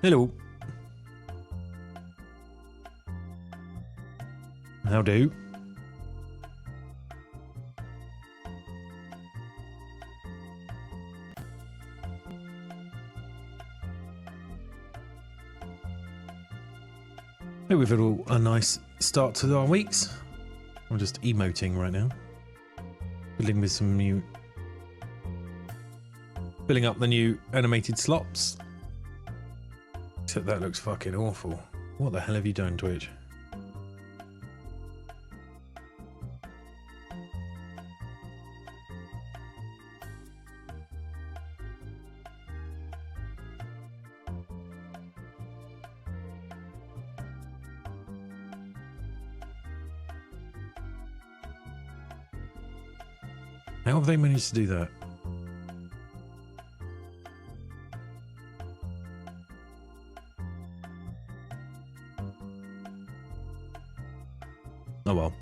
Hello. How do? Hey, we've had a nice start to our weeks. I'm just emoting right now. Filling with some new... Filling up the new animated slots. Except that looks fucking awful. What the hell have you done, Twitch? How have they managed to do that? Oh well.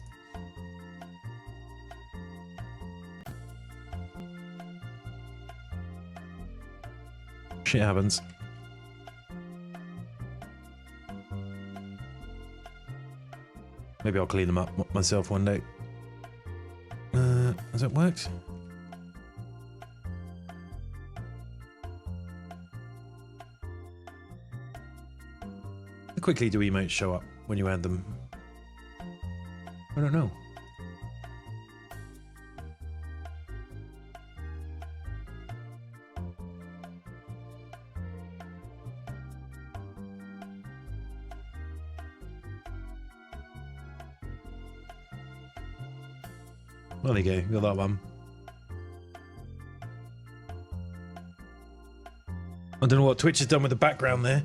Shit happens. Maybe I'll clean them up myself one day. Has it worked? How quickly do emotes show up when you add them? I don't know. Well, there you go, got that one. I don't know what Twitch has done with the background there.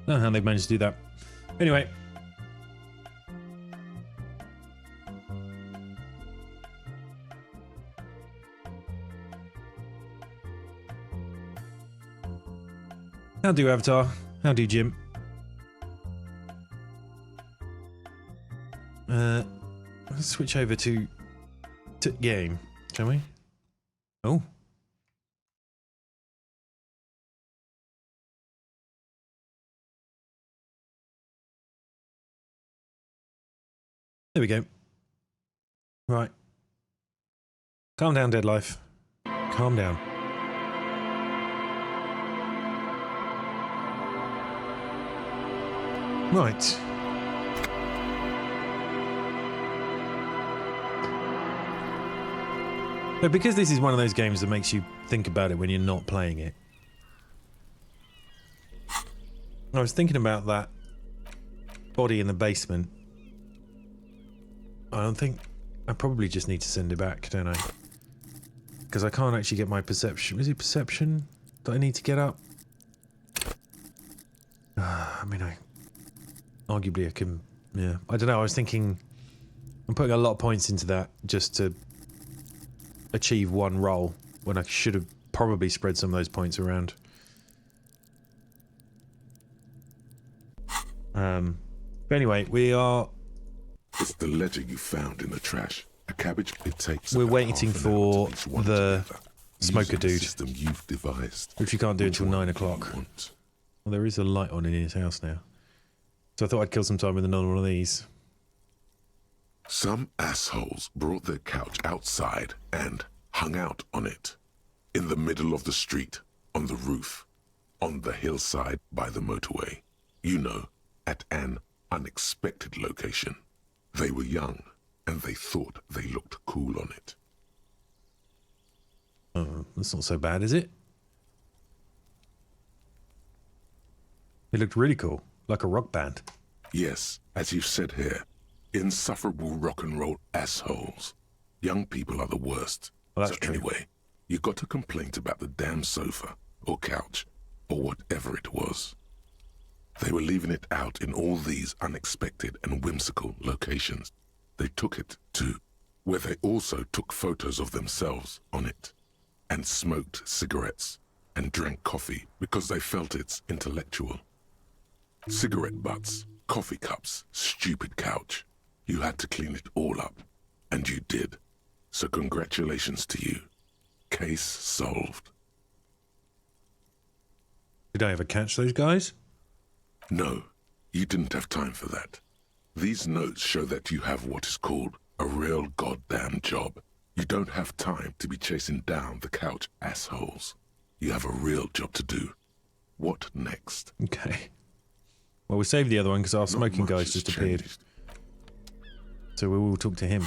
I don't know how they've managed to do that. Anyway. How do, Avatar? How do, Jim? Let's switch over to game, shall we? Oh. There we go. Right. Calm down, Dead Life. Calm down. Right. But because this is one of those games that makes you think about it when you're not playing it, I was thinking about that body in the basement. I don't think... I probably just need to send it back, don't I? Because I can't actually get my perception... Is it perception that I need to get up? I mean, arguably I can... Yeah. I don't know, I was thinking... I'm putting a lot of points into that just to achieve one role when I should have probably spread some of those points around. But anyway, we are... It's the letter you found in the trash. A cabbage. It takes. We're waiting for the smoker dude, system you've devised, which you can't do until 9 o'clock. Well, there is a light on in his house now, so I thought I'd kill some time with another one of these. Some assholes brought their couch outside and hung out on it, in the middle of the street, on the roof, on the hillside by the motorway. You know, at an unexpected location. They were young, and they thought they looked cool on it. Oh, that's not so bad, is it? It looked really cool, like a rock band. Yes, as you've said here, insufferable rock and roll assholes. Young people are the worst. Well, that's true. Anyway, you got a complaint about the damn sofa, or couch, or whatever it was. They were leaving it out in all these unexpected and whimsical locations. They took it to where they also took photos of themselves on it, and smoked cigarettes and drank coffee because they felt it's intellectual. Cigarette butts, coffee cups, stupid couch. You had to clean it all up. And you did. So congratulations to you. Case solved. Did I ever catch those guys? No, you didn't have time for that. These notes show that you have what is called a real goddamn job. You don't have time to be chasing down the couch assholes. You have a real job to do. What next? Okay. Well, we saved the other one because our Not smoking much guys has just appeared. changed. So we will talk to him.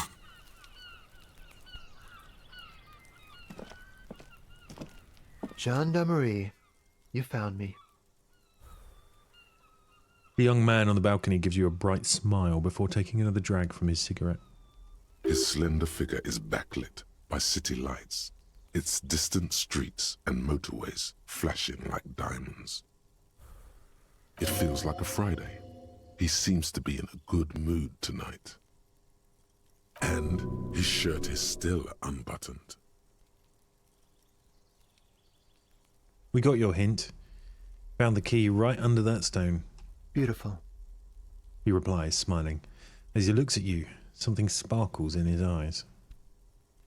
Gendarmerie, you found me. The young man on the balcony gives you a bright smile before taking another drag from his cigarette. His slender figure is backlit by city lights, its distant streets and motorways flashing like diamonds. It feels like a Friday. He seems to be in a good mood tonight. And his shirt is still unbuttoned. We got your hint. Found the key right under that stone. Beautiful. He replies, smiling. As he looks at you, something sparkles in his eyes.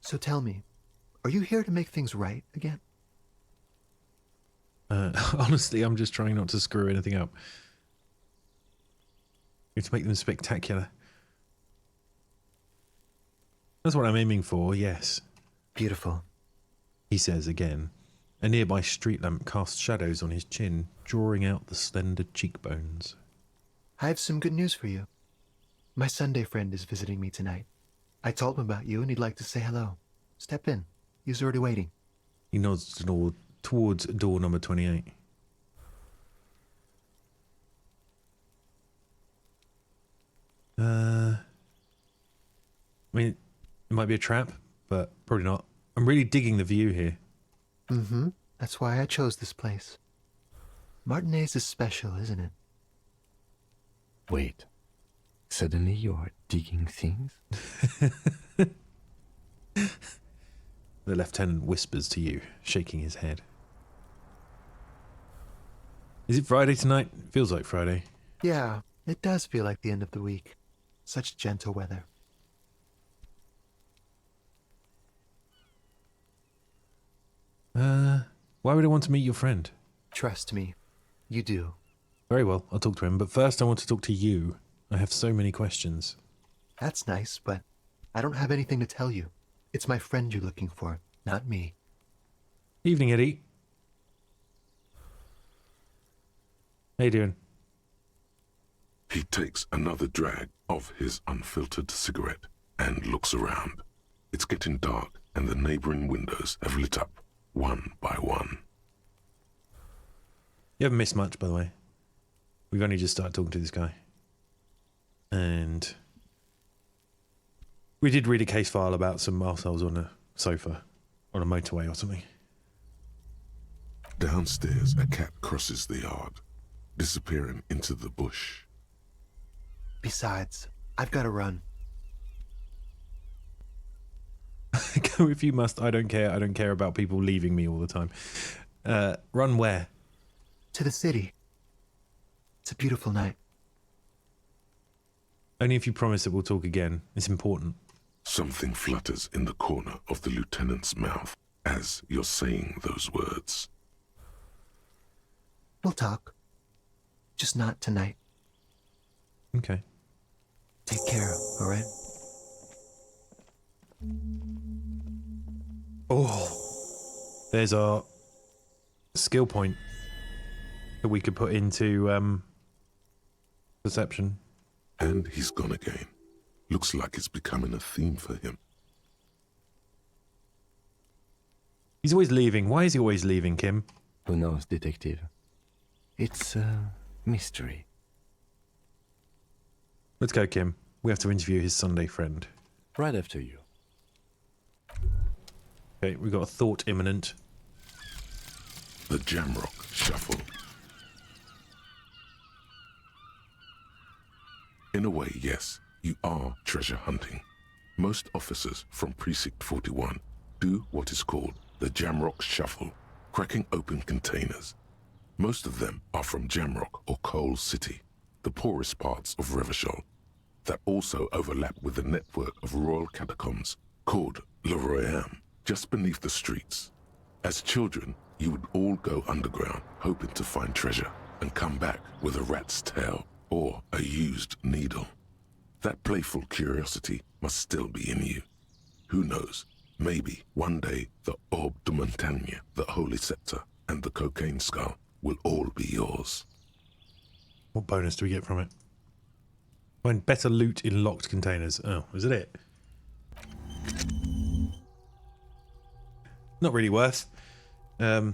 So tell me, are you here to make things right again? Honestly, I'm just trying not to screw anything up. You're to make them spectacular. That's what I'm aiming for, yes. Beautiful. He says again. A nearby street lamp casts shadows on his chin, drawing out the slender cheekbones. I have some good news for you. My Sunday friend is visiting me tonight. I told him about you and he'd like to say hello. Step in. He's already waiting. He nods towards door number 28. I mean, it might be a trap, but probably not. I'm really digging the view here. Mm-hmm. That's why I chose this place. Martinez is special, isn't it? Wait. Suddenly you're digging things? The lieutenant whispers to you, shaking his head. Is it Friday tonight? It feels like Friday. Yeah, it does feel like the end of the week. Such gentle weather. Why would I want to meet your friend? Trust me, you do. Very well, I'll talk to him, but first I want to talk to you. I have so many questions. That's nice, but I don't have anything to tell you. It's my friend you're looking for, not me. Evening, Eddie. How you doing? He takes another drag of his unfiltered cigarette and looks around. It's getting dark and the neighboring windows have lit up one by one. You haven't missed much, by the way. We've only just started talking to this guy. And we did read a case file about some arseholes on a sofa on a motorway or something. Downstairs, a cat crosses the yard, disappearing into the bush. Besides, I've got to run. Go if you must. I don't care. I don't care about people leaving me all the time. Run where? To the city. It's a beautiful night. Only if you promise that we'll talk again. It's important. Something flutters in the corner of the lieutenant's mouth as you're saying those words. We'll talk. Just not tonight. Okay. Take care, all right? Oh, there's our skill point that we could put into perception. And he's gone again. Looks like it's becoming a theme for him. He's always leaving. Why is he always leaving, Kim? Who knows, detective? It's a mystery. Let's go, Kim. We have to interview his Sunday friend. Right after you. Okay, we've got a thought imminent. The Jamrock Shuffle. In a way, yes, you are treasure hunting. Most officers from Precinct 41 do what is called the Jamrock Shuffle, cracking open containers. Most of them are from Jamrock or Coal City, the poorest parts of Revachol. that also overlap with the network of royal catacombs called Le Royaume, just beneath the streets. As children, you would all go underground, hoping to find treasure, and come back with a rat's tail or a used needle. That playful curiosity must still be in you. Who knows, maybe one day the Orbe de Montagne, the Holy Scepter, and the Cocaine Skull will all be yours. What bonus do we get from it? Find better loot in locked containers. Oh, is it? Not really worth. I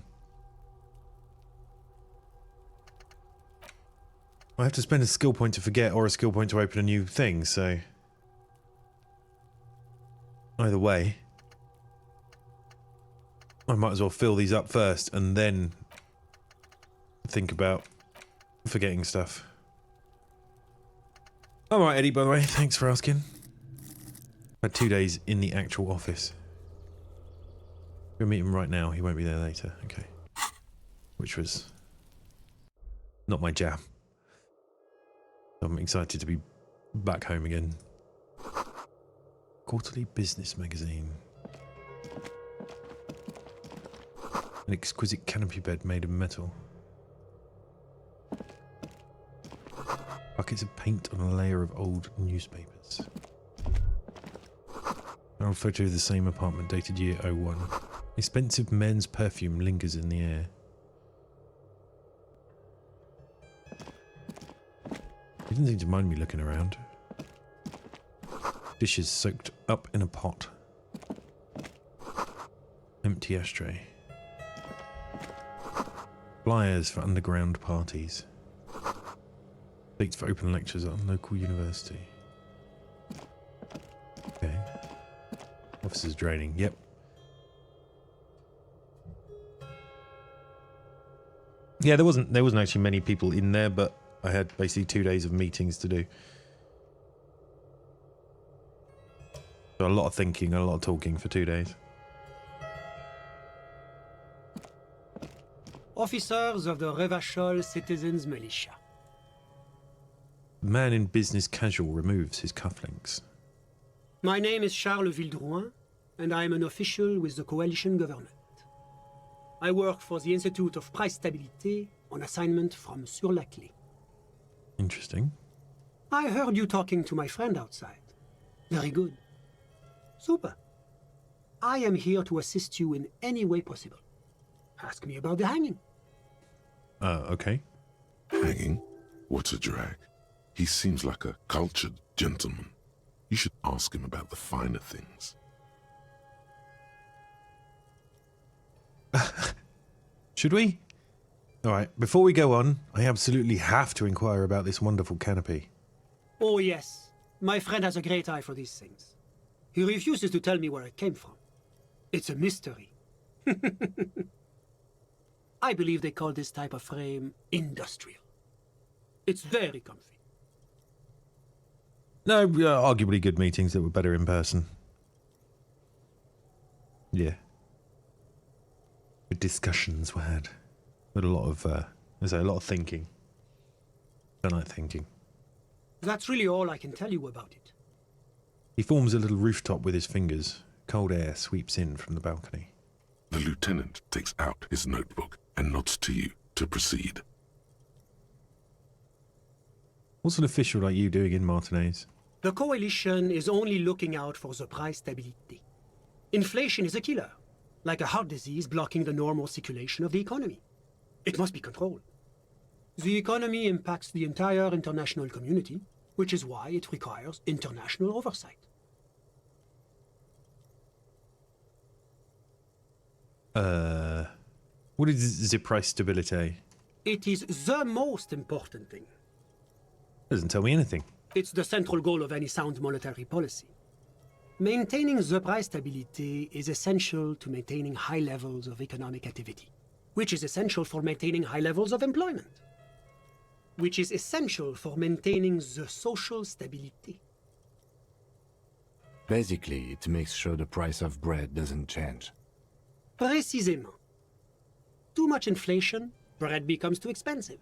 have to spend a skill point to forget or a skill point to open a new thing, so... Either way, I might as well fill these up first and then think about forgetting stuff. I'm alright, Eddie, by the way. Thanks for asking. Had 2 days in the actual office. We'll meet him right now. He won't be there later. Okay. Which was not my jam. I'm excited to be back home again. Quarterly business magazine. An exquisite canopy bed made of metal. Buckets of paint on a layer of old newspapers. An old photo of the same apartment dated year 01. Expensive men's perfume lingers in the air. He didn't seem to mind me looking around. Dishes soaked up in a pot. Empty ashtray. Flyers for underground parties. Dates for open lectures at a local university. Okay. Offices draining. Yep. Yeah, there wasn't actually many people in there, but I had basically 2 days of meetings to do. So a lot of thinking, a lot of talking for 2 days. Officers of the Revachol Citizens Militia. The man in business casual removes his cufflinks. My name is Charles Vildrouin, and I am an official with the coalition government. I work for the Institute of Price Stabilité on assignment from Sur-la-Clé. Interesting. I heard you talking to my friend outside. Very good. Super. I am here to assist you in any way possible. Ask me about the hanging. Okay. Hanging? What a drag. He seems like a cultured gentleman. You should ask him about the finer things. Should we? Alright, before we go on, I absolutely have to inquire about this wonderful canopy. Oh yes, my friend has a great eye for these things. He refuses to tell me where it came from. It's a mystery. I believe they call this type of frame industrial. It's very comfy. No, arguably good meetings that were better in person. Yeah. Good discussions were had. But a lot of, a lot of thinking. I don't like thinking. That's really all I can tell you about it. He forms a little rooftop with his fingers. Cold air sweeps in from the balcony. The lieutenant takes out his notebook and nods to you to proceed. What's an official like you doing in Martinez? The coalition is only looking out for the price stability. Inflation is a killer, like a heart disease blocking the normal circulation of the economy. It must be controlled. The economy impacts the entire international community, which is why it requires international oversight. What is the price stability? It is the most important thing. Doesn't tell me anything. It's the central goal of any sound monetary policy. Maintaining the price stability is essential to maintaining high levels of economic activity, which is essential for maintaining high levels of employment, which is essential for maintaining the social stability. Basically, it makes sure the price of bread doesn't change. Précisément. Too much inflation, bread becomes too expensive.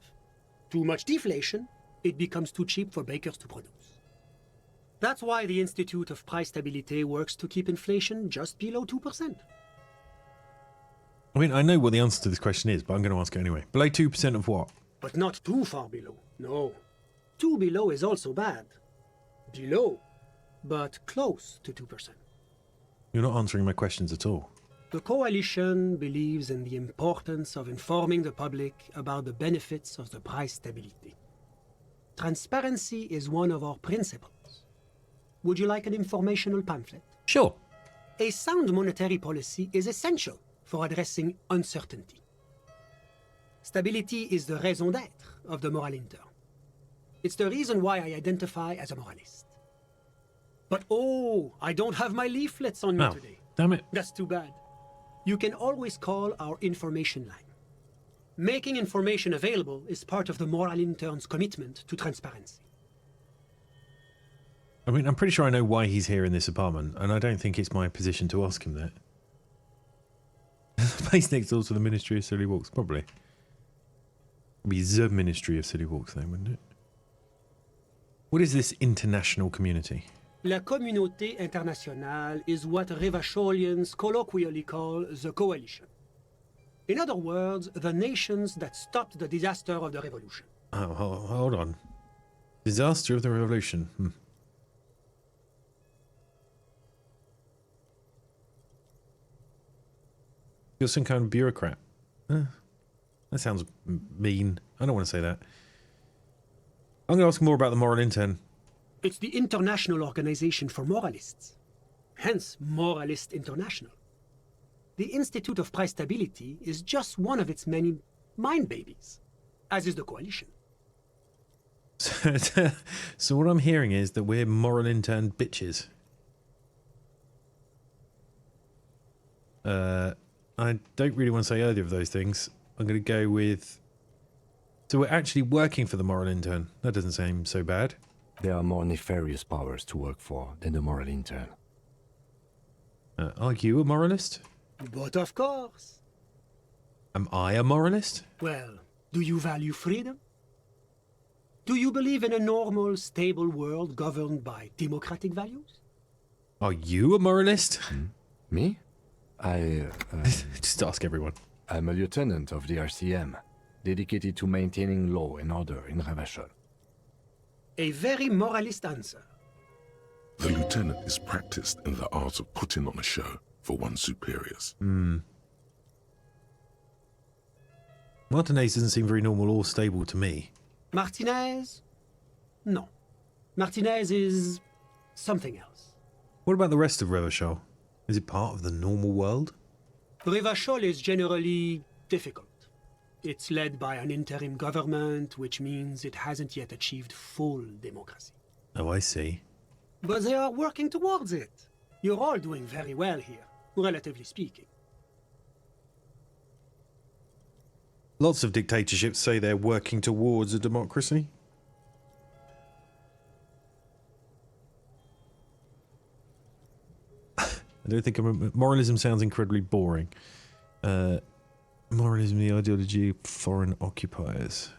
Too much deflation, it becomes too cheap for bakers to produce. That's why the Institute of Price Stability works to keep inflation just below 2%. I mean, I know what the answer to this question is, but I'm going to ask it anyway. Below 2% of what? But not too far below, no. Too below is also bad. Below, but close to 2%. You're not answering my questions at all. The Coalition believes in the importance of informing the public about the benefits of the price stability. Transparency is one of our principles. Would you like an informational pamphlet? Sure. A sound monetary policy is essential for addressing uncertainty. Stability is the raison d'être of the moral intern. It's the reason why I identify as a moralist. But oh, I don't have my leaflets on me Oh, today. damn it. That's too bad. You can always call our information line. Making information available is part of the moral intern's commitment to transparency. I mean, I'm pretty sure I know why he's here in this apartment, and I don't think it's my position to ask him that. Based next door to the Ministry of Silly Walks, probably. It'd be the Ministry of Silly Walks then, wouldn't it? What is this international community? La communauté internationale is what Revacholians colloquially call the Coalition. In other words, the nations that stopped the disaster of the revolution. Oh, hold on. Disaster of the revolution. You're some kind of bureaucrat. That sounds mean. I don't want to say that. I'm going to ask more about the moral intern. It's the International Organization for Moralists. Hence, Moralist International. The Institute of Price Stability is just one of its many mind babies, as is the Coalition. So what I'm hearing is that we're moral intern bitches. I don't really want to say either of those things. I'm going to go with... So we're actually working for the moral intern. That doesn't seem so bad. There are more nefarious powers to work for than the moral intern. Are you a moralist? But of course. Am I a moralist? Well, do you value freedom? Do you believe in a normal, stable world governed by democratic values? Are you a moralist? Me? Just ask everyone. I'm a lieutenant of the RCM, dedicated to maintaining law and order in Ravachol. A very moralist answer. The lieutenant is practiced in the art of putting on a show for one's superiors. Martinez doesn't seem very normal or stable to me. Martinez? No. Martinez is something else. What about the rest of Revachol? Is it part of the normal world? Revachol is generally difficult. It's led by an interim government, which means it hasn't yet achieved full democracy. Oh, I see. But they are working towards it. You're all doing very well here, relatively speaking. Lots of dictatorships say they're working towards a democracy. I don't think moralism sounds incredibly boring. Moralism, the ideology of foreign occupiers.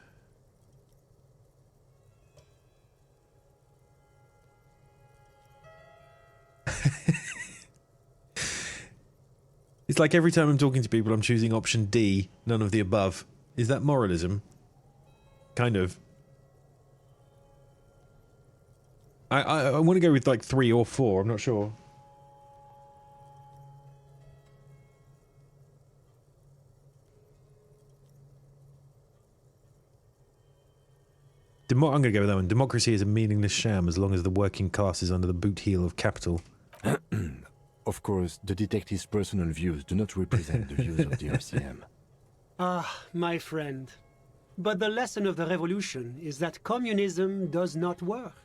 It's like every time I'm talking to people, I'm choosing option D, none of the above. Is that moralism? Kind of. I want to go with like 3 or 4, I'm not sure. I'm going to go with that one. Democracy is a meaningless sham as long as the working class is under the boot heel of capital. Of course, the detective's personal views do not represent the views of the RCM. Ah, my friend. But the lesson of the revolution is that communism does not work.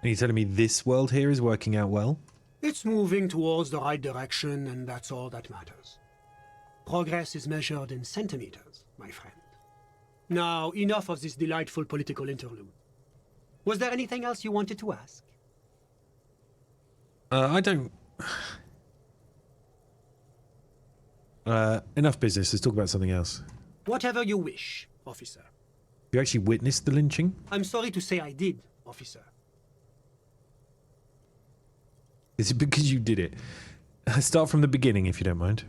Are you telling me this world here is working out well? It's moving towards the right direction, and that's all that matters. Progress is measured in centimeters, my friend. Now, enough of this delightful political interlude. Was there anything else you wanted to ask? I don't... enough business. Let's talk about something else. Whatever you wish, officer. You actually witnessed the lynching? I'm sorry to say I did, officer. Is it because you did it? Start from the beginning, if you don't mind.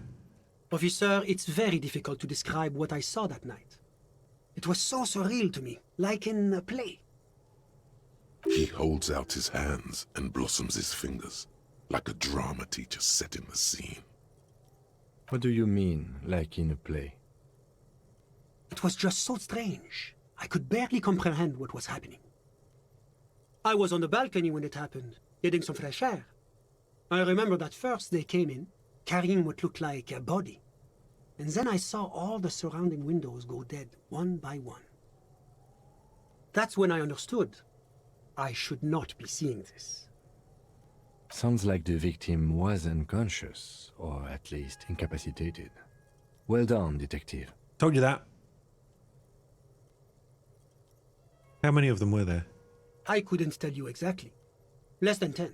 Officer, it's very difficult to describe what I saw that night. It was so surreal to me, like in a play. He holds out his hands and blossoms his fingers, like a drama teacher setting the scene. What do you mean, like in a play? It was just so strange. I could barely comprehend what was happening. I was on the balcony when it happened, getting some fresh air. I remember that first they came in, carrying what looked like a body. And then I saw all the surrounding windows go dead, one by one. That's when I understood. I should not be seeing this. Sounds like the victim was unconscious, or at least incapacitated. Well done, detective. Told you that. How many of them were there? I couldn't tell you exactly. Less than 10.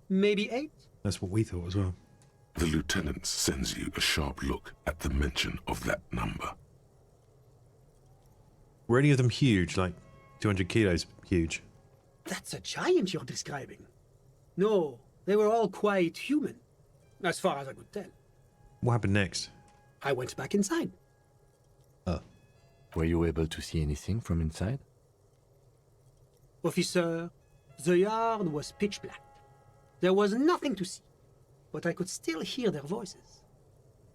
Maybe 8? That's what we thought as well. The lieutenant sends you a sharp look at the mention of that number. Were any of them huge, like 200 kilos huge? That's a giant you're describing. No, they were all quite human, as far as I could tell. What happened next? I went back inside. Were you able to see anything from inside? Officer, the yard was pitch black. There was nothing to see, but I could still hear their voices.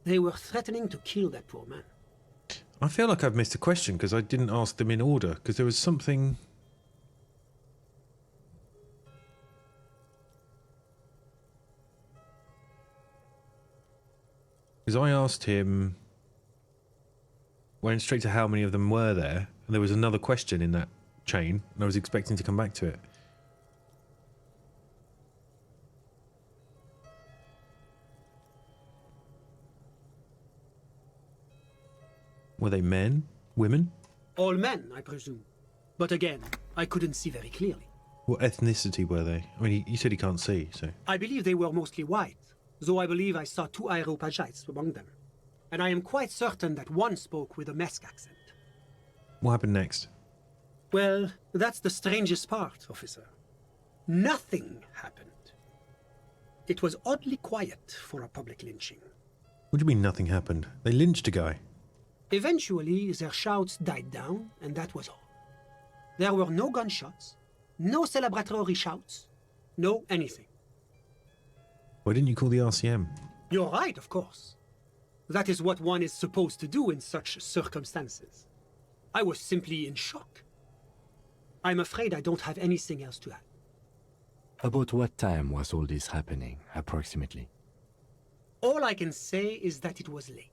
They were threatening to kill that poor man. I feel like I've missed a question because I didn't ask them in order, because there was something... Because I asked him... Went straight to how many of them were there, and there was another question in that chain, and I was expecting to come back to it. Were they men? Women? All men, I presume. But again, I couldn't see very clearly. What ethnicity were they? I mean, he said he can't see, so... I believe they were mostly white, though I believe I saw 2 Areopagites among them. And I am quite certain that one spoke with a Mesk accent. What happened next? Well, that's the strangest part, officer. Nothing happened. It was oddly quiet for a public lynching. What do you mean nothing happened? They lynched a guy. Eventually, their shouts died down, and that was all. There were no gunshots, no celebratory shouts, no anything. Why didn't you call the RCM? You're right, of course. That is what one is supposed to do in such circumstances. I was simply in shock. I'm afraid I don't have anything else to add. About what time was all this happening, approximately? All I can say is that it was late.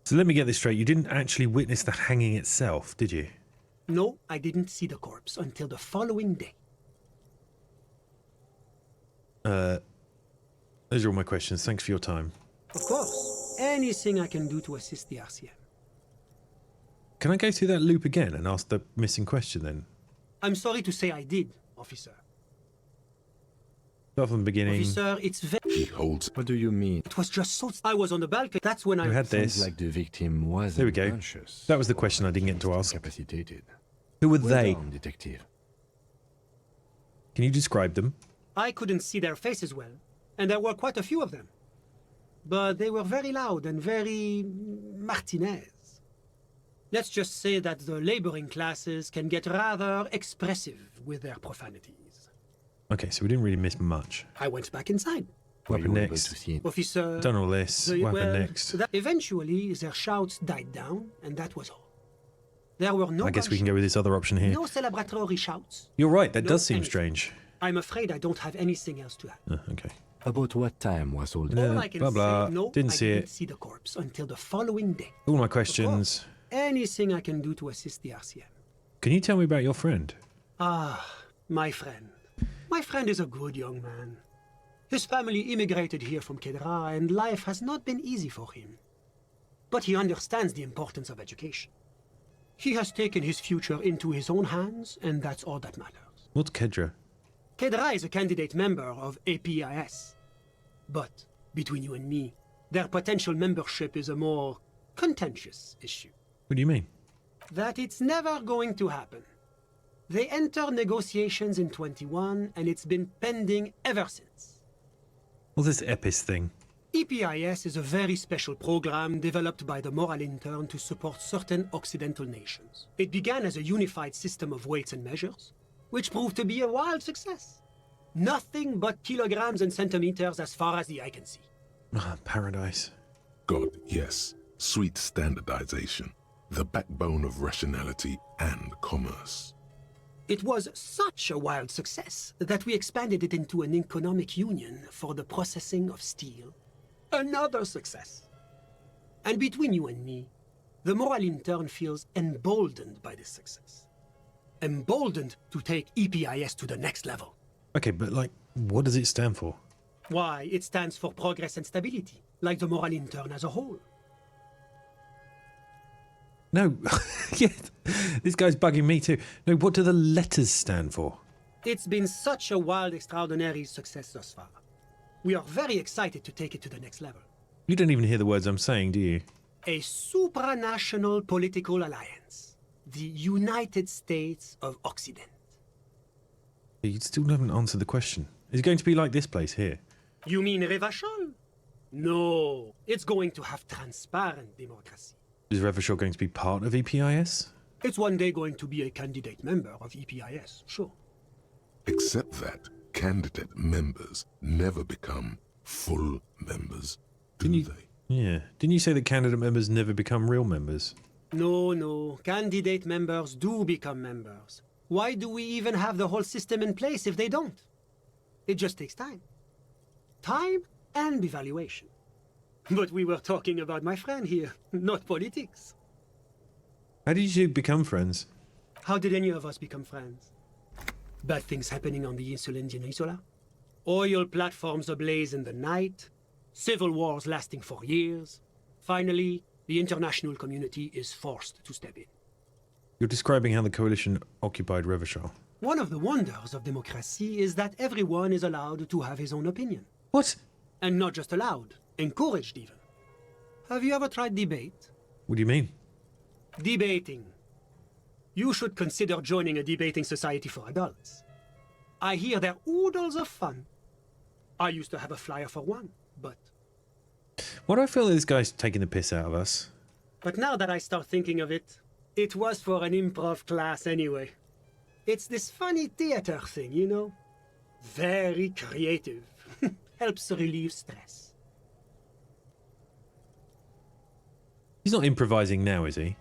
So let me get this straight. You didn't actually witness the hanging itself, did you? No, I didn't see the corpse until the following day. Those are all my questions. Thanks for your time. Of course, anything I can do to assist the RCM. Can I go through that loop again and ask the missing question then? I'm sorry to say I did, officer. Start from the beginning. Officer, it's very... He holds... What do you mean? It was just so... I was on the balcony. That's when You had Sounds this. like the victim was There we go. unconscious. That was the question I didn't get to ask. Incapacitated. Who were Well they? done, detective. Can you describe them? I couldn't see their faces well, and there were quite a few of them. But they were very loud and very... Martinez. Let's just say that the laboring classes can get rather expressive with their profanities. Okay, so we didn't really miss much. I went back inside. What Were happened you able next? to see it? Officer... Done all this. the- What happened well, next? Eventually, their shouts died down, and that was all. There were no I guess we can go with this other option here. no celebratory shouts. You're right, that No does seem anything. strange. I'm afraid I don't have anything else to add. Okay. About what time was all this? Yeah. All I can blah, blah. say, no, Didn't I see didn't it. see the corpse until the following day. All my questions. Anything I can do to assist the RCM. Can you tell me about your friend? Ah, my friend. My friend is a good young man. His family immigrated here from Kedra, and life has not been easy for him. But he understands the importance of education. He has taken his future into his own hands, and that's all that matters. What's Kedra? Kedra is a candidate member of APIS. But, between you and me, their potential membership is a more contentious issue. What do you mean? That it's never going to happen. They entered negotiations in 21, and it's been pending ever since. What's this EPIS thing? EPIS is a very special program developed by the Moral Intern to support certain Occidental nations. It began as a unified system of weights and measures, which proved to be a wild success. Nothing but kilograms and centimeters as far as the eye can see. Ah, paradise. God, yes. Sweet standardization. The backbone of rationality and commerce. It was such a wild success that we expanded it into an economic union for the processing of steel. Another success. And between you and me, the Moral Intern feels emboldened by this success. Emboldened to take EPIS to the next level. Okay, but like, what does it stand for? Why, it stands for progress and stability, like the Moral Intern as a whole. No, yeah, this guy's bugging me too. No, what do the letters stand for? It's been such a wild, extraordinary success thus far. We are very excited to take it to the next level. You don't even hear the words I'm saying, do you? A supranational political alliance. The United States of Occident. You still haven't answered the question. Is it going to be like this place here? You mean Revachol? No, it's going to have transparent democracy. Is Revachol going to be part of EPIS? It's one day going to be a candidate member of EPIS, sure. Except that candidate members never become full members, do they? Yeah. Didn't you say that candidate members never become real members? No, candidate members do become members. Why do we even have the whole system in place if they don't? It just takes time. Time and evaluation. But we were talking about my friend here, not politics. How did you become friends? How did any of us become friends? Bad things happening on the Insulindian Peninsula? Oil platforms ablaze in the night? Civil wars lasting for years? Finally, the international community is forced to step in. You're describing how the coalition occupied Revachol. One of the wonders of democracy is that everyone is allowed to have his own opinion. What? And not just allowed, encouraged even. Have you ever tried debate? What do you mean? Debating. You should consider joining a debating society for adults. I hear they're oodles of fun. I used to have a flyer for one, but Why do I feel that this guy's taking the piss out of us? now that I start thinking of it, it was for an improv class anyway. It's this funny theater thing, you know? Very creative. Helps relieve stress. He's not improvising now, is he?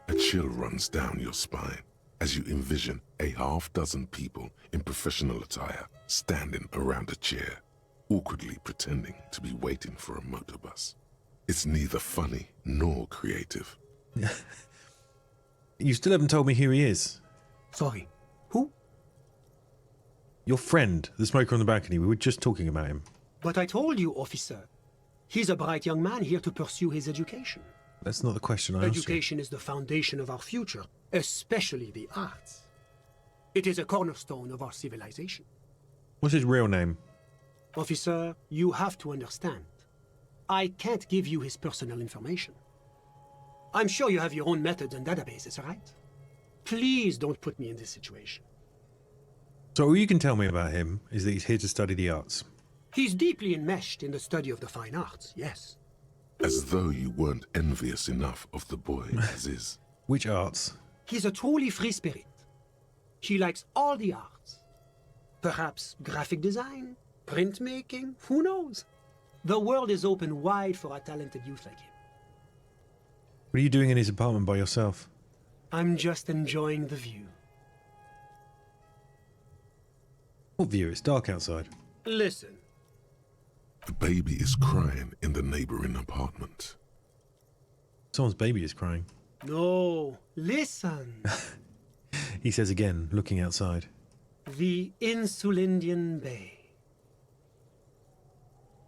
A chill runs down your spine as you envision a half-dozen people in professional attire standing around a chair, awkwardly pretending to be waiting for a motor bus. It's neither funny nor creative. You still haven't told me who he is. Sorry, who? Your friend, the smoker on the balcony. We were just talking about him. But I told you, officer. He's a bright young man here to pursue his education. That's not the question I asked you. Education is the foundation of our future, especially the arts. It is a cornerstone of our civilization. What's his real name? Officer, you have to understand. I can't give you his personal information. I'm sure you have your own methods and databases, right? Please don't put me in this situation. So all you can tell me about him is that he's here to study the arts. He's deeply enmeshed in the study of the fine arts, yes. As though you weren't envious enough of the boy as is. Which arts? He's a truly free spirit. He likes all the arts. Perhaps graphic design, printmaking, who knows? The world is open wide for a talented youth like him. What are you doing in his apartment by yourself? I'm just enjoying the view. What view? It's dark outside. Listen, The baby is crying in the neighboring apartment. Someone's baby is crying. no, listen. He says again, looking outside. The Insulindian Bay.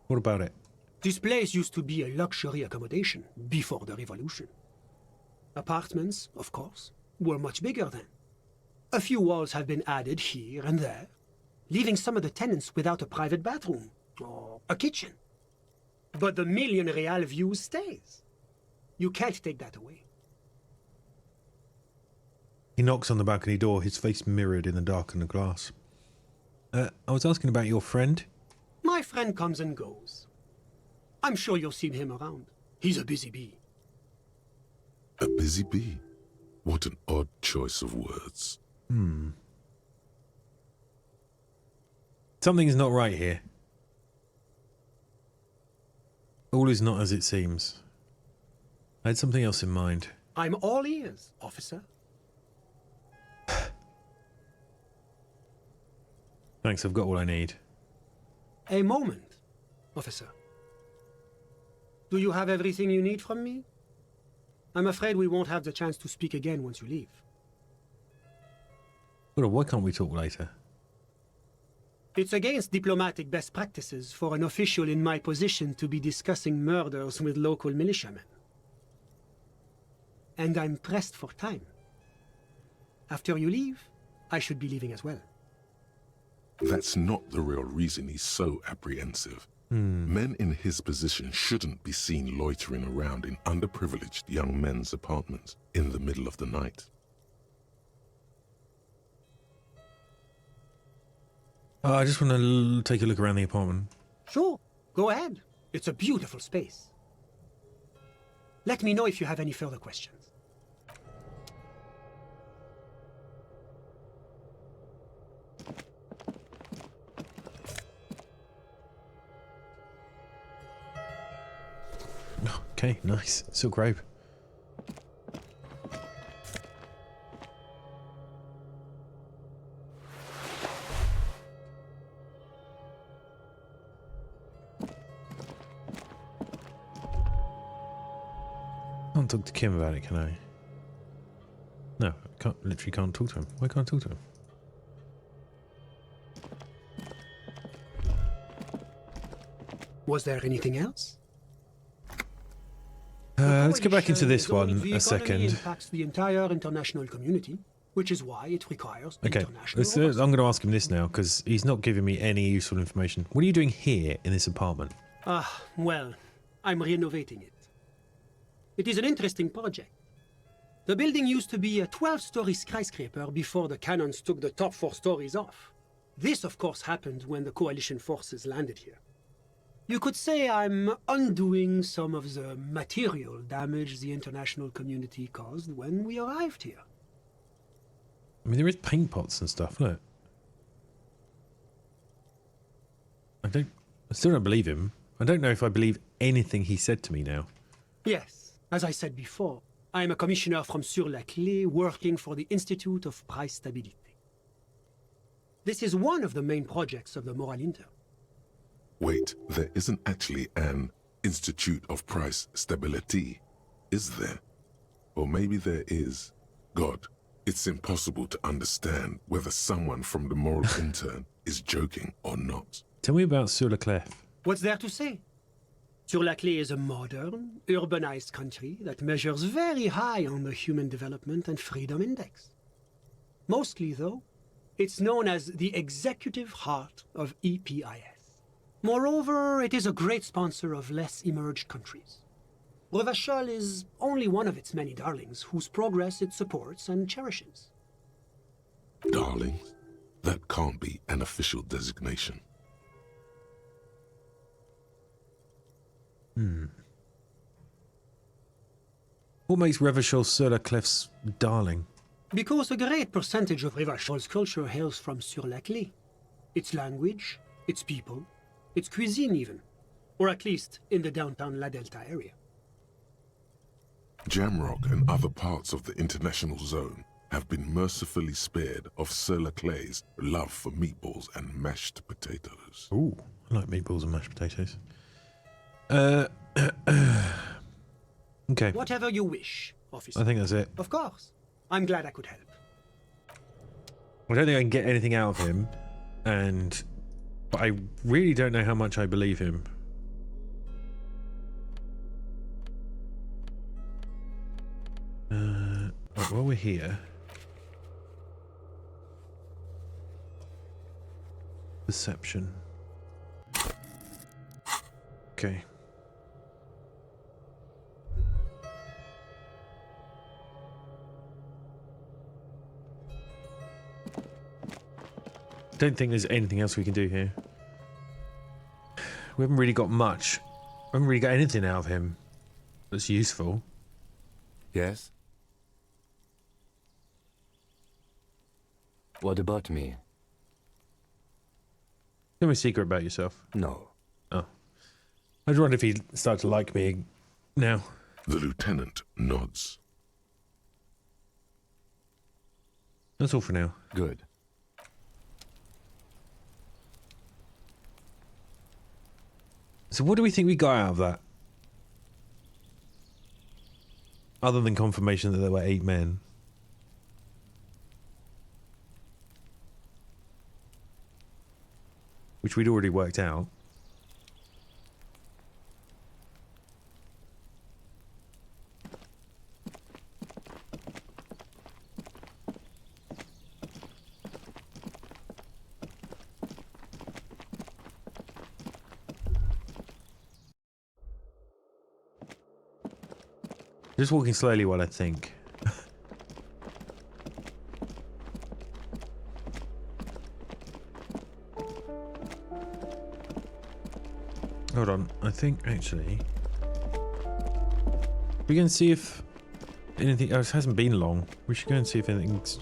What about it? This place used to be a luxury accommodation before the revolution. Apartments, of course, were much bigger then. A few walls have been added here and there, leaving some of the tenants without a private bathroom or a kitchen. But the million real view stays. You can't take that away. He knocks on the balcony door, his face mirrored in the darkened glass. I was asking about your friend. My friend comes and goes. I'm sure you'll see him around. He's a busy bee. A busy bee? What an odd choice of words. Something's not right here. All is not as it seems. I had something else in mind. I'm all ears, officer. Thanks, I've got all I need. A moment, officer. Do you have everything you need from me? I'm afraid we won't have the chance to speak again once you leave. Well, why can't we talk later? It's against diplomatic best practices for an official in my position to be discussing murders with local militiamen. And I'm pressed for time. After you leave, I should be leaving as well. That's not the real reason he's so apprehensive. Men in his position shouldn't be seen loitering around in underprivileged young men's apartments in the middle of the night. I just want to take a look around the apartment. Sure, go ahead. It's a beautiful space. Let me know if you have any further questions. Okay, nice. Silk robe. Can't talk to Kim about it, can I? No, I literally can't talk to him. Why can't I talk to him? Was there anything else? Let's go back into this Coalition one is a the economy second. impacts the entire international community, which is why it requires Okay, international I'm oversight. going to ask him this now because he's not giving me any useful information. What are you doing here in this apartment? Well, I'm renovating it. It is an interesting project. The building used to be a 12-story skyscraper before the cannons took the top 4 stories off. This, of course, happened when the coalition forces landed here. You could say I'm undoing some of the material damage the international community caused when we arrived here. I mean, there is paint pots and stuff, look. I still don't believe him. I don't know if I believe anything he said to me now. Yes, as I said before, I am a commissioner from Sur-la-Clé working for the Institute of Price Stability. This is one of the main projects of the Moral Inter. Wait, there isn't actually an Institute of Price Stability, is there? Or maybe there is. God, it's impossible to understand whether someone from the Moral Intern is joking or not. Tell me about Sur-la-Clef. What's there to say? Sur-la-Clé is a modern, urbanized country that measures very high on the Human Development and Freedom Index. Mostly, though, it's known as the executive heart of EPIS. Moreover, it is a great sponsor of less emerged countries. Revachol is only one of its many darlings whose progress it supports and cherishes. Darlings? That can't be an official designation. What makes Revachol Sur-la-Clef's darling? Because a great percentage of Revachol's culture hails from Sur-la-Clé. Its language, its people, its cuisine even. Or at least in the downtown La Delta area. Jamrock and other parts of the international zone have been mercifully spared of Sur-la-Clé's love for meatballs and mashed potatoes. Ooh, I like meatballs and mashed potatoes. Okay, Whatever you wish, officer. I think that's it. Of course. I'm glad I could help. I don't think I can get anything out of him, but I really don't know how much I believe him. Right, while we're here, perception. Okay. don't think there's anything else we can do here. We haven't really got much. We haven't really got anything out of him that's useful. Yes? What about me? Tell me a secret about yourself. No. Oh. I was wondering if he'd start to like me now. The lieutenant nods. That's all for now. Good. So what do we think we got out of that? Other than confirmation that there were 8 men. Which we'd already worked out. Just walking slowly while I think. Hold on, I think actually we can see if anything else hasn't been long. We should go and see if anything's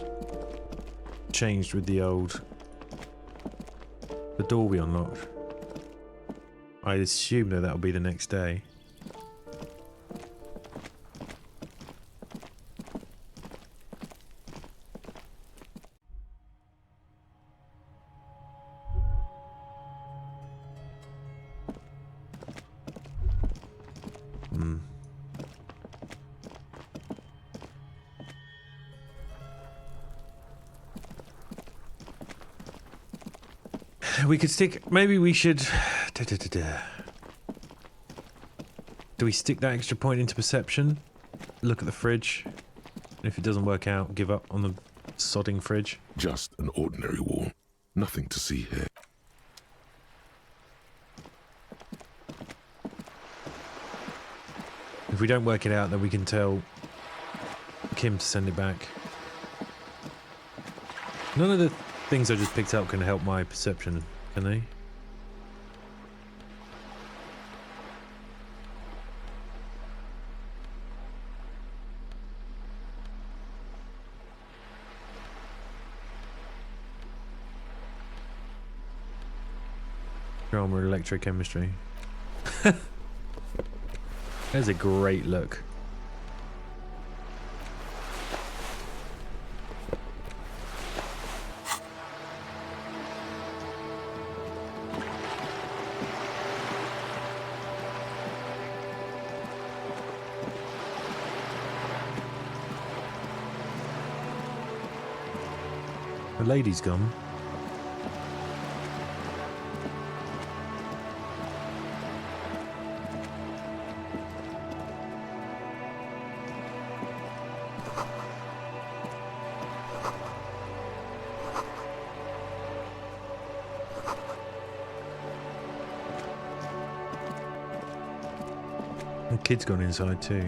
changed with the door we unlocked. I assume that that'll be the next day. We could stick... Maybe we should... Do we stick that extra point into perception? Look at the fridge. And if it doesn't work out, give up on the sodding fridge. Just an ordinary wall. Nothing to see here. If we don't work it out, then we can tell Kim to send it back. None of the things I just picked up can help my perception, can they? Drama electrochemistry. That's a great look. The lady's gone. The kid's gone inside too.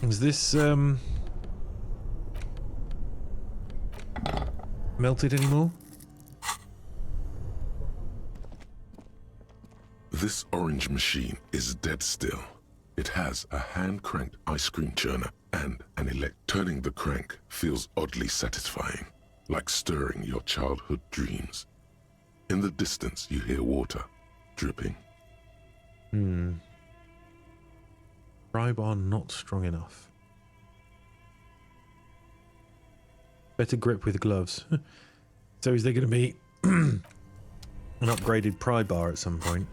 Is this melted anymore? This orange machine is dead still. It has a hand-cranked ice cream churner and an turning the crank feels oddly satisfying, like stirring your childhood dreams. In the distance, you hear water dripping. Pry bar not strong enough. Better grip with gloves. So is there going to be an upgraded pry bar at some point?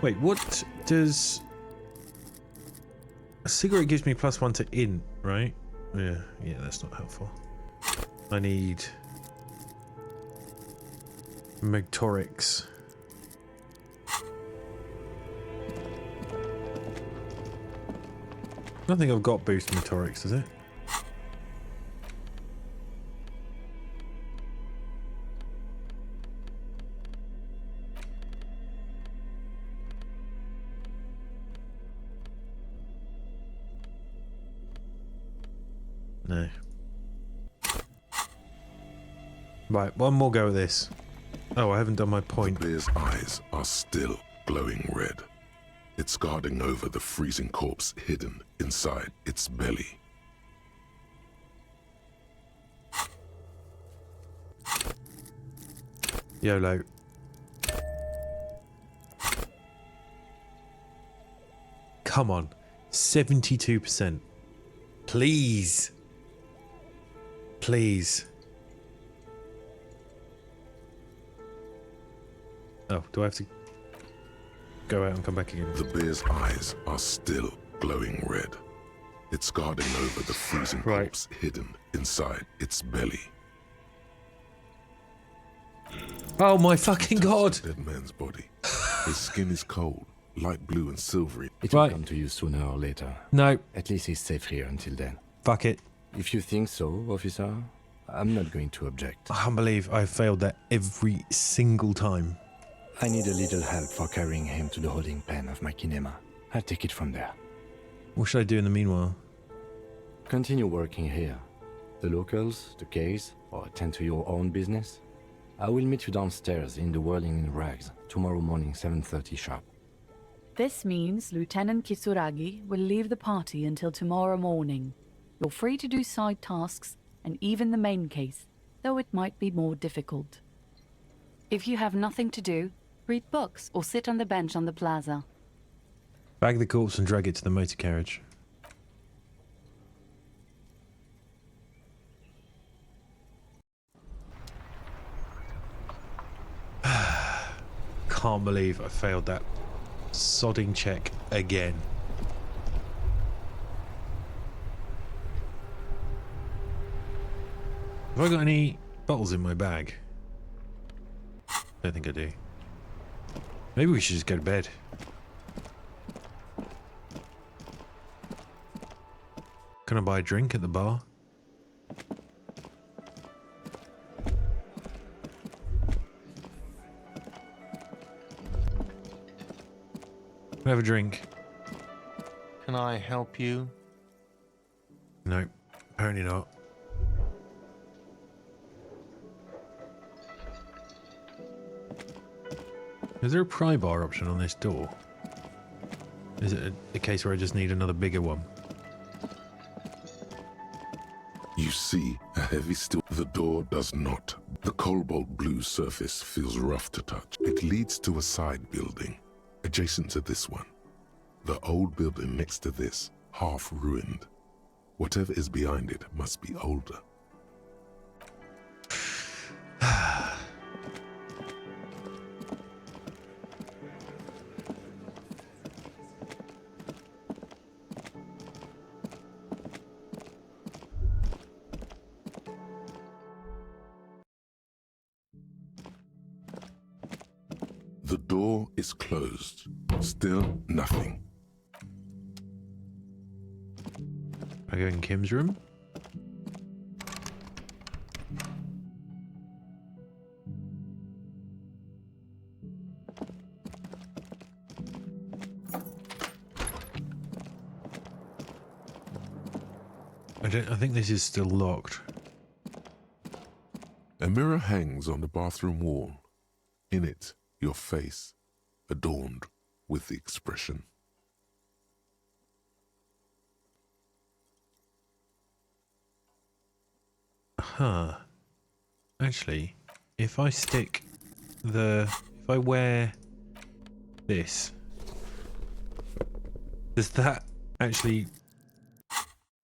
Wait, what does... A cigarette gives me +1 to int, right? Yeah, that's not helpful. I need... Motorics. I don't think I've got boost motorics, does it? No. Right, one more go at this. Oh, I haven't done my point. The bear's eyes are still glowing red. It's guarding over the freezing corpse hidden inside its belly. YOLO. Come on. 72%. Please. Please. Oh, do I have to go out and come back again? The bear's eyes are still glowing red. It's guarding over the freezing corpse hidden inside its belly. Oh my fucking god! Dead man's body. His skin is cold, light blue and silvery. It will come to you sooner or later. No. At least he's safe here until then. Fuck it. If you think so, officer, I'm not going to object. I can't believe I failed that every single time. I need a little help for carrying him to the holding pen of my kinema. I'll take it from there. What should I do in the meanwhile? Continue working here. The locals, the case, or attend to your own business. I will meet you downstairs in the Whirling in Rags tomorrow morning, 7:30 sharp. This means Lieutenant Kisuragi will leave the party until tomorrow morning. You're free to do side tasks and even the main case, though it might be more difficult. If you have nothing to do, read books or sit on the bench on the plaza. Bag the corpse and drag it to the motor carriage. Can't believe I failed that sodding check again. Have I got any bottles in my bag? Don't think I do. Maybe we should just go to bed. Can I buy a drink at the bar? Can I have a drink? Can I help you? No, apparently not. Is there a pry bar option on this door? Is it a case where I just need another bigger one? You see a heavy steel. The door does not. The cobalt blue surface feels rough to touch. It leads to a side building, adjacent to this one. The old building next to this, half ruined. Whatever is behind it must be older. The door is closed. Still nothing. I go in Kim's room? I think this is still locked. A mirror hangs on the bathroom wall. In it, your face, adorned with the expression. Huh. Actually, if I wear this, does that actually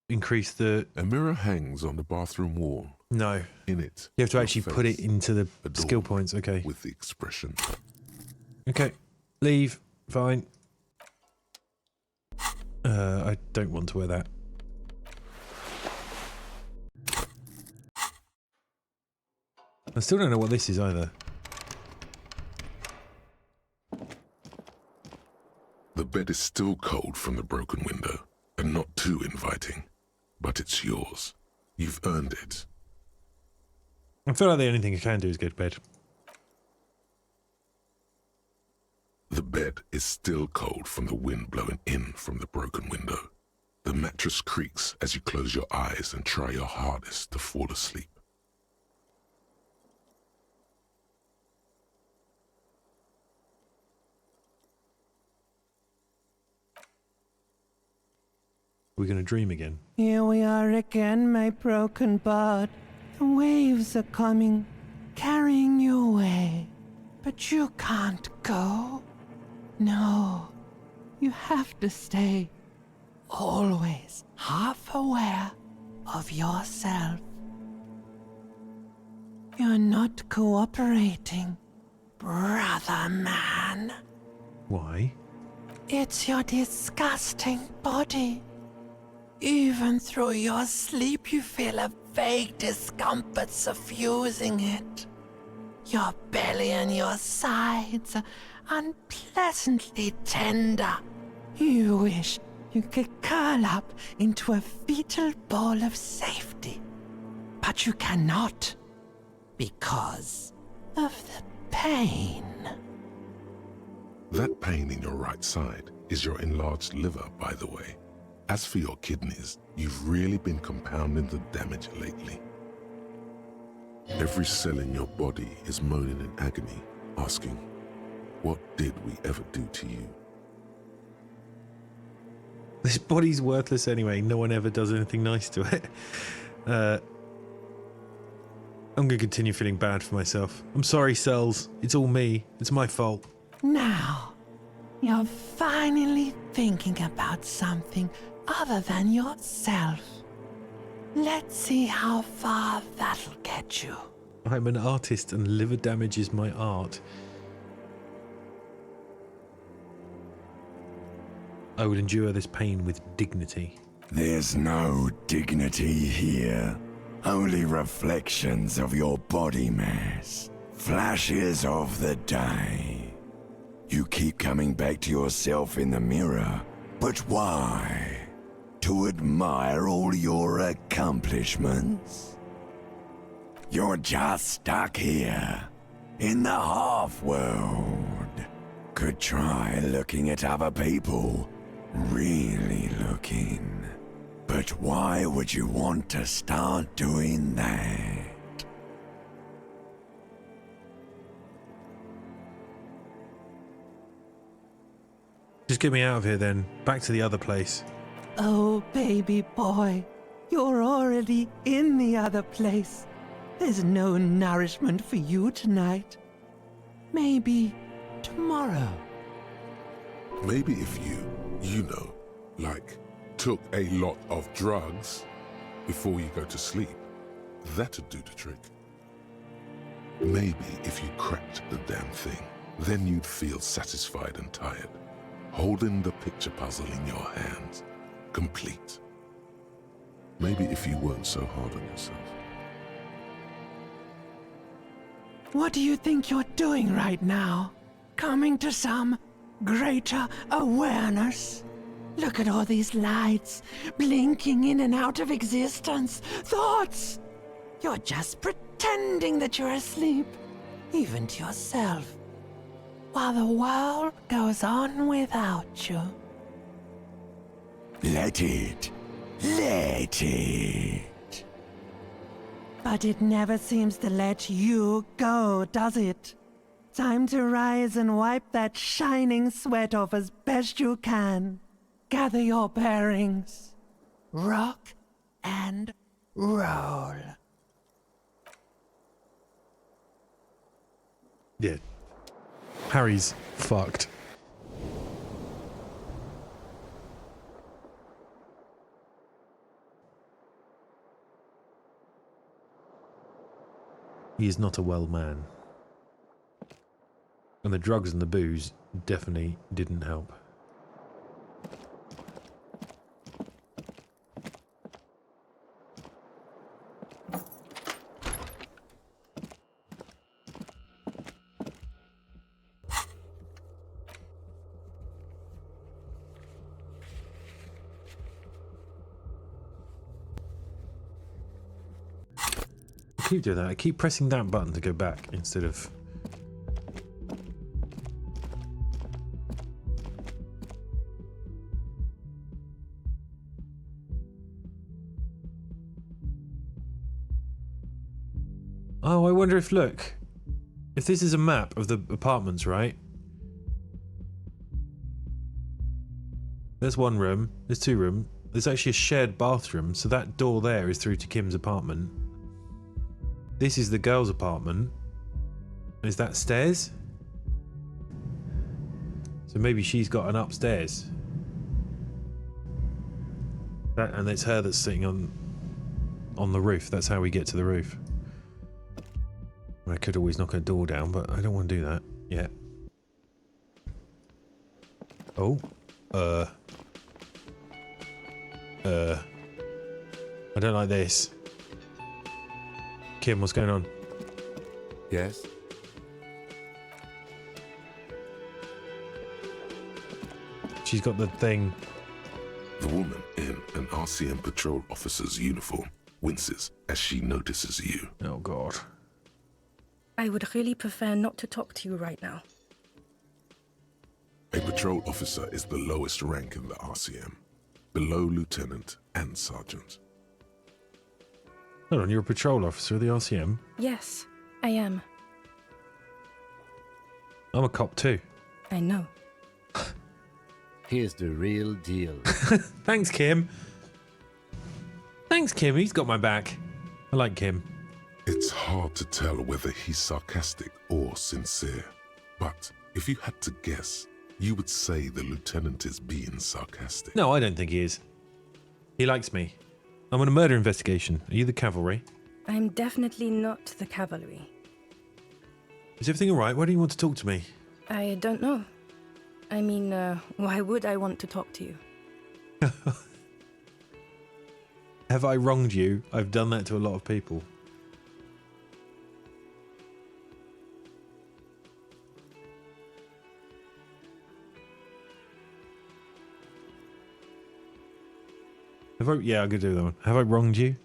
increase the... A mirror hangs on the bathroom wall. No. In it, You have to your actually put it face, into the adorned skill points, okay. with the expression. Okay, leave, fine. I don't want to wear that. I still don't know what this is either. The bed is still cold from the broken window, and not too inviting, but it's yours. You've earned it. I feel like the only thing I can do is go to bed. The bed is still cold from the wind blowing in from the broken window. The mattress creaks as you close your eyes and try your hardest to fall asleep. We're going to dream again. Here we are again, my broken bird. The waves are coming, carrying you away. But you can't go. No, you have to stay. Always half aware of yourself. You're not cooperating, brother man. Why? It's your disgusting body. Even through your sleep, you feel a vague discomfort suffusing it. Your belly and your sides are unpleasantly tender. You wish you could curl up into a fetal ball of safety. But you cannot, because of the pain. That pain in your right side is your enlarged liver, by the way. As for your kidneys, you've really been compounding the damage lately. Every cell in your body is moaning in agony, asking, what did we ever do to you? This body's worthless anyway. No one ever does anything nice to it. I'm going to continue feeling bad for myself. I'm sorry, cells. It's all me. It's my fault. Now, you're finally thinking about something other than yourself. Let's see how far that'll get you. I'm an artist and liver damage is my art. I would endure this pain with dignity. There's no dignity here. Only reflections of your body mass. Flashes of the day. You keep coming back to yourself in the mirror. But why? To admire all your accomplishments? You're just stuck here, in the half-world. Could try looking at other people. Really looking. But why would you want to start doing that? Just get me out of here then. Back to the other place. Oh, baby boy, you're already in the other place. There's no nourishment for you tonight. Maybe tomorrow. Maybe if you know, like, took a lot of drugs before you go to sleep, that'd do the trick. Maybe if you cracked the damn thing, then you'd feel satisfied and tired, holding the picture puzzle in your hands, complete. Maybe if you weren't so hard on yourself. What do you think you're doing right now? Coming to some greater awareness? Look at all these lights, blinking in and out of existence. Thoughts! You're just pretending that you're asleep, even to yourself, while the world goes on without you. Let it. Let it. But it never seems to let you go, does it? Time to rise and wipe that shining sweat off as best you can. Gather your bearings. Rock and roll. Yeah. Harry's fucked. He is not a well man. And the drugs and the booze definitely didn't help. keep doing that. I keep pressing that button to go back instead of... Oh, I wonder if, look, if this is a map of the apartments, right? There's one room, there's two rooms, there's actually a shared bathroom, so that door there is through to Kim's apartment. This is the girl's apartment. Is that stairs? So maybe she's got an upstairs. And it's her that's sitting on the roof. That's how we get to the roof. I could always knock her door down, but I don't want to do that yet. Oh. I don't like this. Kim, what's going on? Yes? She's got the thing. The woman in an RCM patrol officer's uniform winces as she notices you. Oh, God. I would really prefer not to talk to you right now. A patrol officer is the lowest rank in the RCM, below lieutenant and sergeant. Hold on, you're a patrol officer of the RCM? Yes, I am. I'm a cop too. I know. Here's the real deal. Thanks, Kim. Thanks, Kim. He's got my back. I like Kim. It's hard to tell whether he's sarcastic or sincere, but if you had to guess, you would say the lieutenant is being sarcastic. No, I don't think he is. He likes me. I'm on a murder investigation. Are you the cavalry? I'm definitely not the cavalry. Is everything alright? Why do you want to talk to me? I don't know. I mean, why would I want to talk to you? Have I wronged you? I've done that to a lot of people. Yeah, I could do that one. Have I wronged you?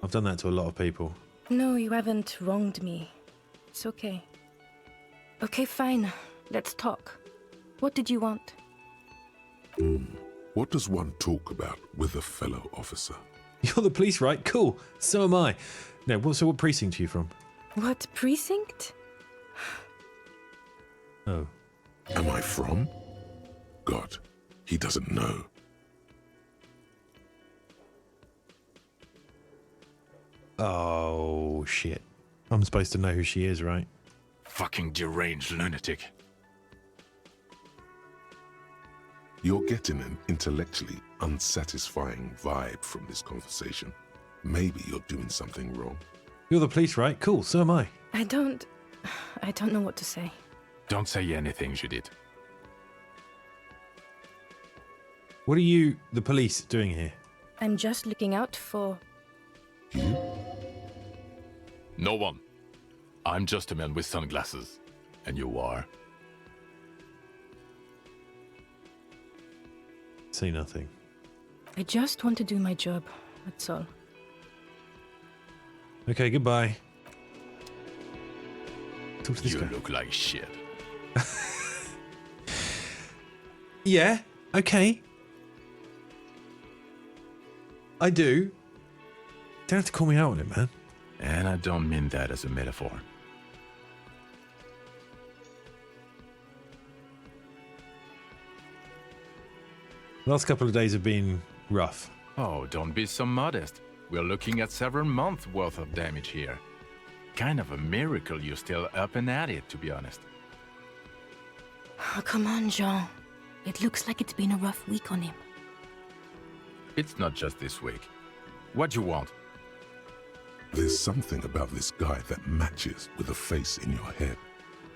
I've done that to a lot of people. No, you haven't wronged me. It's okay. Okay, fine. Let's talk. What did you want? What does one talk about with a fellow officer? You're the police, right? Cool. So am I. No, what precinct are you from? What precinct? Oh. Am I from? God, he doesn't know. Oh, shit. I'm supposed to know who she is, right? Fucking deranged lunatic. You're getting an intellectually unsatisfying vibe from this conversation. Maybe you're doing something wrong. You're the police, right? Cool, so am I. I don't know what to say. Don't say anything, Judith. What are you, the police, doing here? I'm just looking out for... You? No one. I'm just a man with sunglasses. And you are? Say nothing. I just want to do my job. That's all. Okay, goodbye. Talk to this You guy. look like shit. Yeah, okay. I do. Don't have to call me out on it, man. And I don't mean that as a metaphor. The last couple of days have been rough. Oh, don't be so modest. We're looking at several months worth of damage here. Kind of a miracle you're still up and at it, to be honest. Oh, come on, Jean. It looks like it's been a rough week on him. It's not just this week. What do you want? There's something about this guy that matches with a face in your head.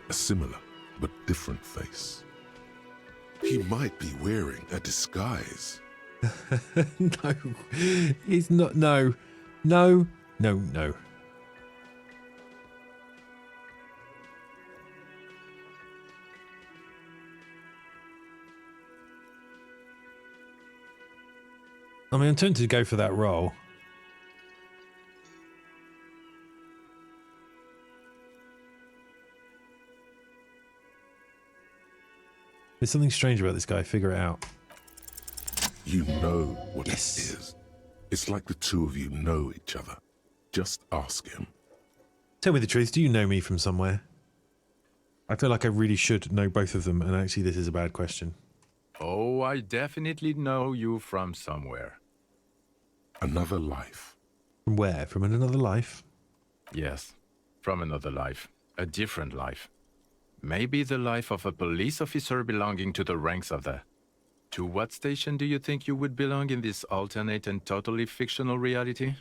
A similar but different face. He might be wearing a disguise. No, he's not. No, no, no, no. I mean, I'm tempted to go for that role. There's something strange about this guy. Figure it out. You know what it is. It's like the two of you know each other. Just ask him. Tell me the truth. Do you know me from somewhere? I feel like I really should know both of them, and actually this is a bad question. Oh, I definitely know you from somewhere. Another life. From where? From another life? Yes, from another life. A different life. Maybe the life of a police officer belonging to the ranks of the... To what station do you think you would belong in this alternate and totally fictional reality?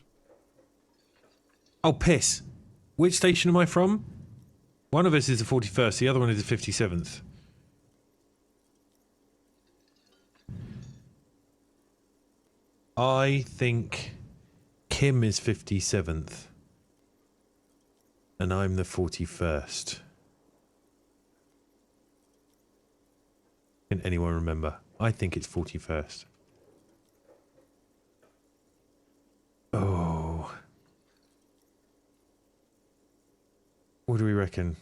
Oh, piss. Which station am I from? One of us is the 41st, the other one is the 57th. I think Kim is 57th. And I'm the 41st. Can anyone remember? I think it's 41st. Oh. What do we reckon?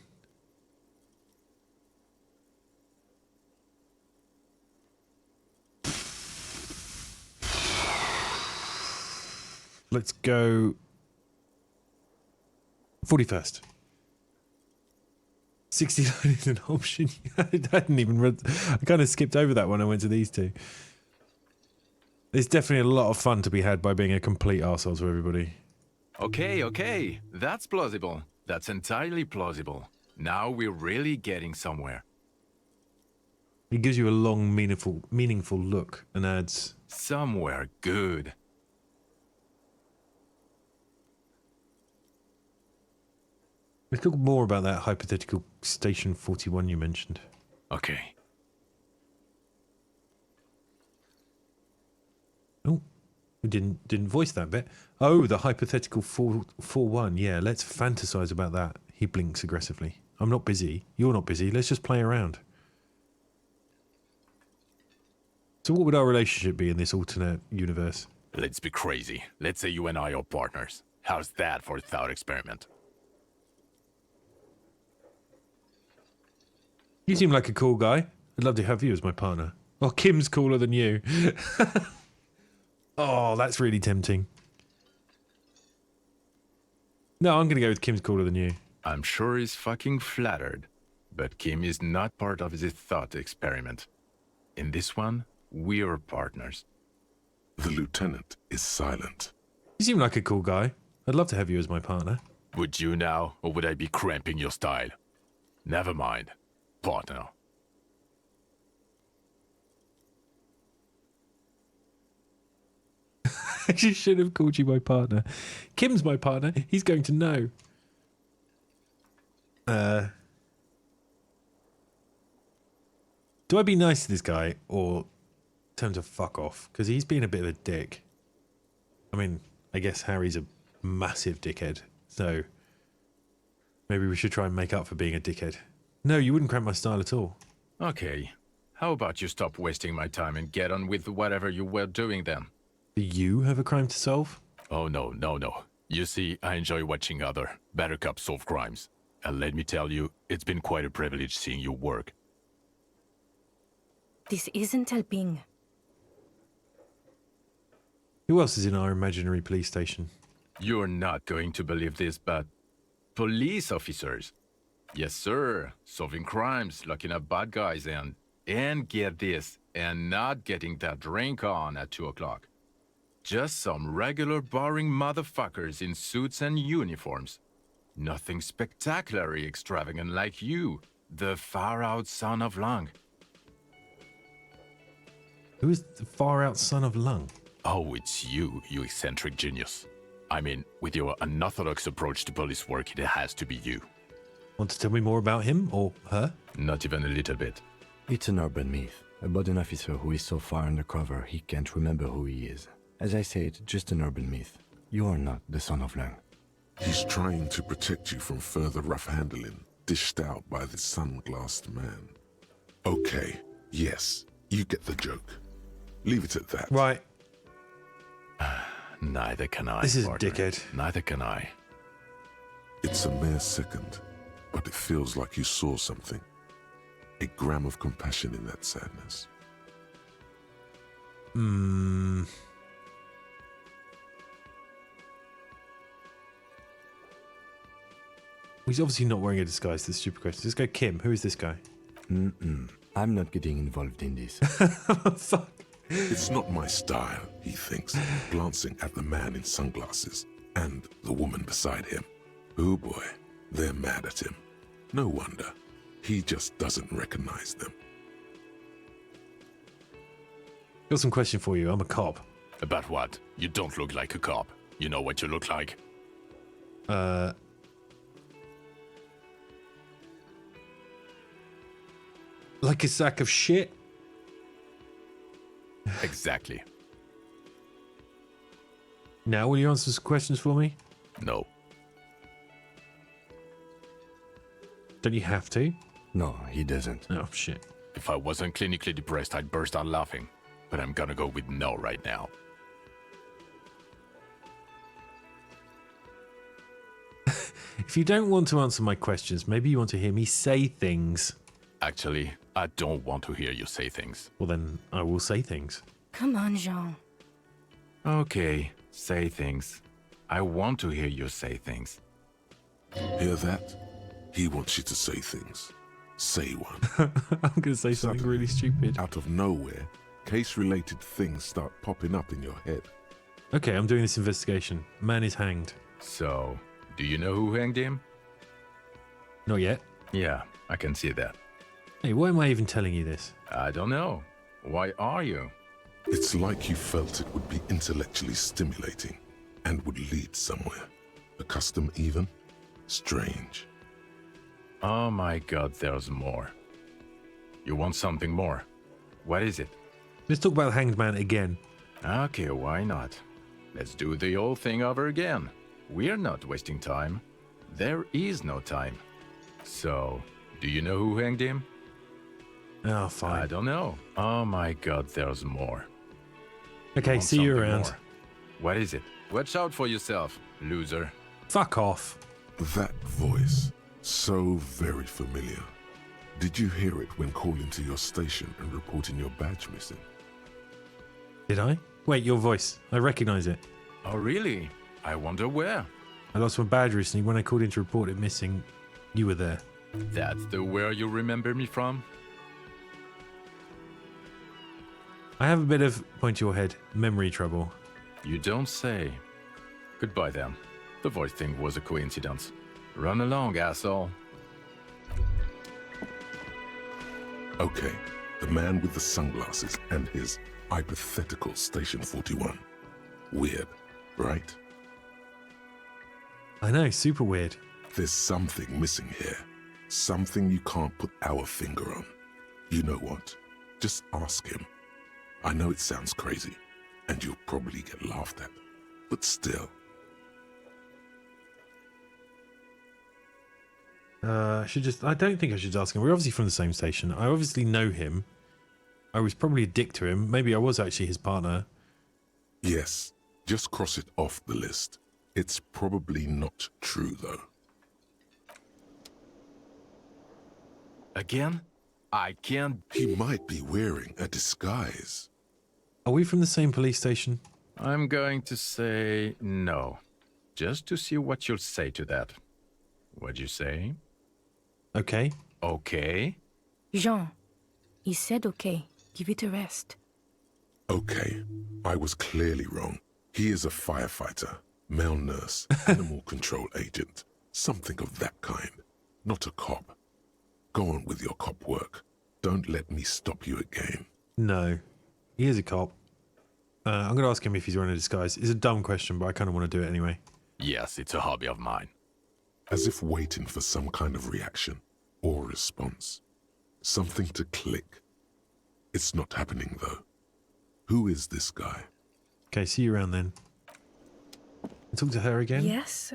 Let's go 41st. 69 is an option. I hadn't even read. I kind of skipped over that when I went to these two. There's definitely a lot of fun to be had by being a complete arsehole to everybody. Okay. That's plausible. That's entirely plausible. Now we're really getting somewhere. It gives you a long, meaningful look and adds... Somewhere good. Let's talk more about that hypothetical Station 41 you mentioned. Okay. Oh, we didn't voice that bit. Oh, the hypothetical 41. Yeah, let's fantasize about that. He blinks aggressively. I'm not busy. You're not busy. Let's just play around. So what would our relationship be in this alternate universe? Let's be crazy. Let's say you and I are partners. How's that for a thought experiment? You seem like a cool guy. I'd love to have you as my partner. Oh, Kim's cooler than you. Oh, that's really tempting. No, I'm going to go with Kim's cooler than you. I'm sure he's fucking flattered. But Kim is not part of this thought experiment. In this one, we're partners. The lieutenant is silent. You seem like a cool guy. I'd love to have you as my partner. Would you now, or would I be cramping your style? Never mind. Partner. I just should have called you my partner. Kim's my partner. He's going to know. Do I be nice to this guy or tell him to fuck off? Because he's being a bit of a dick. I mean, I guess Harry's a massive dickhead. So maybe we should try and make up for being a dickhead. No, you wouldn't cramp my style at all. Okay. How about you stop wasting my time and get on with whatever you were doing then? Do you have a crime to solve? Oh, no. You see, I enjoy watching other better cops solve crimes. And let me tell you, it's been quite a privilege seeing you work. This isn't helping. Who else is in our imaginary police station? You're not going to believe this, but... police officers. Yes, sir. Solving crimes, locking up bad guys, and get this, and not getting that drink on at 2 o'clock. Just some regular boring motherfuckers in suits and uniforms. Nothing spectacularly extravagant like you, the far-out son of Lung. Who is the far-out son of Lung? Oh, it's you eccentric genius. I mean, with your unorthodox approach to police work, it has to be you. Want to tell me more about him or her? Not even a little bit. It's an urban myth about an officer who is so far undercover he can't remember who he is. As I said, just an urban myth. You are not the son of Lang. He's trying to protect you from further rough handling, dished out by the sunglassed man. Okay, yes, you get the joke. Leave it at that. Right. Neither can I. This is partner. dickhead. Neither can I. It's a mere second, but it feels like you saw something. a gram of compassion in that sadness. He's obviously not wearing a disguise. This stupid question. Let's go Kim. Who is this guy? I'm not getting involved in this. Fuck. It's not my style, he thinks, glancing at the man in sunglasses and the woman beside him. Oh boy, they're mad at him. No wonder. He just doesn't recognize them. Got some question for you. I'm a cop. About what? You don't look like a cop. You know what you look like? Like a sack of shit? Exactly. Now, will you answer some questions for me? No. Don't you have to? No, he doesn't. Oh, shit. If I wasn't clinically depressed, I'd burst out laughing. But I'm gonna go with no right now. If you don't want to answer my questions, maybe you want to hear me say things. Actually, I don't want to hear you say things. Well, then I will say things. Come on, Jean. Okay, say things. I want to hear you say things. Hear that? He wants you to say things. Say one. I'm going to say something really stupid. Out of nowhere, case-related things start popping up in your head. Okay, I'm doing this investigation. Man is hanged. So, do you know who hanged him? Not yet. Yeah, I can see that. Hey, why am I even telling you this? I don't know. Why are you? It's like you felt it would be intellectually stimulating and would lead somewhere. A custom even? Strange. Oh my god, there's more. You want something more? What is it? Let's talk about the hanged man again. Okay, why not? Let's do the whole thing over again. We're not wasting time. There is no time. So, do you know who hanged him? Oh, fine. I don't know. Oh my god, there's more. Okay, see you something around. more. What is it? Watch out for yourself, loser. Fuck off. That voice, so very familiar. Did you hear it when calling to your station and reporting your badge missing? Did I? Wait, your voice. I recognize it. Oh really? I wonder where. I lost my badge recently. When I called in to report it missing, you were there. That's the where you remember me from? I have a bit of, point to your head, memory trouble. You don't say. Goodbye then. The voice thing was a coincidence. Run along, asshole. Okay, the man with the sunglasses and his hypothetical Station 41. Weird, right? I know, super weird. There's something missing here. Something you can't put our finger on. You know what? Just ask him. I know it sounds crazy, and you'll probably get laughed at, but still. I don't think I should ask him. We're obviously from the same station. I obviously know him. I was probably a dick to him. Maybe I was actually his partner. Yes, just cross it off the list. It's probably not true, though. Again? I can't... He might be wearing a disguise. Are we from the same police station? I'm going to say no. Just to see what you'll say to that. What'd you say? Okay. Okay? Jean, he said okay. Give it a rest. Okay, I was clearly wrong. He is a firefighter, male nurse, animal control agent, something of that kind. Not a cop. Go on with your cop work. Don't let me stop you again. No. He is a cop. I'm going to ask him if he's wearing a disguise. It's a dumb question, but I kind of want to do it anyway. Yes, it's a hobby of mine. As if waiting for some kind of reaction or response. Something to click. It's not happening, though. Who is this guy? Okay, see you around then. Talk to her again? Yes?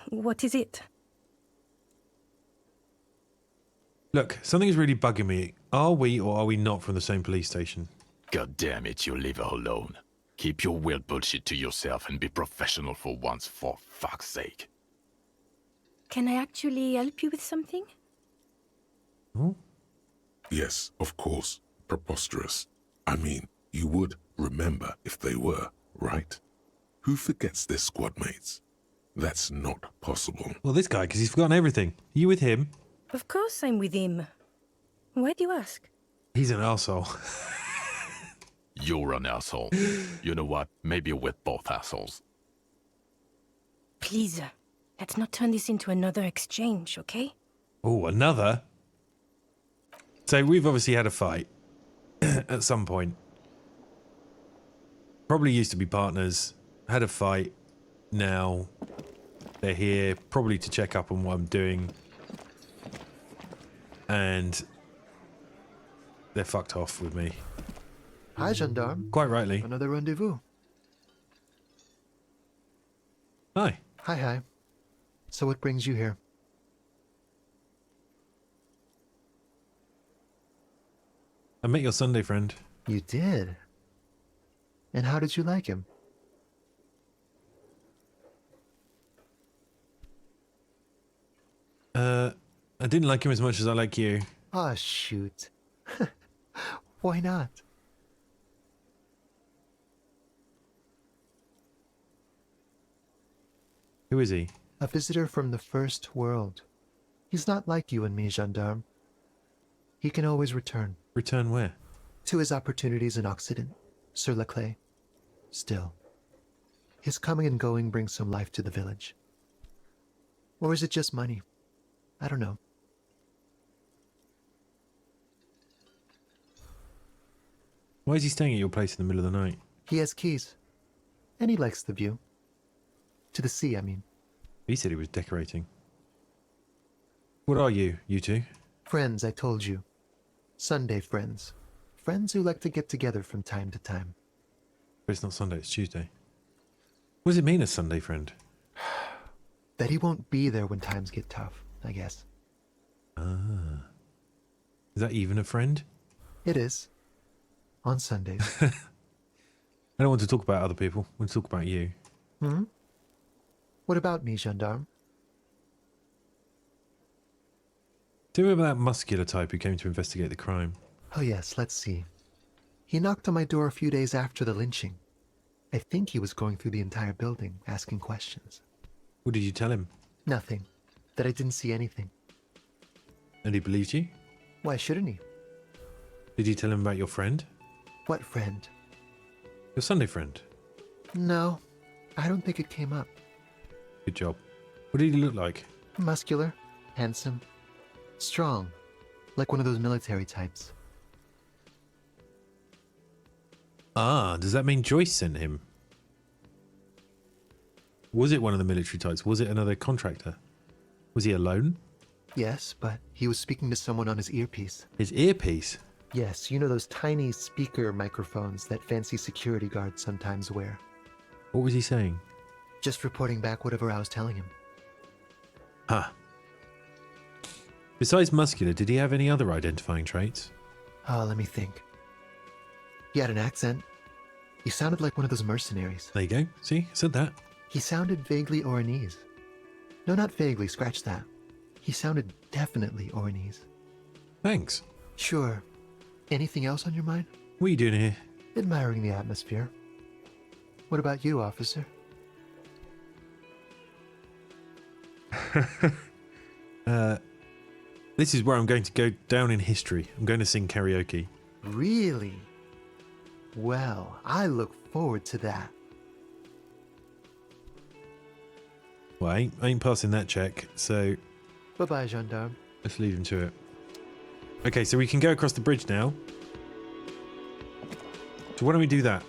What is it? Look, something is really bugging me. Are we or are we not from the same police station? God damn it, you leave her alone. Keep your weird bullshit to yourself and be professional for once, for fuck's sake. Can I actually help you with something? Oh? Yes, of course. Preposterous. I mean, you would remember if they were, right? Who forgets their squad mates? That's not possible. Well, this guy, because he's forgotten everything. Are you with him? Of course I'm with him. Why do you ask? He's an arsehole. You're an asshole. You know what? Maybe we're both assholes. Please, let's not turn this into another exchange, okay? Oh, another? So we've obviously had a fight at some point. Probably used to be partners. Had a fight. Now they're here probably to check up on what I'm doing. And they're fucked off with me. Hi, gendarme. Quite rightly. Another rendezvous. Hi. Hi. So what brings you here? I met your Sunday friend. You did? And how did you like him? I didn't like him as much as I like you. Ah, shoot. Why not? Who is he? A visitor from the first world. He's not like you and me, gendarme. He can always return. Return where? To his opportunities in Occident, sur la clé. Still, his coming and going brings some life to the village. Or is it just money? I don't know. Why is he staying at your place in the middle of the night? He has keys. And he likes the view. To the sea, I mean. He said he was decorating. What are you two? Friends, I told you. Sunday friends. Friends who like to get together from time to time. But it's not Sunday, it's Tuesday. What does it mean, a Sunday friend? That he won't be there when times get tough, I guess. Ah. Is that even a friend? It is. On Sundays. I don't want to talk about other people. I want to talk about you. Hmm? What about me, gendarme? Do you remember that muscular type who came to investigate the crime? Oh yes, let's see. He knocked on my door a few days after the lynching. I think he was going through the entire building, asking questions. What did you tell him? Nothing. That I didn't see anything. And he believed you? Why shouldn't he? Did you tell him about your friend? What friend? Your Sunday friend? No, I don't think it came up. Good job. What did he look like? Muscular, handsome, strong, like one of those military types. Ah, does that mean Joyce sent him? Was it one of the military types? Was it another contractor? Was he alone? Yes, but he was speaking to someone on his earpiece. His earpiece? Yes, you know those tiny speaker microphones that fancy security guards sometimes wear. What was he saying? Just reporting back whatever I was telling him. Huh. Besides muscular, did he have any other identifying traits? Oh, let me think. He had an accent. He sounded like one of those mercenaries. There you go. See, I said that. He sounded vaguely Oranese. No, not vaguely, scratch that. He sounded definitely Oranese. Thanks. Sure. Anything else on your mind? What are you doing here? Admiring the atmosphere. What about you, officer? This is where I'm going to go down in history. I'm going to sing karaoke. Really? Well, I look forward to that. Well, I ain't passing that check, so Bye-bye, gendarme. let's leave him to it. Okay, so we can go across the bridge now. So why don't we do that?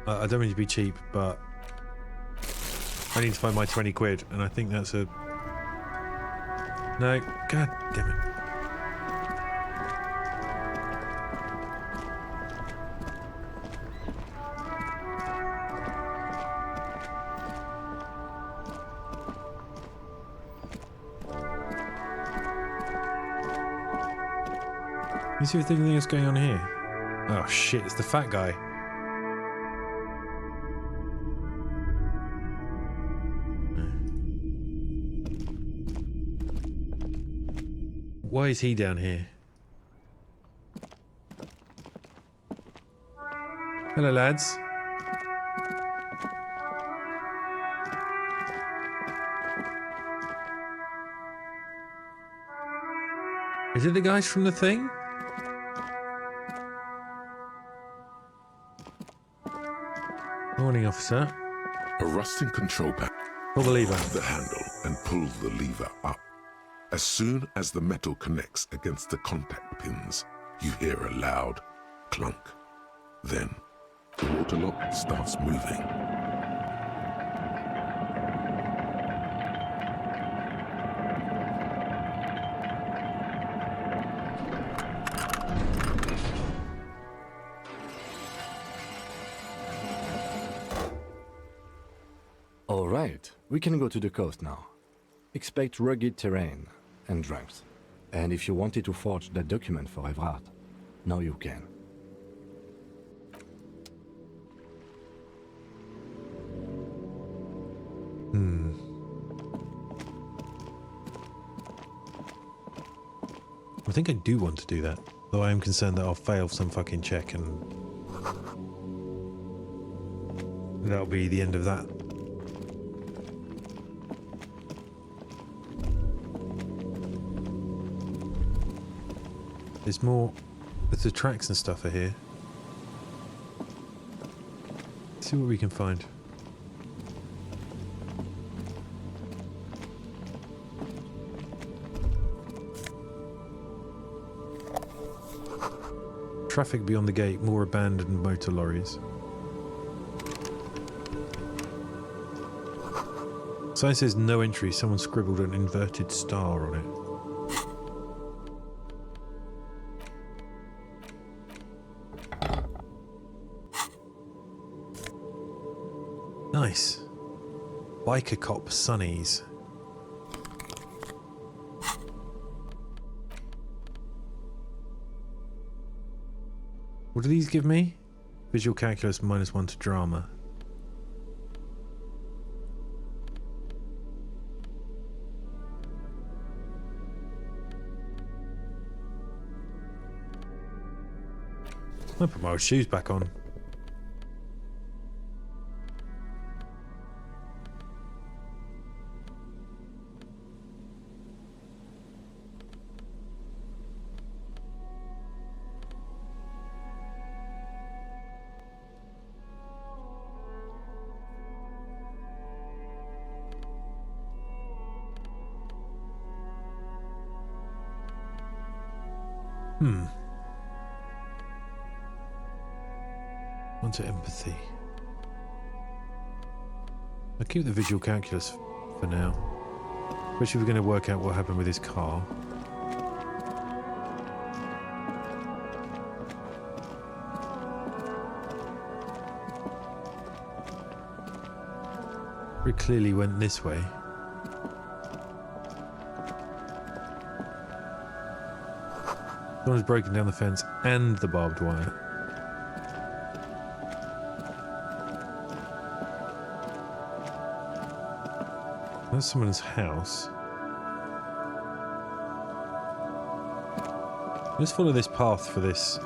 I don't mean to be cheap, but I need to find my 20 quid, and I think that's a... No, god damn it. me see if there's anything else going on here. Oh shit, it's the fat guy. Why is he down here? Hello, lads. Is it the guys from the thing? Morning, officer. A rusting control panel. Pull the lever. The handle and pull the lever up. As soon as the metal connects against the contact pins, you hear a loud clunk. Then, the water lock starts moving. All right, we can go to the coast now. Expect rugged terrain and drunks. And if you wanted to forge that document for Evrard, now you can. I think I do want to do that, though I am concerned that I'll fail some fucking check and that'll be the end of that. There's more. The tracks and stuff are here. Let's see what we can find. Traffic beyond the gate, more abandoned motor lorries. Sign says no entry, someone scribbled an inverted star on it. Nice. Biker cop sunnies. What do these give me? Visual calculus -1 to drama. I'll put my old shoes back on. Onto empathy. I'll keep the visual calculus for now. Especially if we're going to work out what happened with his car. Very clearly went this way. Someone's broken down the fence and the barbed wire. That's someone's house. Let's follow this path for this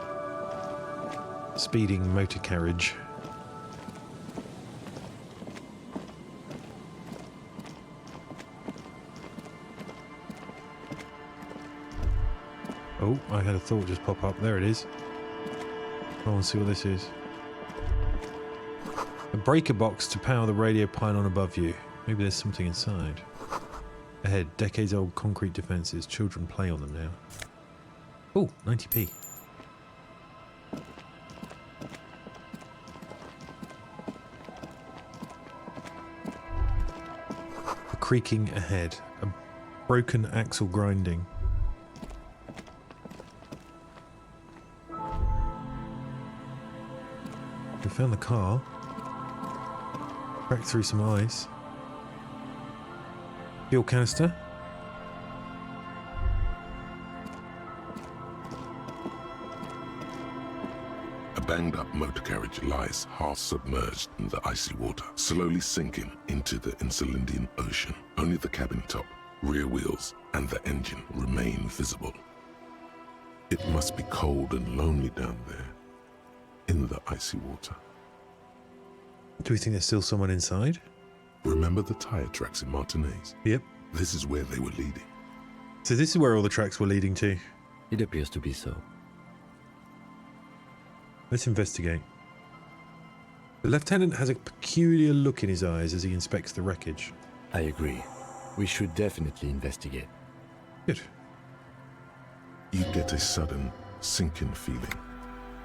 speeding motor carriage. Oh, I had a thought just pop up. There it is. I want to see what this is. A breaker box to power the radio pylon above you. Maybe there's something inside. Ahead, decades-old concrete defences. Children play on them now. Oh, 90p. A creaking ahead. A broken axle grinding. We found the car. Cracked through some ice. Fuel canister. banged-up motor carriage lies half submerged in the icy water, slowly sinking into the Insulindian Ocean. Only the cabin top, rear wheels, and the engine remain visible. It must be cold and lonely down there, in the icy water. Do we think there's still someone inside? Remember the tire tracks in Martinez? Yep. This is where they were leading. So this is where all the tracks were leading to. It appears to be so. Let's investigate. The lieutenant has a peculiar look in his eyes as he inspects the wreckage. I agree. We should definitely investigate. Good. You get a sudden sinking feeling.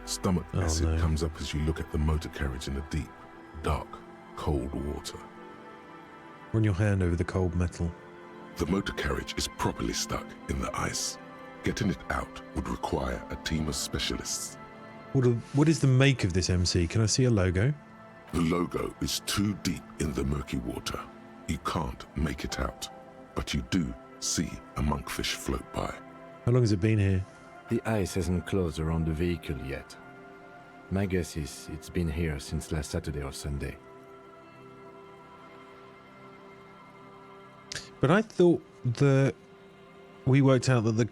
Stomach acid no. comes up as you look at the motor carriage in the deep, dark, cold water. Run your hand over the cold metal. The motor carriage is properly stuck in the ice. Getting it out would require a team of specialists. What is the make of this MC? Can I see a logo? The logo is too deep in the murky water. You can't make it out, but you do see a monkfish float by. How long has it been here? The ice hasn't closed around the vehicle yet. My guess is it's been here since last Saturday or Sunday. But I thought we worked out that the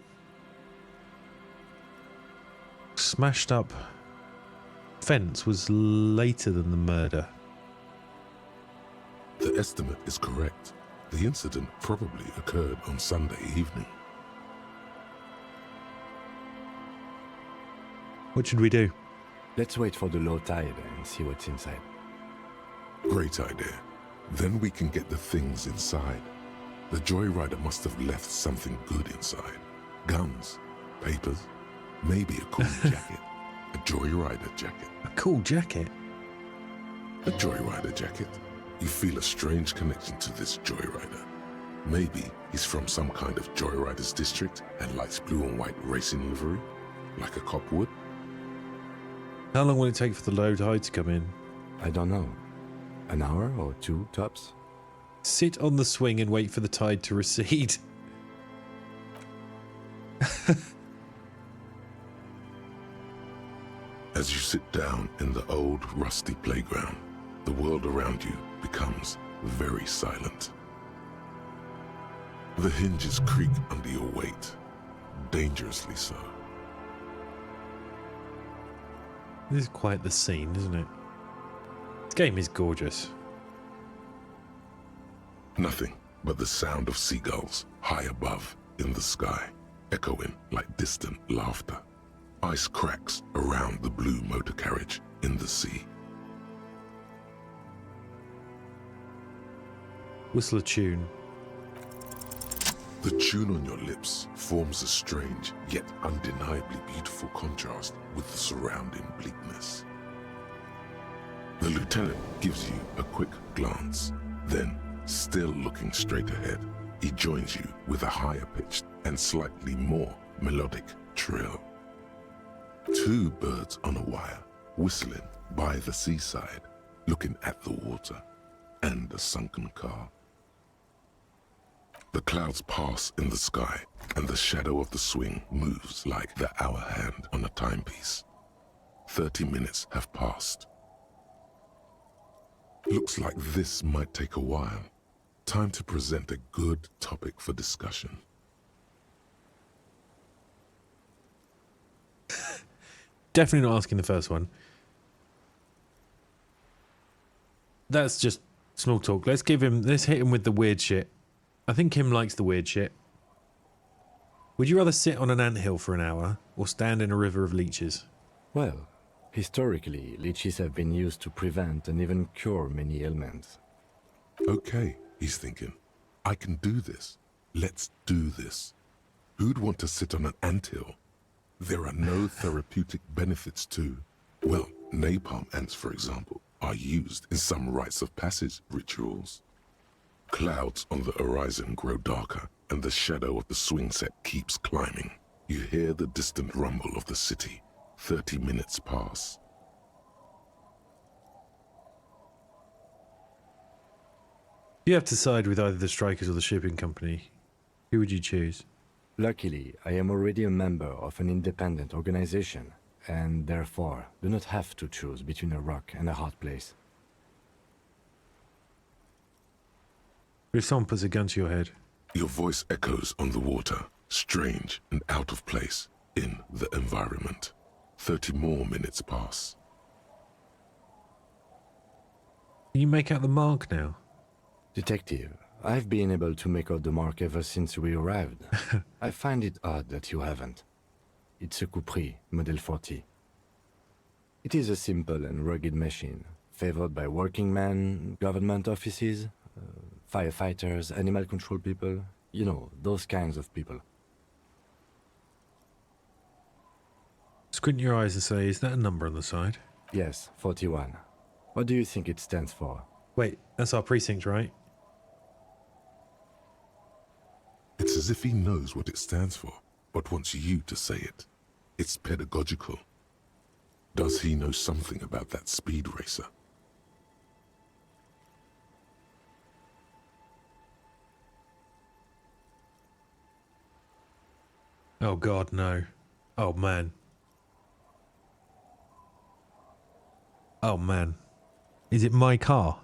smashed up fence was later than the murder. The estimate is correct. The incident probably occurred on Sunday evening. What should we do? Let's wait for the low tide and see what's inside. Great idea. Then we can get the things inside. The joyrider must have left something good inside. Guns, papers, maybe a cool jacket. A joyrider jacket. A cool jacket? A joyrider jacket. You feel a strange connection to this joyrider. Maybe he's from some kind of joyriders district and likes blue and white racing livery, like a cop would. How long will it take for the low tide to come in? I don't know. An hour or two, tops? Sit on the swing and wait for the tide to recede. As you sit down in the old rusty playground, the world around you becomes very silent. The hinges creak under your weight, dangerously so. This is quite the scene, isn't it? This game is gorgeous. Nothing but the sound of seagulls high above in the sky, echoing like distant laughter. Ice cracks around the blue motor carriage in the sea. Whistle a tune. The tune on your lips forms a strange yet undeniably beautiful contrast with the surrounding bleakness. The lieutenant gives you a quick glance, then, still looking straight ahead, he joins you with a higher pitched and slightly more melodic trill. Two birds on a wire, whistling by the seaside, looking at the water and a sunken car. The clouds pass in the sky, and the shadow of the swing moves like the hour hand on a timepiece. 30 minutes have passed. Looks like this might take a while. Time to present a good topic for discussion. Definitely not asking the first one. That's just small talk. Let's hit him with the weird shit. I think Kim likes the weird shit. Would you rather sit on an anthill for an hour or stand in a river of leeches? Well, historically, leeches have been used to prevent and even cure many ailments. Okay, he's thinking. I can do this. Let's do this. Who'd want to sit on an anthill? There are no therapeutic benefits to, well, napalm ants, for example, are used in some rites of passage rituals. Clouds on the horizon grow darker, and the shadow of the swing set keeps climbing. You hear the distant rumble of the city. 30 minutes pass. You have to side with either the strikers or the shipping company. Who would you choose? Luckily, I am already a member of an independent organization. and therefore do not have to choose between a rock and a hard place. If someone puts a gun to your head. Your voice echoes on the water, strange and out of place in the environment. 30 more minutes pass. Can you make out the mark now? Detective, I've been able to make out the mark ever since we arrived. I find it odd that you haven't. It's a Coupris, Model 40. It is a simple and rugged machine, favored by working men, government offices, firefighters, animal control people, you know, those kinds of people. Squint your eyes and say, is that a number on the side? Yes, 41. What do you think it stands for? Wait, that's our precinct, right? It's as if he knows what it stands for, but wants you to say it. It's pedagogical. Does he know something about that speed racer? Oh God, no. Oh man. Oh man. Is it my car?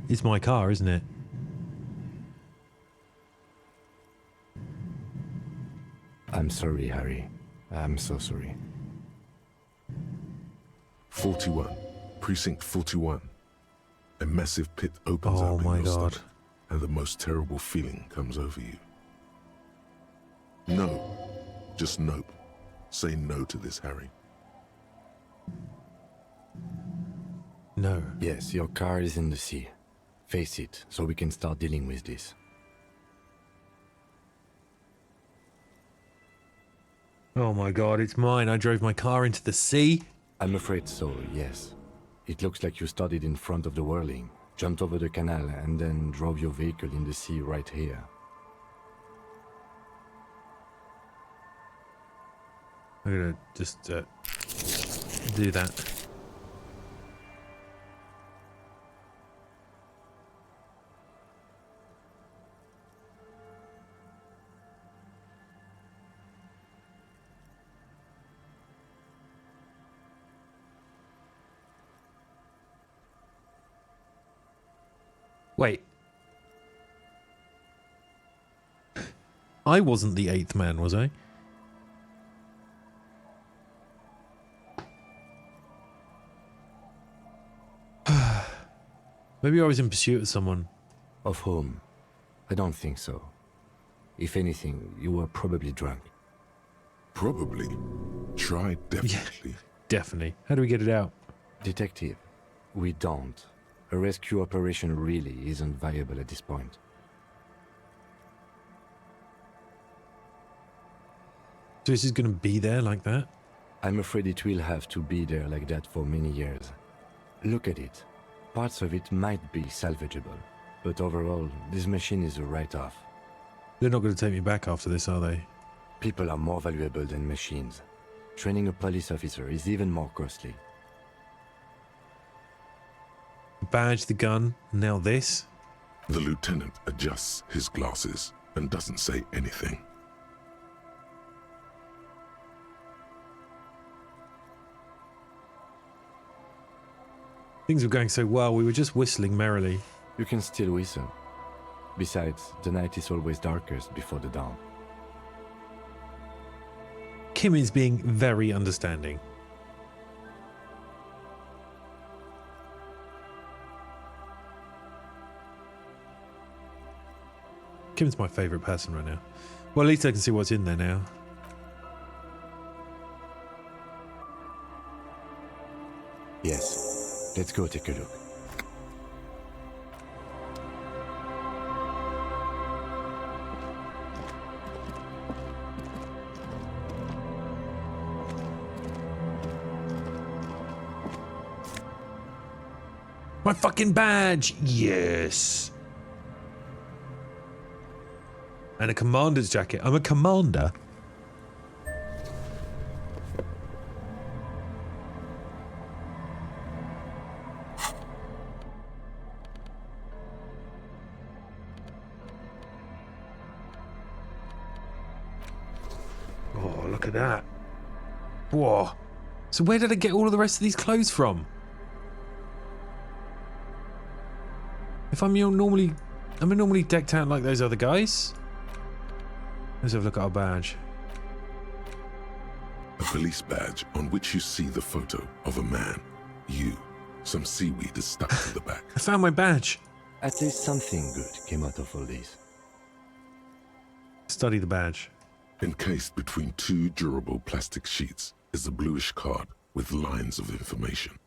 It's my car, isn't it? I'm sorry, Harry. I'm so sorry. 41. Precinct 41. A massive pit opens Oh up in my your God. stomach, and the most terrible feeling comes over you. No. Just nope. Say no to this, Harry. No. Yes, your car is in the sea. Face it, so we can start dealing with this. Oh my God, it's mine. I drove my car into the sea. I'm afraid so, yes. It looks like you started in front of the whirling, jumped over the canal, and then drove your vehicle in the sea right here. I'm gonna just do that. Wait. I wasn't the 8th man, was I? Maybe I was in pursuit of someone. Of whom? I don't think so. If anything, you were probably drunk. Probably. Try definitely. Definitely. How do we get it out? Detective, we don't. A rescue operation really isn't viable at this point. So this is going to be there like that? I'm afraid it will have to be there like that for many years. Look at it. Parts of it might be salvageable, but overall, this machine is a write-off. They're not going to take me back after this, are they? People are more valuable than machines. Training a police officer is even more costly. The badge, the gun, now this? The lieutenant adjusts his glasses and doesn't say anything. Things were going so well, we were just whistling merrily. You can still whistle. Besides, the night is always darkest before the dawn. Kim is being very understanding. Kim's my favourite person right now. Well, at least I can see what's in there now. Yes. Let's go take a look. My fucking badge! Yes! And a commander's jacket. I'm a commander. at that. Whoa. So where did I get all of the rest of these clothes from? If I'm normally decked out like those other guys. Let's have a look at our badge. A police badge on which you see the photo of a man. You. Some seaweed is stuck to the back. I found my badge. At least something good came out of all this. Study the badge. Encased between two durable plastic sheets is a bluish card with lines of information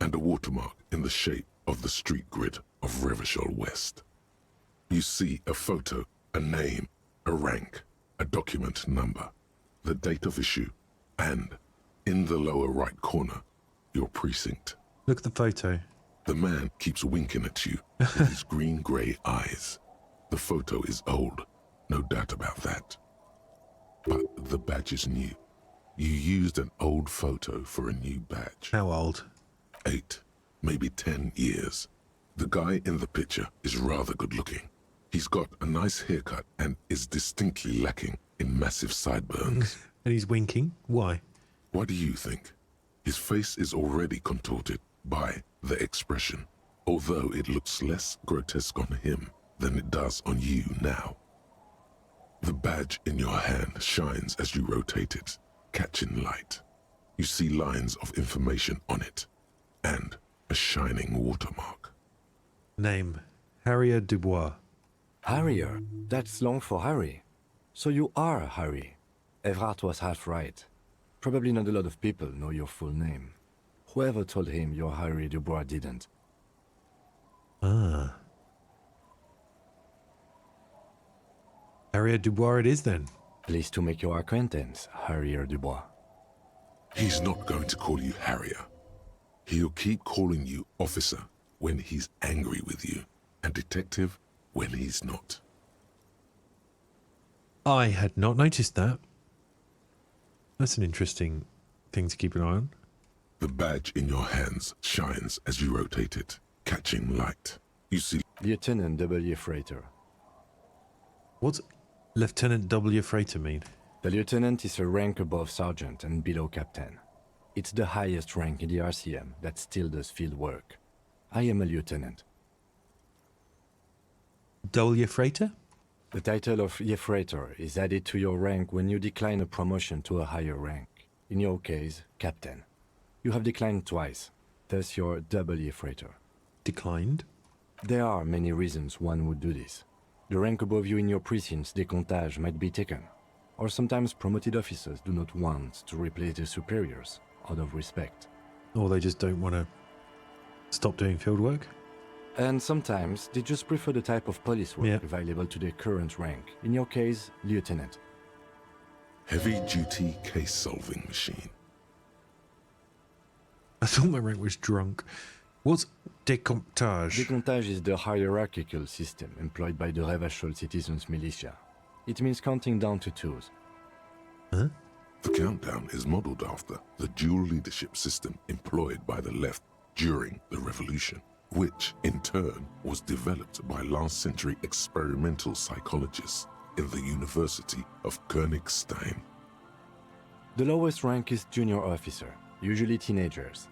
and a watermark in the shape of the street grid of Revachol West. You see a photo, a name, a rank, a document number, the date of issue, and, in the lower right corner, your precinct. Look at the photo. The man keeps winking at you with his green-grey eyes. The photo is old, no doubt about that. But the badge is new. You used an old photo for a new badge. How old? 8, maybe 10 years. The guy in the picture is rather good-looking. He's got a nice haircut and is distinctly lacking in massive sideburns. And he's winking? Why? What do you think? His face is already contorted by the expression, although it looks less grotesque on him than it does on you now. The badge in your hand shines as you rotate it, catching light. You see lines of information on it, and a shining watermark. Name, Harrier Dubois. Harrier? That's long for Harry. So you are Harry. Evrard was half right. Probably not a lot of people know your full name. Whoever told him you're Harry Dubois didn't. Ah. Harrier Dubois it is then. Pleased to make your acquaintance, Harrier Dubois. He's not going to call you Harrier. He'll keep calling you officer when he's angry with you, and detective when he's not. I had not noticed that. That's an interesting thing to keep an eye on. The badge in your hands shines as you rotate it, catching light. You see Lieutenant W. Freighter. What's Lieutenant W. Freighter mean? The lieutenant is a rank above sergeant and below captain. It's the highest rank in the RCM that still does field work. I am a lieutenant. W. Freighter? The title of Freighter is added to your rank when you decline a promotion to a higher rank. In your case, captain. You have declined twice, thus you're W. Freighter. Declined? There are many reasons one would do this. The rank above you in your precinct's décomptage might be taken, or sometimes promoted officers do not want to replace their superiors out of respect. Or they just don't want to stop doing field work? And sometimes they just prefer the type of police work available to their current rank. In your case, lieutenant. heavy-duty case-solving machine. I thought my rank was drunk. What's décomptage? Décomptage is the hierarchical system employed by the Revachol citizens' militia. It means counting down to twos. Huh? The countdown is modeled after the dual leadership system employed by the left during the revolution, which in turn was developed by last-century experimental psychologists in the University of Königstein. The lowest rank is junior officer, usually teenagers.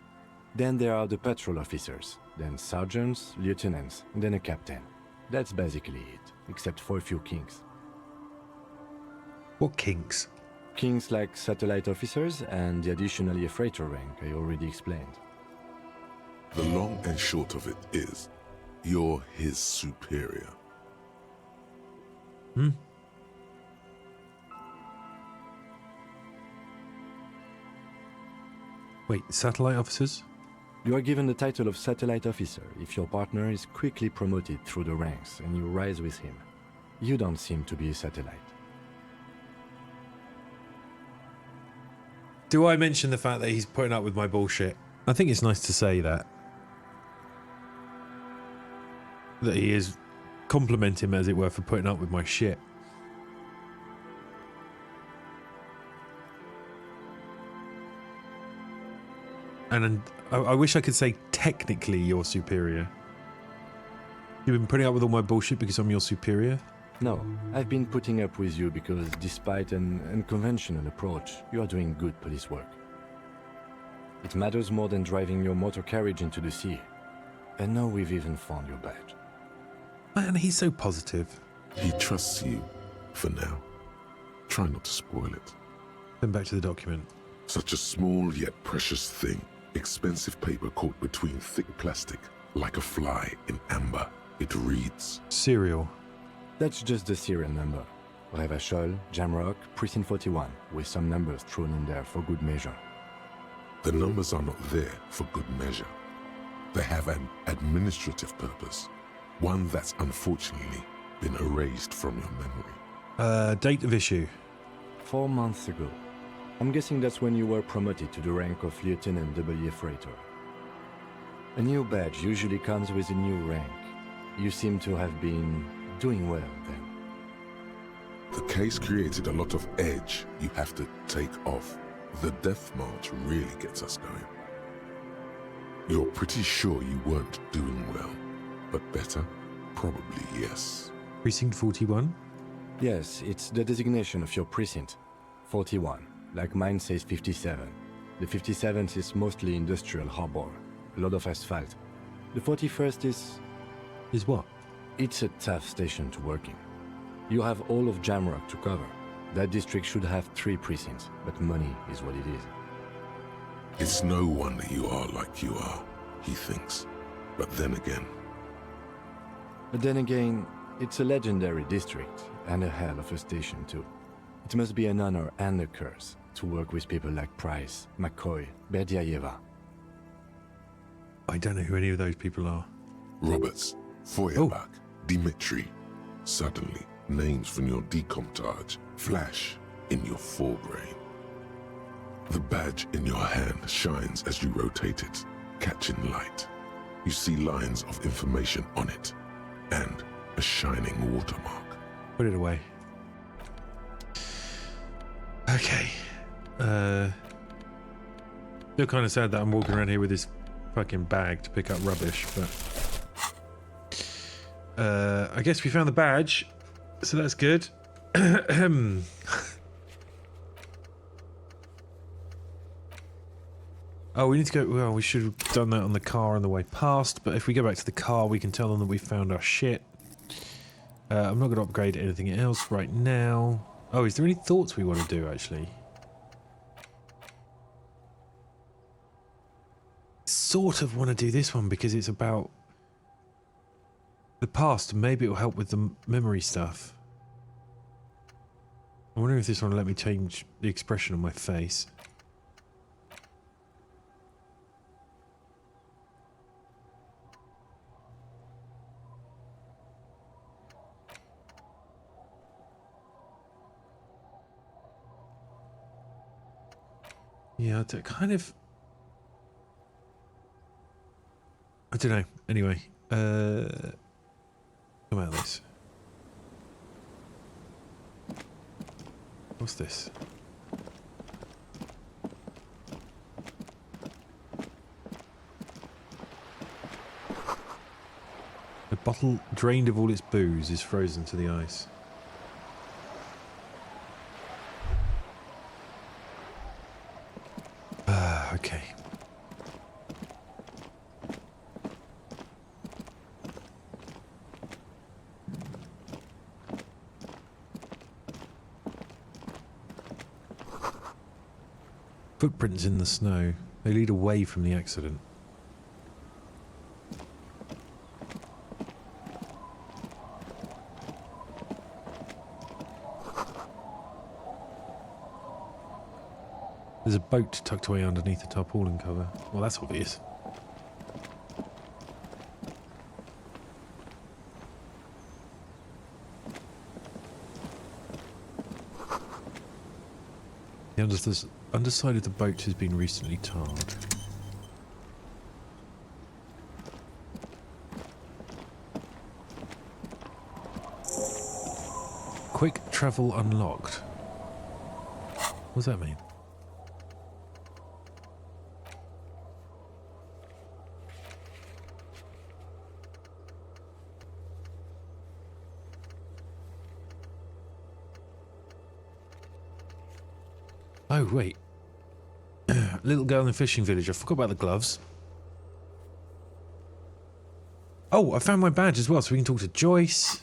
Then there are the patrol officers, then sergeants, lieutenants, and then a captain. That's basically it, except for a few kinks. What kinks? Kinks like satellite officers and the additionally freighter rank I already explained. The long and short of it is, you're his superior. Wait, satellite officers? You are given the title of satellite officer if your partner is quickly promoted through the ranks and you rise with him. You don't seem to be a satellite. Do I mention the fact that he's putting up with my bullshit? I think it's nice to say that. That he is compliment him, as it were, for putting up with my shit. And I wish I could say technically you're superior. You've been putting up with all my bullshit because I'm your superior? No, I've been putting up with you because despite an unconventional approach, you are doing good police work. It matters more than driving your motor carriage into the sea. And now we've even found your badge. Man, he's so positive. He trusts you, for now. Try not to spoil it. Then back to the document. Such a small yet precious thing. Expensive paper caught between thick plastic, like a fly in amber. It reads... Serial. That's just the serial number. Revachol, Jamrock, Precinct 41, with some numbers thrown in there for good measure. The numbers are not there for good measure. They have an administrative purpose, one that's unfortunately been erased from your memory. Date of issue. 4 months ago. I'm guessing that's when you were promoted to the rank of Lieutenant W. Freighter. A new badge usually comes with a new rank. You seem to have been doing well then. The case created a lot of edge you have to take off. The death march really gets us going. You're pretty sure you weren't doing well, but better? Probably yes. Precinct 41? Yes, it's the designation of your precinct. 41, like mine says 57. The 57th is mostly industrial harbor, a lot of asphalt. The 41st is... Is what? It's a tough station to work in. You have all of Jamrock to cover. That district should have 3 precincts, but money is what it is. It's no wonder you are like you are, he thinks. But then again... It's a legendary district, and a hell of a station too. It must be an honor and a curse to work with people like Price, McCoy, Berdiaeva. I don't know who any of those people are. Roberts, Feuerbach, Dimitri. Suddenly, names from your decomptage flash in your forebrain. The badge in your hand shines as you rotate it, catching light. You see lines of information on it, and a shining watermark. Put it away. Okay. Feel kind of sad that I'm walking around here with this fucking bag to pick up rubbish, but I guess we found the badge, so that's good. Oh, we need to go. Well, we should have done that on the car on the way past, but if we go back to the car, we can tell them that we found our shit. I'm not going to upgrade anything else right now. Oh, is there any thoughts we want to do, actually? Sort of want to do this one because it's about the past, and maybe it'll help with the memory stuff. I wonder if this one will let me change the expression on my face. Yeah, kind of... I don't know. Anyway, come out of this. What's this? The bottle, drained of all its booze, is frozen to the ice. Okay. Footprints in the snow. They lead away from the accident. There's a boat tucked away underneath the tarpaulin cover. Well, that's obvious. The underside of the boat has been recently tarred. Quick travel unlocked. What does that mean? Oh, wait. Little girl in the fishing village. I forgot about the gloves. Oh, I found my badge as well, so we can talk to Joyce.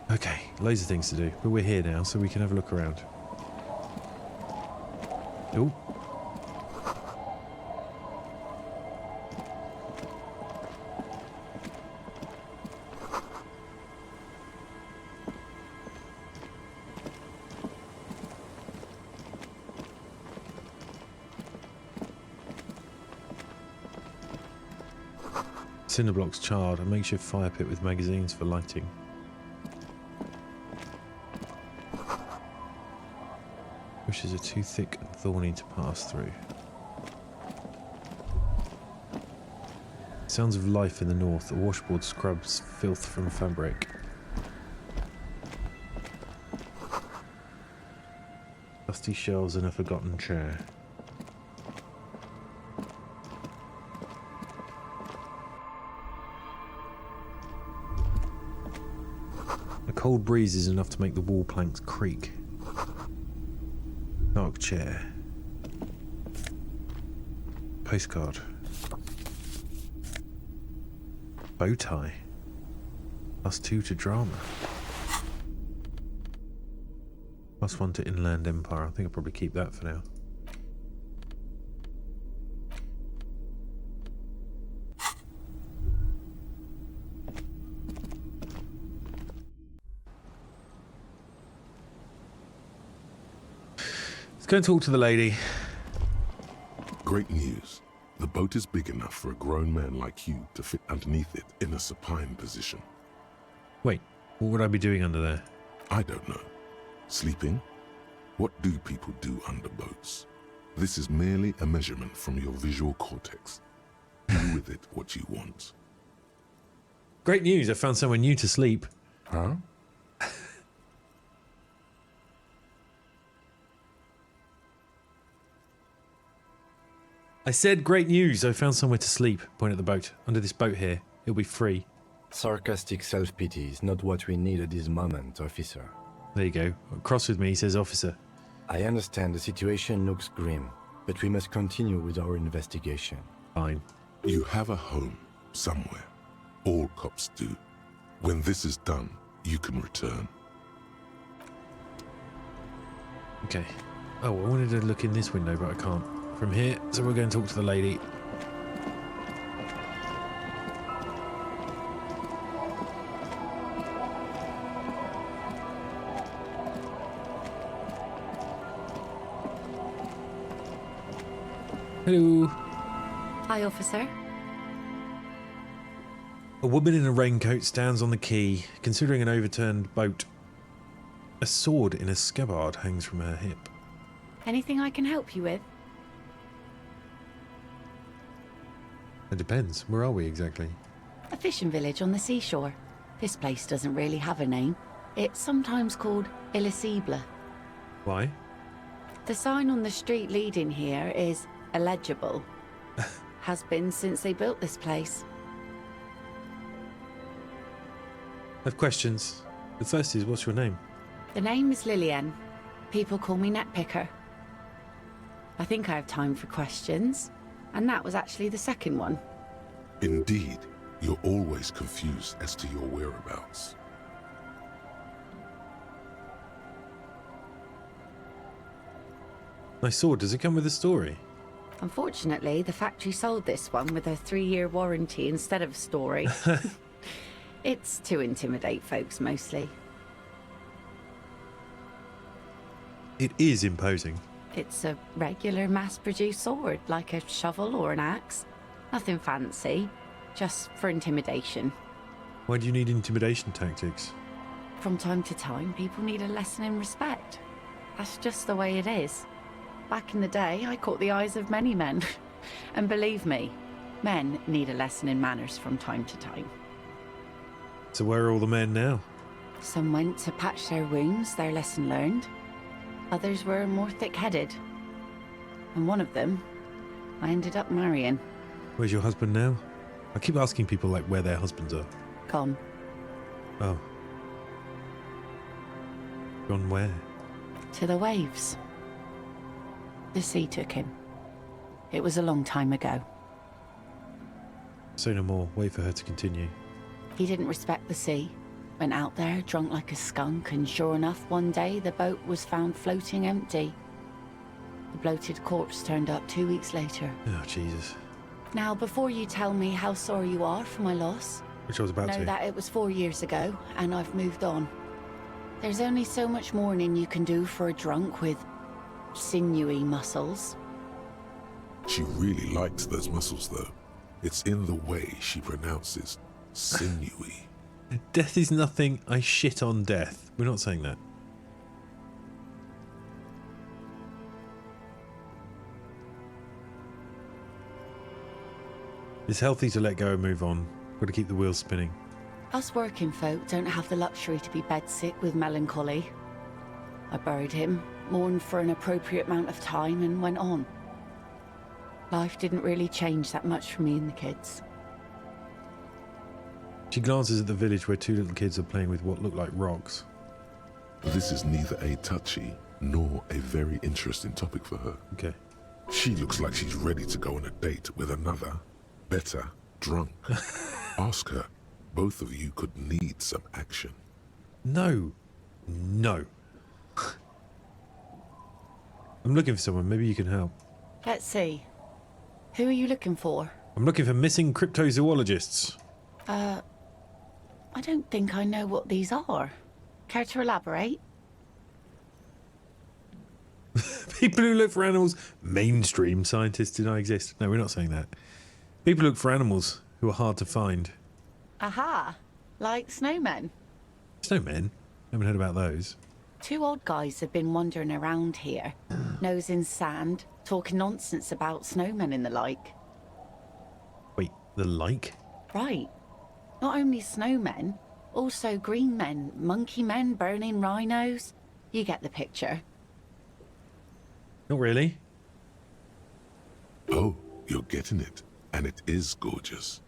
Okay, loads of things to do. But we're here now, so we can have a look around. Oh. Cinder blocks charred. A makeshift fire pit with magazines for lighting. Bushes are too thick and thorny to pass through. Sounds of life in the north. A washboard scrubs filth from fabric. Dusty shelves and a forgotten chair. A cold breeze is enough to make the wall planks creak. Dark chair. Postcard. Bow tie. +2 to drama. +1 to Inland Empire. I think I'll probably keep that for now. Go and talk to the lady. Great news. The boat is big enough for a grown man like you to fit underneath it in a supine position. Wait, what would I be doing under there? I don't know. Sleeping? What do people do under boats? This is merely a measurement from your visual cortex. Do with it what you want. Great news, I found somewhere new to sleep. Huh? I said great news, I found somewhere to sleep. Point at the boat. Under this boat here. It'll be free. Sarcastic self-pity is not what we need at this moment, officer. There you go. Cross with me, says officer. I understand the situation looks grim, but we must continue with our investigation. Fine. You have a home somewhere. All cops do. When this is done, you can return. Okay. Oh, I wanted to look in this window, but I can't. From here, so we're going to talk to the lady. Hello. Hi, officer. A woman in a raincoat stands on the quay, considering an overturned boat. A sword in a scabbard hangs from her hip. Anything I can help you with? It depends. Where are we exactly? A fishing village on the seashore. This place doesn't really have a name. It's sometimes called Elysium. Why? The sign on the street leading here is illegible. Has been since they built this place. I have questions. The first is, what's your name? The name is Lillian. People call me Netpicker. I think I have time for questions. And that was actually the second one. Indeed, you're always confused as to your whereabouts. My sword, does it come with a story? Unfortunately, the factory sold this one with a 3-year warranty instead of a story. It's to intimidate folks, mostly. It is imposing. It's a regular mass-produced sword, like a shovel or an axe. Nothing fancy, just for intimidation. Why do you need intimidation tactics? From time to time, people need a lesson in respect. That's just the way it is. Back in the day, I caught the eyes of many men. And believe me, men need a lesson in manners from time to time. So where are all the men now? Some went to patch their wounds, their lesson learned. Others were more thick-headed. And one of them, I ended up marrying. Where's your husband now? I keep asking people like where their husbands are. Gone. Oh. Gone where? To the waves. The sea took him. It was a long time ago. Say no more. Wait for her to continue. He didn't respect the sea. Went out there, drunk like a skunk, and sure enough, one day the boat was found floating empty. The bloated corpse turned up 2 weeks later. Oh, Jesus. Now, before you tell me how sorry you are for my loss, Which I was about know to. that it was 4 years ago, and I've moved on. There's only so much mourning you can do for a drunk with sinewy muscles. She really likes those muscles, though. It's in the way she pronounces sinewy. Death is nothing. I shit on death. We're not saying that. It's healthy to let go and move on. Got to keep the wheels spinning. Us working folk don't have the luxury to be bedsick with melancholy. I buried him, mourned for an appropriate amount of time, and went on. Life didn't really change that much for me and the kids. She glances at the village where 2 little kids are playing with what look like rocks. This is neither a touchy nor a very interesting topic for her. Okay. She looks like she's ready to go on a date with another, better, drunk. Ask her. Both of you could need some action. No. No. I'm looking for someone. Maybe you can help. Let's see. Who are you looking for? I'm looking for missing cryptozoologists. I don't think I know what these are. Care to elaborate? People who look for animals. Mainstream scientists do not exist. No, we're not saying that. People look for animals who are hard to find. Aha! Like snowmen. Snowmen? Haven't heard about those. 2 odd guys have been wandering around here, nose in sand, talking nonsense about snowmen and the like. Wait, the like? Right. Not only snowmen, also green men, monkey men, burning rhinos. You get the picture. Not really. Oh, you're getting it. And it is gorgeous.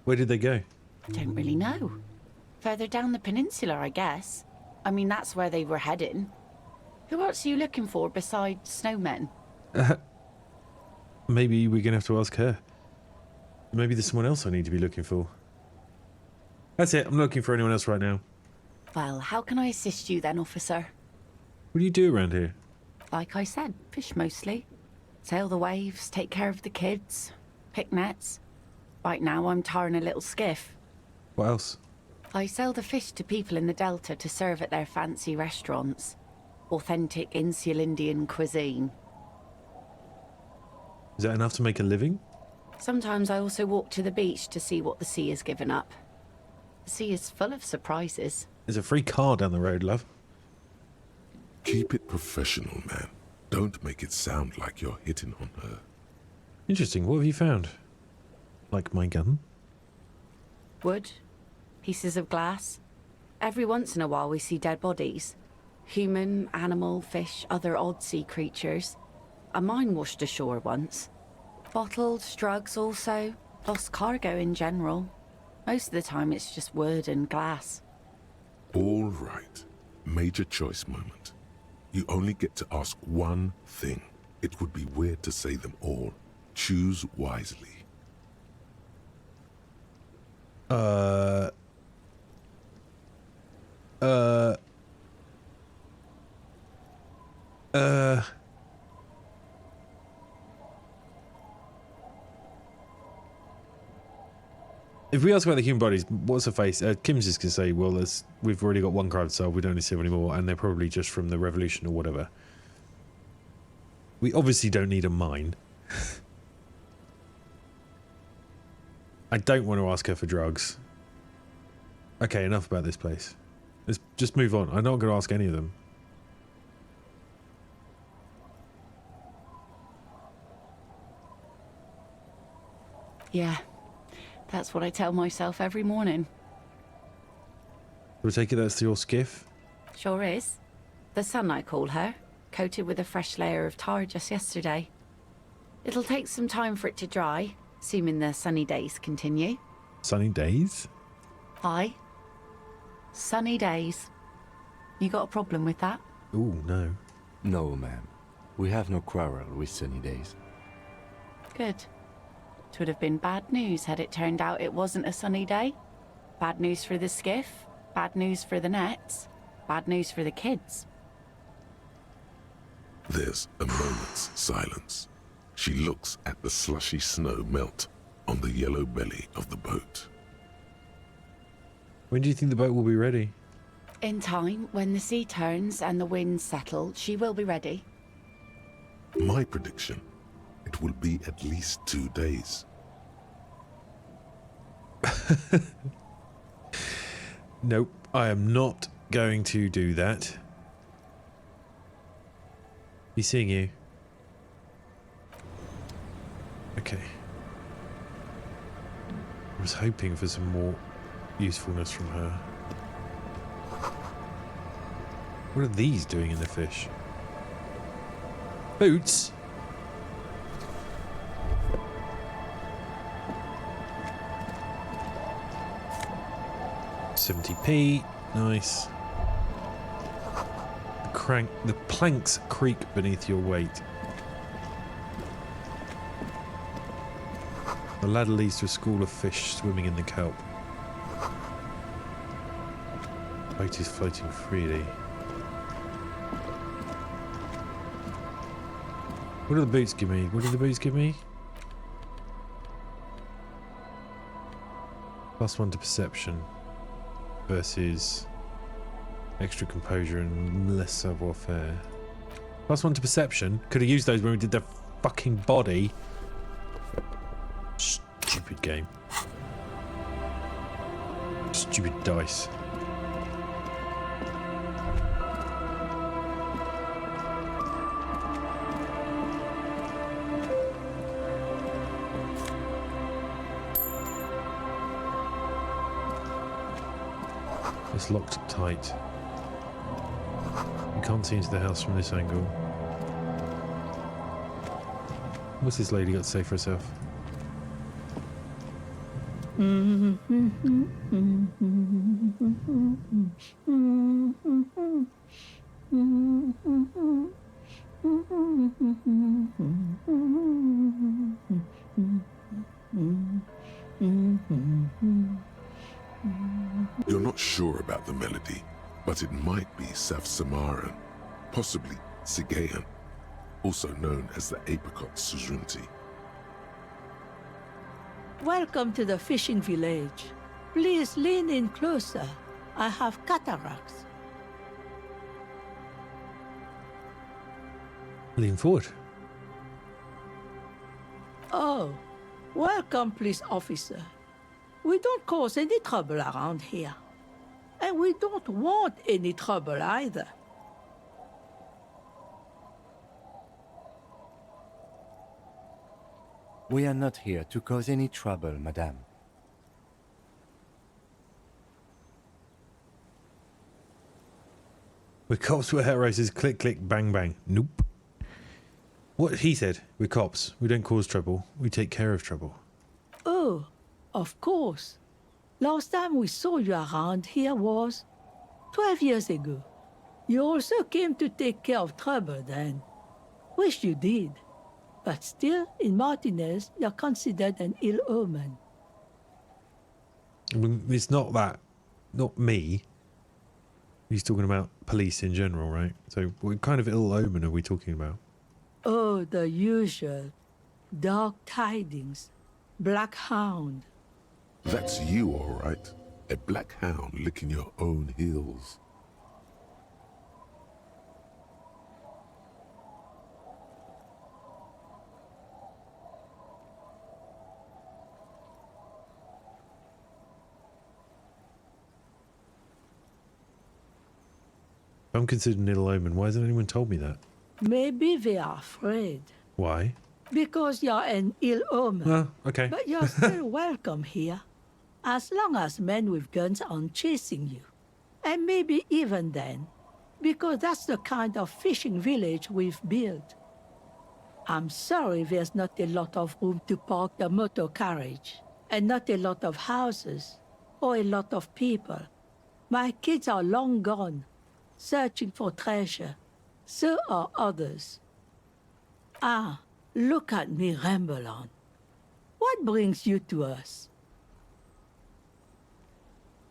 Where did they go? Don't really know. Further down the peninsula, I guess. I mean, that's where they were heading. Who else are you looking for besides snowmen? Maybe we're going to have to ask her. Maybe there's someone else I need to be looking for. That's it. I'm looking for anyone else right now. Well, how can I assist you then, officer? What do you do around here? Like I said, fish mostly. Sail the waves, take care of the kids, pick nets. Right now I'm tarring a little skiff. What else? I sell the fish to people in the Delta to serve at their fancy restaurants. Authentic Insular Indian cuisine. Is that enough to make a living? Sometimes I also walk to the beach to see what the sea has given up. The sea is full of surprises. There's a free car down the road, love. Keep it professional, man. Don't make it sound like you're hitting on her. Interesting. What have you found? Like my gun? Wood, pieces of glass. Every once in a while we see dead bodies. Human, animal, fish, other odd sea creatures. A mine washed ashore once. Bottles, drugs also. Lost cargo in general. Most of the time it's just wood and glass. All right. Major choice moment. You only get to ask one thing. It would be weird to say them all. Choose wisely. If we ask about the human bodies, what's her face? Kim's just going to say, well, we've already got one crime to solve, we don't need to solve anymore, and they're probably just from the revolution or whatever. We obviously don't need a mine. I don't want to ask her for drugs. Okay, enough about this place. Let's just move on. I'm not going to ask any of them. Yeah, that's what I tell myself every morning. We'll take it that's your skiff? Sure is. The sun, I call her, coated with a fresh layer of tar just yesterday. It'll take some time for it to dry, assuming the sunny days continue. Sunny days? Aye. Sunny days. You got a problem with that? Ooh, no. No, ma'am. We have no quarrel with sunny days. Good. It would have been bad news had it turned out it wasn't a sunny day. Bad news for the skiff, bad news for the nets, bad news for the kids. There's a moment's silence. She looks at the slushy snow melt on the yellow belly of the boat. When do you think the boat will be ready? In time, when the sea turns and the winds settle, she will be ready. My prediction, it will be at least 2 days. Nope, I am not going to do that. He's seeing you. Okay. I was hoping for some more usefulness from her. What are these doing in the fish? Boots? $70p. Nice. The planks creak beneath your weight. The ladder leads to a school of fish swimming in the kelp. Boat is floating freely. What do the boots give me? What do the boots give me? +1 to perception versus extra composure and less savoir-faire. +1 to perception. Could have used those when we did the fucking body. Stupid game. Stupid dice. It's locked tight. You can't see into the house from this angle. What's this lady got to say for herself? You're not sure about the melody, but it might be South Samaran, possibly Sigayan, also known as the apricot sujunti. Welcome to the fishing village. Please lean in closer. I have cataracts. Lean forward. Oh, welcome, police officer. We don't cause any trouble around here. And we don't want any trouble either. We are not here to cause any trouble, madame. We're cops, we're heroes, click, click, bang, bang. Nope. What he said, we're cops. We don't cause trouble. We take care of trouble. Oh, of course. Last time we saw you around here was 12 years ago. You also came to take care of trouble then. Wish you did. But still, in Martinez, you're considered an ill omen. I mean, it's not that. Not me. He's talking about police in general, right? So what kind of ill omen are we talking about? Oh, the usual. Dark tidings. Black hound. That's you, all right. A black hound licking your own heels. I'm considered an ill omen. Why hasn't anyone told me that? Maybe they are afraid. Why? Because you're an ill omen. Oh, okay. But you're still welcome here. As long as men with guns aren't chasing you. And maybe even then. Because that's the kind of fishing village we've built. I'm sorry there's not a lot of room to park the motor carriage. And not a lot of houses. Or a lot of people. My kids are long gone. searching for treasure. So are others. Ah, look at me ramble on. What brings you to us?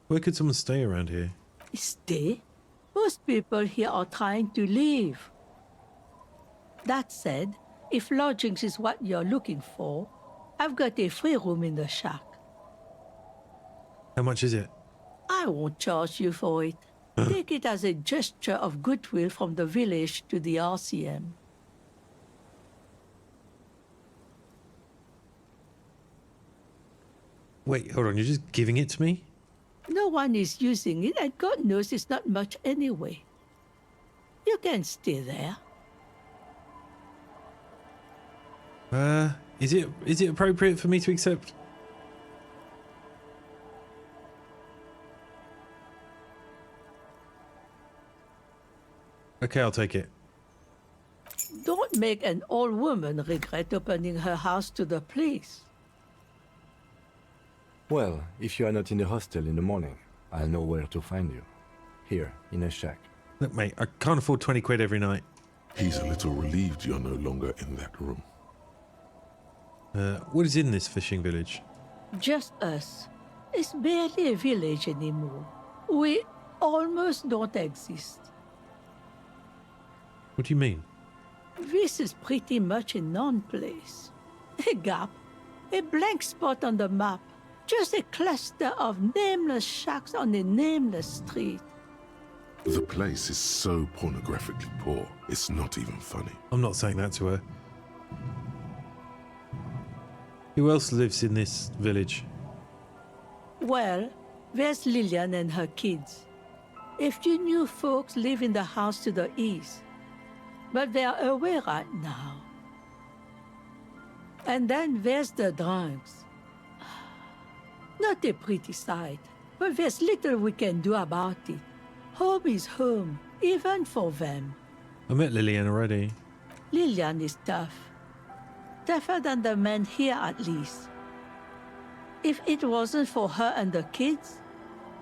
Where could someone stay around here? Stay? Most people here are trying to leave. That said, if lodgings is what you're looking for, I've got a free room in the shack. How much is it? I won't charge you for it. Take it as a gesture of goodwill from the village to the RCM. Wait, hold on, you're just giving it to me? No one is using it, and God knows it's not much anyway. You can stay there. Is it appropriate for me to accept? Okay, I'll take it. Don't make an old woman regret opening her house to the police. Well, if you are not in the hostel in the morning, I'll know where to find you. Here, in a shack. Look, mate, I can't afford 20 quid every night. He's a little relieved you're no longer in that room. What is in this fishing village? Just us. It's barely a village anymore. We almost don't exist. What do you mean? This is pretty much a non-place. A gap. A blank spot on the map. Just a cluster of nameless shacks on a nameless street. The place is so pornographically poor, it's not even funny. I'm not saying that to her. Who else lives in this village? Well, there's Lillian and her kids. A few new folks live in the house to the east, but they are away right now. And then there's the drunks. Not a pretty sight, but there's little we can do about it. Home is home, even for them. I met Lillian already. Lillian is tough. Tougher than the men here, at least. If it wasn't for her and the kids,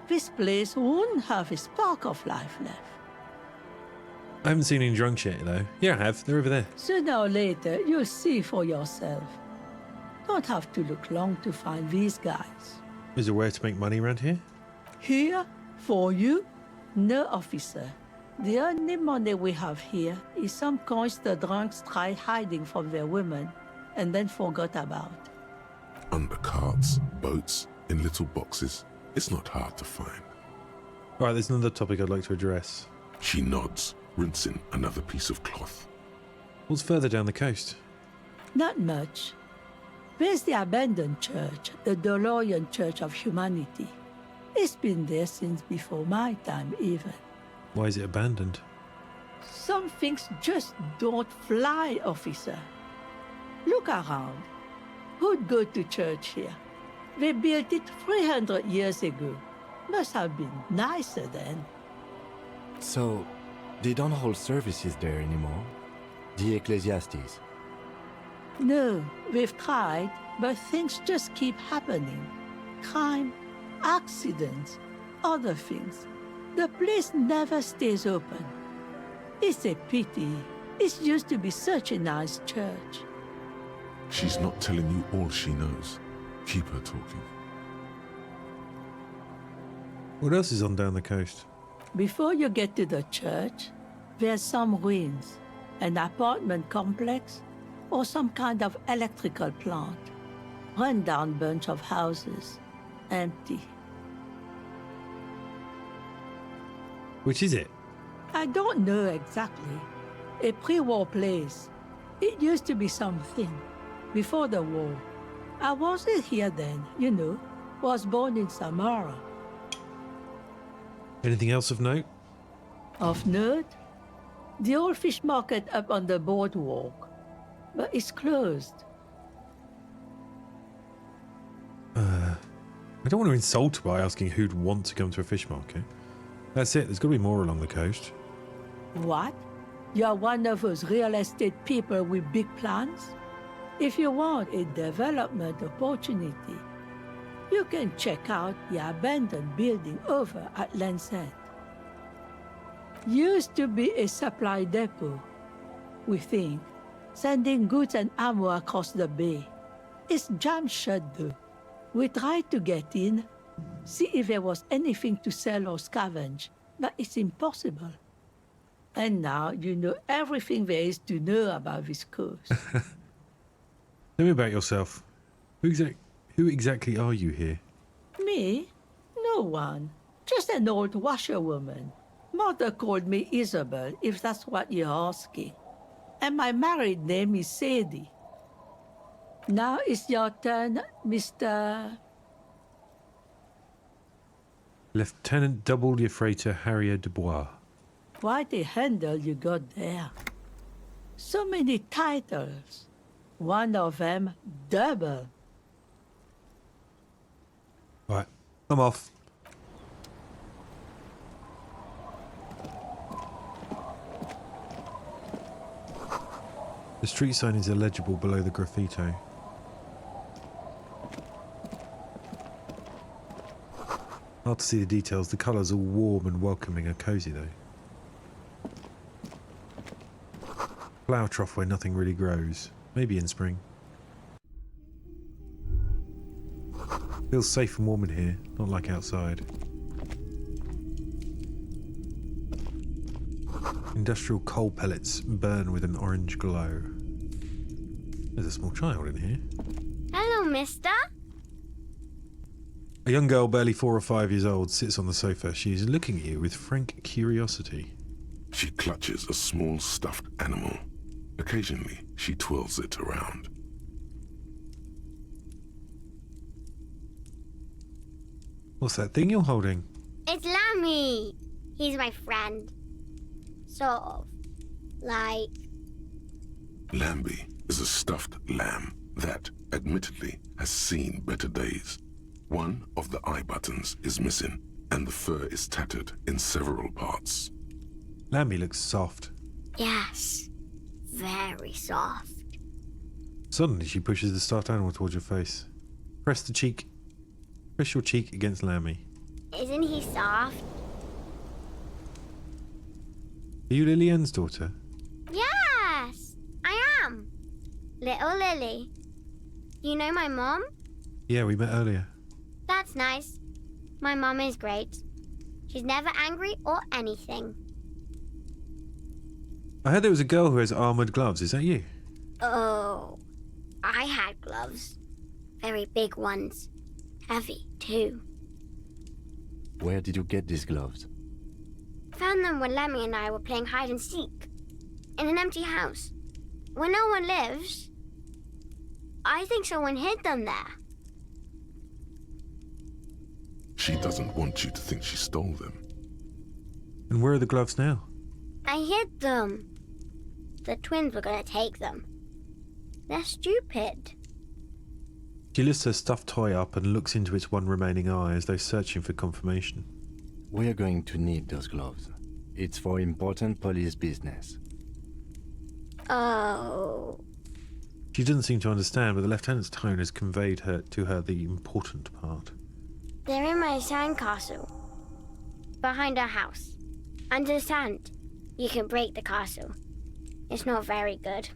this place wouldn't have a spark of life left. I haven't seen any drunks yet, though. Yeah, I have. They're over there. Sooner or later, you'll see for yourself. Don't have to look long to find these guys. Is there a way to make money around here? Here? For you? No, officer. The only money we have here is some coins the drunks tried hiding from their women and then forgot about. Under carts, boats, in little boxes. It's not hard to find. All right, there's another topic I'd like to address. She nods, rinsing another piece of cloth. What's further down the coast? Not much. There's the abandoned church, the DeLorean Church of Humanity. It's been there since before my time, even. Why is it abandoned? Some things just don't fly, officer. Look around. Who'd go to church here? They built it 300 years ago. Must have been nicer then. So, they don't hold services there anymore? The Ecclesiastes? No, we've tried, but things just keep happening. Crime, accidents, other things. The place never stays open. It's a pity. It used to be such a nice church. She's not telling you all she knows. Keep her talking. What else is on down the coast? Before you get to the church, there's some ruins, an apartment complex, or some kind of electrical plant. Run-down bunch of houses, empty. Which is it? I don't know exactly. A pre-war place. It used to be something. Before the war. I wasn't here then, you know. Was born in Samara. Anything else of note? Of note? The old fish market up on the boardwalk. But it's closed. I don't want to insult her by asking who'd want to come to a fish market. That's it, there's got to be more along the coast. What? You're one of those real estate people with big plans? If you want a development opportunity, you can check out the abandoned building over at Land's End. Used to be a supply depot, we think, sending goods and ammo across the bay. It's jammed shut though. We tried to get in, see if there was anything to sell or scavenge, but it's impossible. And now you know everything there is to know about this coast. Tell me about yourself. Who exactly are you here? Me? No one. Just an old washerwoman. Mother called me Isabel, if that's what you're asking. And my married name is Sadie. Now it's your turn, Mr. Lieutenant Double Freighter Harrier Dubois. Quite a handle you got there. So many titles. One of them double. Right, I'm off. The street sign is illegible below the graffito. Hard to see the details. The colours are warm and welcoming and cosy though. Flower trough where nothing really grows. Maybe in spring. Feels safe and warm in here, not like outside. Industrial coal pellets burn with an orange glow. There's a small child in here. Hello, mister. A young girl, barely 4 or 5 years old, sits on the sofa. She is looking at you with frank curiosity. She clutches a small stuffed animal. Occasionally, she twirls it around. What's that thing you're holding? It's Lammy. He's my friend. Sort of. Like... Lambie is a stuffed lamb that, admittedly, has seen better days. One of the eye buttons is missing, and the fur is tattered in several parts. Lambie looks soft. Yes. Very soft. Suddenly she pushes the stuffed animal towards your face. Press your cheek against Lammy. Isn't he soft? Are you Lillian's daughter? Yes, I am. Little Lily. You know my mom? Yeah, we met earlier. That's nice. My mom is great. She's never angry or anything. I heard there was a girl who has armoured gloves. Is that you? Oh, I had gloves. Very big ones. Heavy, too. Where did you get these gloves? Found them when Lemmy and I were playing hide and seek. In an empty house. Where no one lives. I think someone hid them there. She doesn't want you to think she stole them. And where are the gloves now? I hid them. The twins were going to take them. They're stupid. She lifts her stuffed toy up and looks into its one remaining eye as though searching for confirmation. We are going to need those gloves. It's for important police business. Oh. She doesn't seem to understand, but the lieutenant's tone has conveyed to her the important part. They're in my sandcastle. Behind our house. Under the sand. You can break the castle. It's not very good.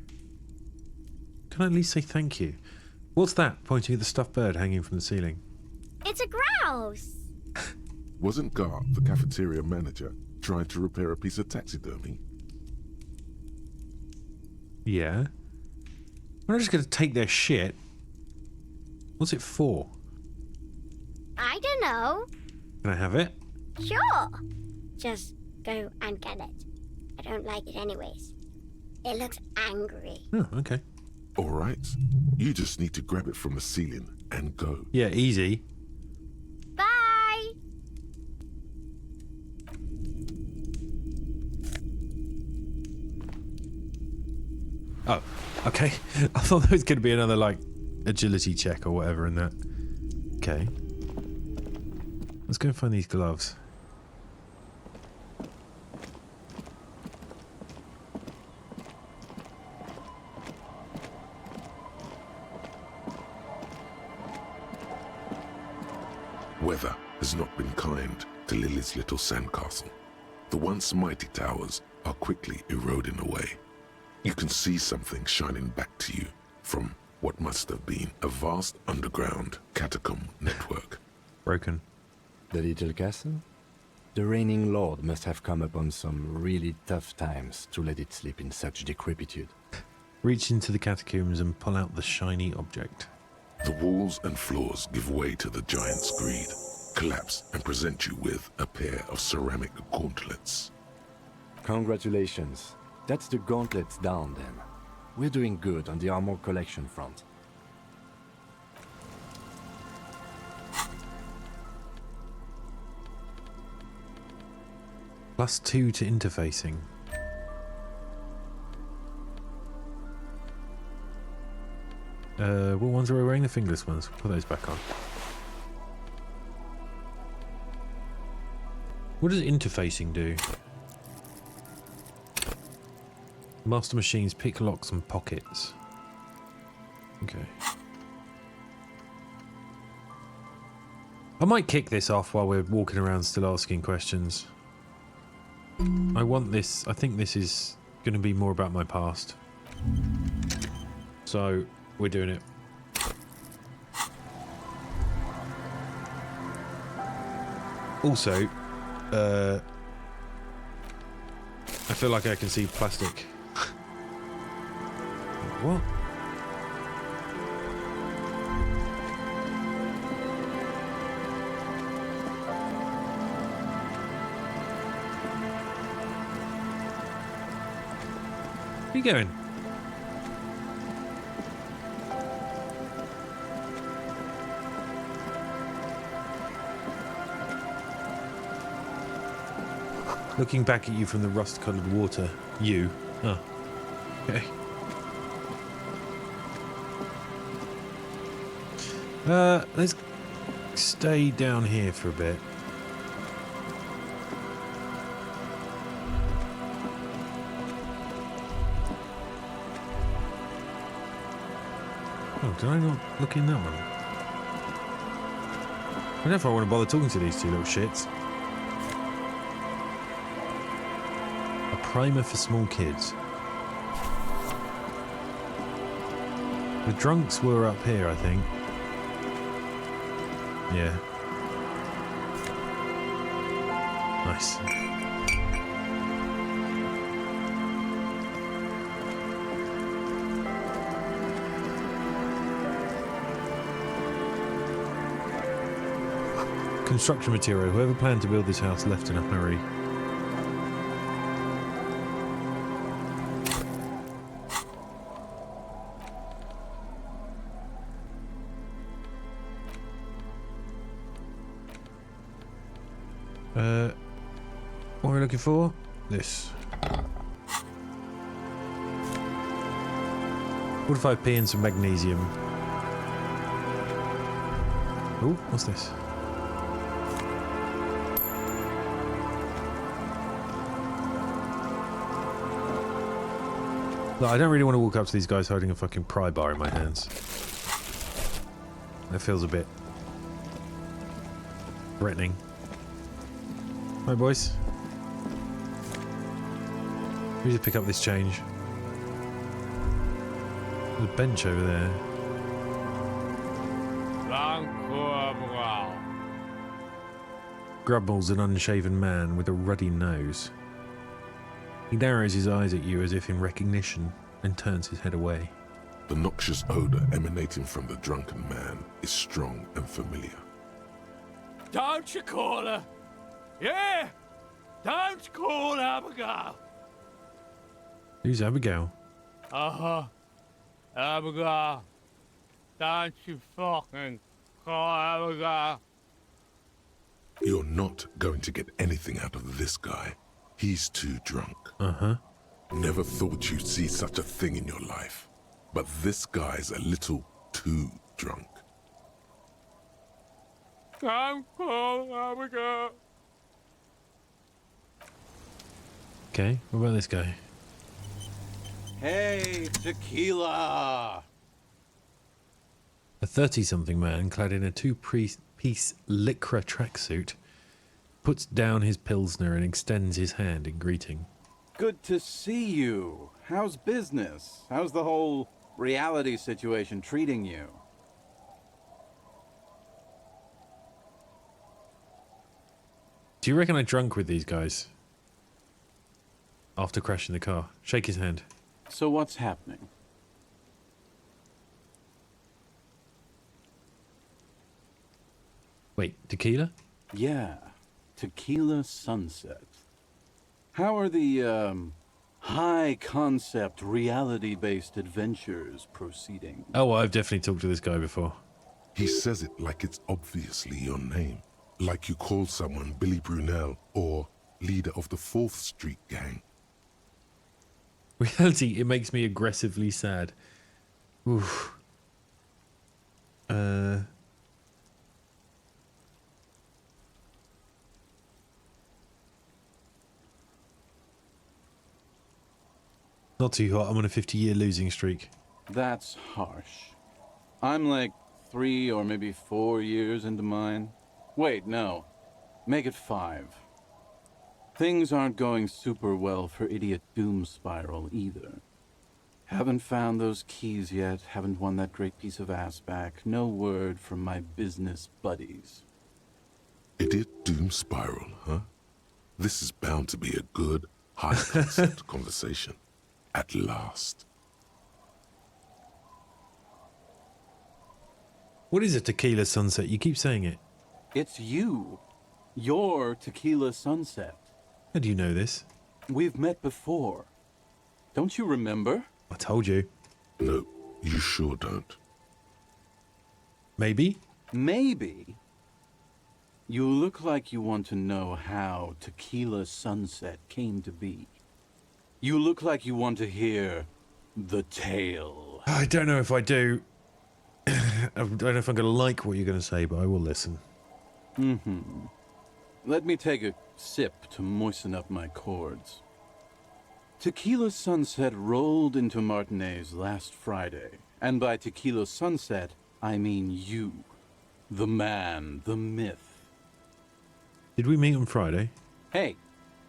Can I at least say thank you? What's that? Pointing at the stuffed bird hanging from the ceiling. It's a grouse. Wasn't Gar, the cafeteria manager, trying to repair a piece of taxidermy? Yeah. We're not just going to take their shit. What's it for? I don't know. Can I have it? Sure. Just go and get it. I don't like it anyways. It looks angry. Oh, okay. All right. You just need to grab it from the ceiling and go. Yeah, easy. Bye! Oh, okay. I thought there was going to be another, like, agility check or whatever in that. Okay. Let's go and find these gloves. Weather has not been kind to Lily's little sandcastle. The once mighty towers are quickly eroding away. You can see something shining back to you from what must have been a vast underground catacomb network. Broken. The little castle? The reigning lord must have come upon some really tough times to let it sleep in such decrepitude. Reach into the catacombs and pull out the shiny object. The walls and floors give way to the giant's greed, collapse and present you with a pair of ceramic gauntlets. Congratulations. That's the gauntlets down then. We're doing good on the armor collection front. +2 to interfacing. What ones are we wearing? The fingerless ones. Put those back on. What does interfacing do? Master machines, pick locks and pockets. Okay. I might kick this off while we're walking around still asking questions. I want this. I think this is going to be more about my past. So, we're doing it. Also, I feel like I can see plastic. What? Where are you going? Looking back at you from the rust-coloured water. You. Oh. Okay. Let's stay down here for a bit. Oh, did I not look in that one? I don't know if I want to bother talking to these two little shits. A primer for small kids. The drunks were up here, I think. Yeah. Nice. Construction material. Whoever planned to build this house left in a hurry. What are we looking for? This. 45p and some magnesium. Oh, what's this? Look, I don't really want to walk up to these guys holding a fucking pry bar in my hands. That feels a bit threatening. Hi, boys. We need to pick up this change. There's a bench over there. Grubbles an unshaven man with a ruddy nose. He narrows his eyes at you as if in recognition and turns his head away. The noxious odor emanating from the drunken man is strong and familiar. Don't you call her? Yeah! Don't call Abigail! Who's Abigail? Uh-huh. Abigail. Don't you fucking call Abigail. You're not going to get anything out of this guy. He's too drunk. Uh-huh. Never thought you'd see such a thing in your life. But this guy's a little too drunk. Don't call Abigail. Okay, what about this guy? Hey, tequila! A 30-something man clad in a two-piece lycra tracksuit puts down his Pilsner and extends his hand in greeting. Good to see you. How's business? How's the whole reality situation treating you? Do you reckon I drunk with these guys? After crashing the car. Shake his hand. So what's happening? Wait, tequila? Yeah, Tequila Sunset. How are the, high-concept, reality-based adventures proceeding? Oh, well, I've definitely talked to this guy before. He says it like it's obviously your name. Like you call someone Billy Brunel or leader of the 4th Street gang. Reality, it makes me aggressively sad. Oof. Not too hot. I'm on a 50-year losing streak. That's harsh. I'm like 3 or maybe 4 years into mine. Wait, no. Make it 5. Things aren't going super well for Idiot Doom Spiral either. Haven't found those keys yet, haven't won that great piece of ass back. No word from my business buddies. Idiot Doom Spiral, huh? This is bound to be a good, high-concept conversation. At last. What is a tequila sunset? You keep saying it. It's you. Your Tequila Sunset. How do you know this? We've met before. Don't you remember? I told you. No, you sure don't. Maybe? Maybe. You look like you want to know how Tequila Sunset came to be. You look like you want to hear the tale. I don't know if I do. I don't know if I'm going to like what you're going to say, but I will listen. Mm-hmm. Let me take a sip to moisten up my cords. Tequila Sunset rolled into Martinez last Friday. And by Tequila Sunset, I mean you. The man, the myth. Did we meet on Friday? Hey,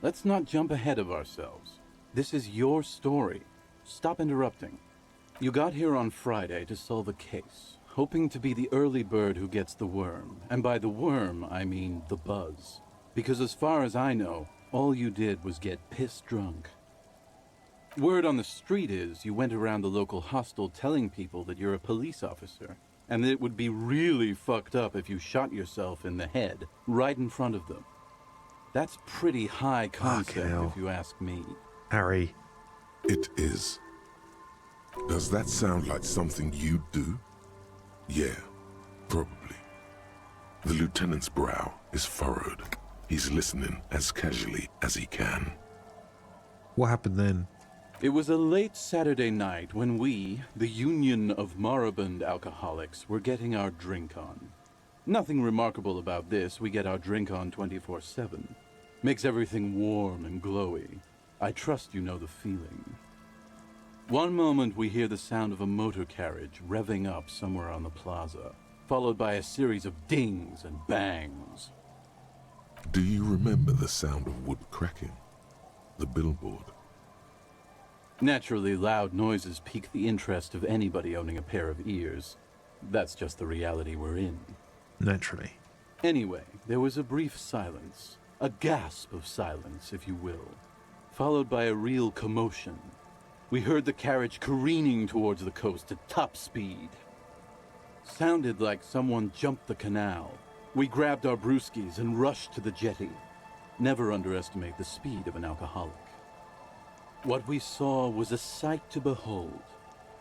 let's not jump ahead of ourselves. This is your story. Stop interrupting. You got here on Friday to solve a case, hoping to be the early bird who gets the worm. And by the worm, I mean the buzz. Because as far as I know, all you did was get piss drunk. Word on the street is you went around the local hostel telling people that you're a police officer, and that it would be really fucked up if you shot yourself in the head right in front of them. That's pretty high concept if you ask me. Harry. It is. Does that sound like something you'd do? Yeah, probably. The lieutenant's brow is furrowed. He's listening as casually as he can. What happened then? It was a late Saturday night when we, the Union of Moribund Alcoholics, were getting our drink on. Nothing remarkable about this. We get our drink on 24/7. Makes everything warm and glowy. I trust you know the feeling. One moment we hear the sound of a motor carriage revving up somewhere on the plaza, followed by a series of dings and bangs. Do you remember the sound of wood cracking? The billboard? Naturally, loud noises pique the interest of anybody owning a pair of ears. That's just the reality we're in. Naturally. Anyway, there was a brief silence. A gasp of silence, if you will. Followed by a real commotion. We heard the carriage careening towards the coast at top speed. Sounded like someone jumped the canal. We grabbed our brewskis and rushed to the jetty. Never underestimate the speed of an alcoholic. What we saw was a sight to behold.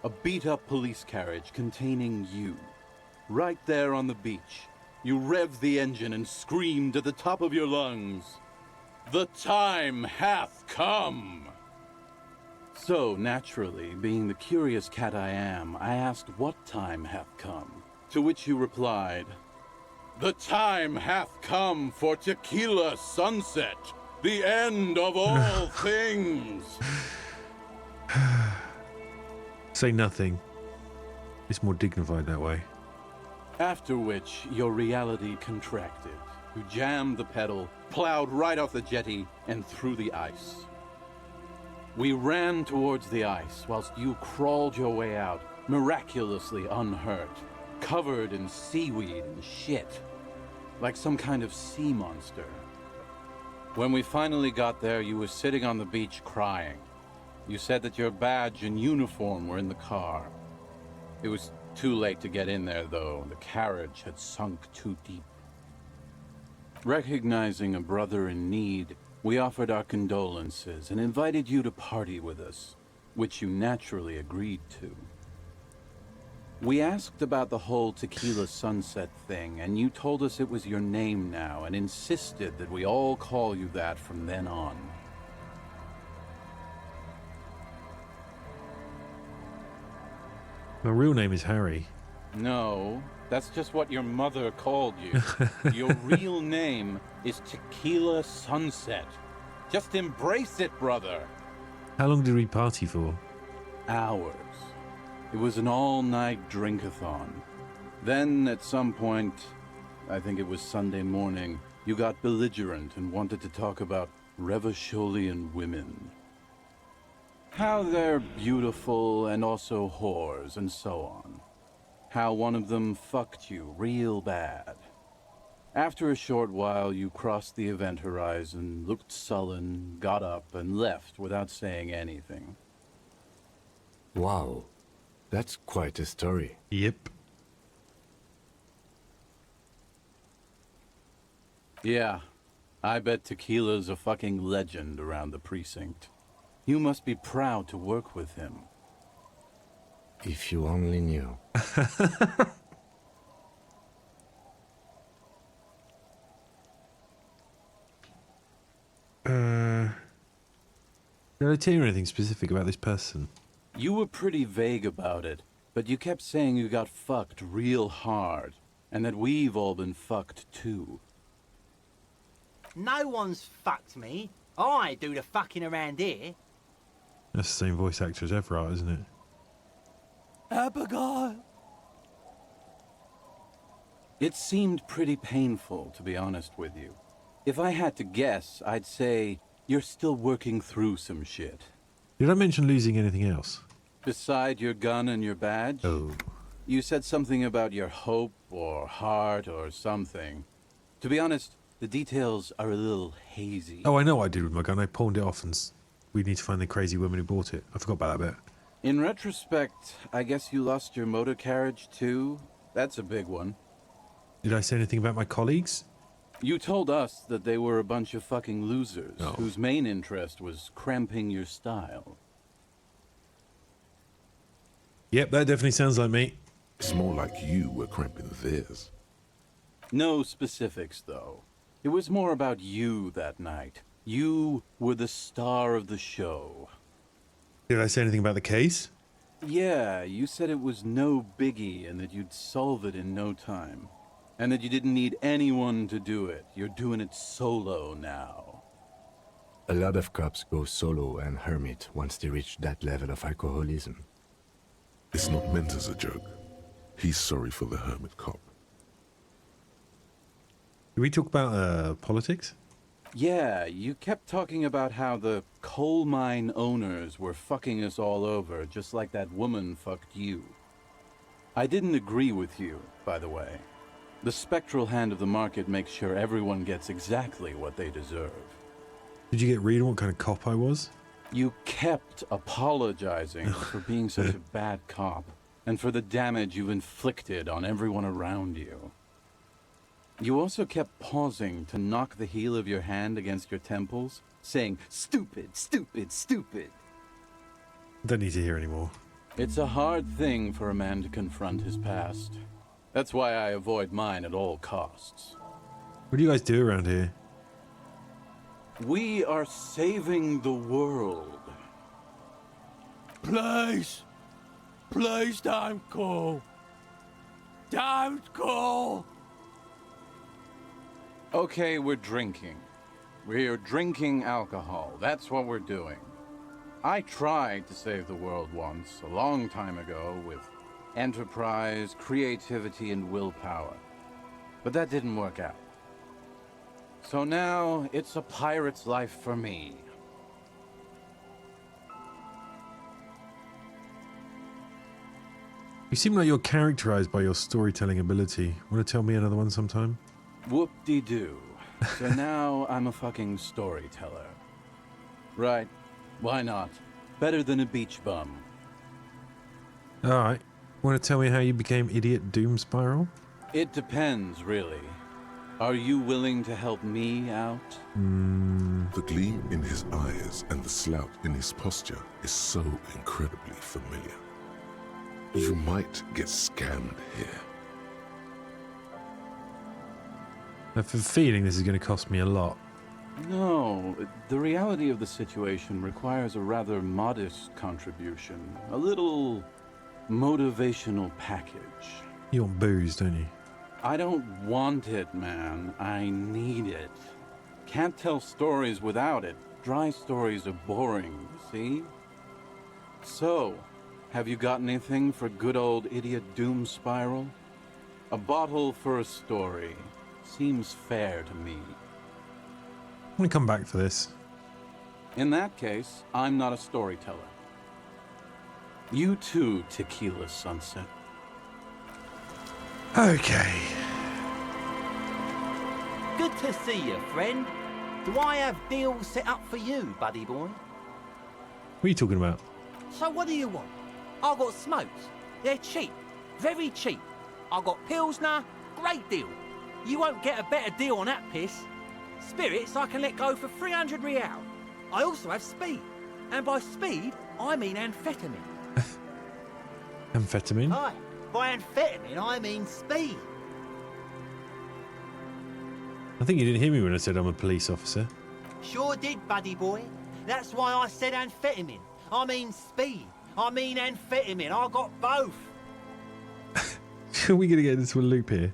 A beat-up police carriage containing you. Right there on the beach. You revved the engine and screamed at the top of your lungs, "The time hath come!" So, naturally, being the curious cat I am, I asked what time hath come, to which you replied, "The time hath come for Tequila Sunset, the end of all things." Say nothing. It's more dignified that way. After which, your reality contracted. who jammed the pedal, plowed right off the jetty, and through the ice. We ran towards the ice whilst you crawled your way out, miraculously unhurt, covered in seaweed and shit, like some kind of sea monster. When we finally got there, you were sitting on the beach crying. You said that your badge and uniform were in the car. It was too late to get in there, though. The carriage had sunk too deep. Recognizing a brother in need, we offered our condolences and invited you to party with us, which you naturally agreed to. We asked about the whole Tequila Sunset thing, and you told us it was your name now and insisted that we all call you that from then on. My real name is Harry. No, that's just what your mother called you. Your real name is Tequila Sunset. Just embrace it, brother. How long did we party for? Hours. It was an all-night drink-a-thon. Then, at some point, I think it was Sunday morning, you got belligerent and wanted to talk about Revacholian women. How they're beautiful and also whores and so on. How one of them fucked you real bad. After a short while, you crossed the event horizon, looked sullen, got up, and left without saying anything. Wow. That's quite a story. Yep. Yeah, I bet Tequila's a fucking legend around the precinct. You must be proud to work with him. If you only knew. Did I tell you anything specific about this person? You were pretty vague about it, but you kept saying you got fucked real hard, and that we've all been fucked too. No one's fucked me. I do the fucking around here. That's the same voice actor as Everard, isn't it? Abigail. It seemed pretty painful, to be honest with you. If I had to guess, I'd say you're still working through some shit. Did I mention losing anything else? Beside your gun and your badge? Oh. You said something about your hope or heart or something. To be honest, the details are a little hazy. Oh, I know what I did with my gun. I pawned it off and we need to find the crazy woman who bought it. I forgot about that bit. In retrospect, I guess you lost your motor carriage too? That's a big one. Did I say anything about my colleagues? You told us that they were a bunch of fucking losers whose main interest was cramping your style. Yep, that definitely sounds like me. It's more like you were cramping theirs. No specifics, though. It was more about you that night. You were the star of the show. Did I say anything about the case? Yeah, you said it was no biggie and that you'd solve it in no time. And that you didn't need anyone to do it. You're doing it solo now. A lot of cops go solo and hermit once they reach that level of alcoholism. It's not meant as a joke. He's sorry for the hermit cop. Did we talk about politics? Yeah, you kept talking about how the coal mine owners were fucking us all over, just like that woman fucked you. I didn't agree with you, by the way. The spectral hand of the market makes sure everyone gets exactly what they deserve. Did you get read on what kind of cop I was? You kept apologizing for being such a bad cop, and for the damage you've inflicted on everyone around you. You also kept pausing to knock the heel of your hand against your temples, saying, "Stupid, stupid, stupid." Don't need to hear anymore. It's a hard thing for a man to confront his past. That's why I avoid mine at all costs. What do you guys do around here? We are saving the world. Please. Please don't go. Don't go. Okay, we're drinking. We're drinking alcohol. That's what we're doing. I tried to save the world once, a long time ago, with enterprise, creativity, and willpower. But that didn't work out. So now it's a pirate's life for me. You seem like you're characterized by your storytelling ability. Want to tell me another one sometime? Whoop-de-doo. So now I'm a fucking storyteller. Right. Why not? Better than a beach bum. Alright. Want to tell me how you became Idiot Doom Spiral? It depends, really. Are you willing to help me out? The gleam in his eyes and the slouch in his posture is so incredibly familiar. You might get scammed here. I have a feeling this is going to cost me a lot. No, the reality of the situation requires a rather modest contribution. A little motivational package. You want booze, don't you? I don't want it, man. I need it. Can't tell stories without it. Dry stories are boring, you see? So, have you got anything for good old Idiot Doom Spiral? A bottle for a story. Seems fair to me. I'm going to come back for this. In that case, I'm not a storyteller. You too, Tequila Sunset. Okay. Good to see you, friend. Do I have deals set up for you, buddy boy? What are you talking about? So what do you want? I got smokes. They're cheap. Very cheap. I got Pilsner. Great deal. You won't get a better deal on that piss. Spirits I can let go for 300 real. I also have speed. And by speed, I mean amphetamine. Amphetamine? Aye. By amphetamine, I mean speed. I think you didn't hear me when I said I'm a police officer. Sure did, buddy boy. That's why I said amphetamine. I mean speed. I mean amphetamine. I got both. Are we going to get into a loop here?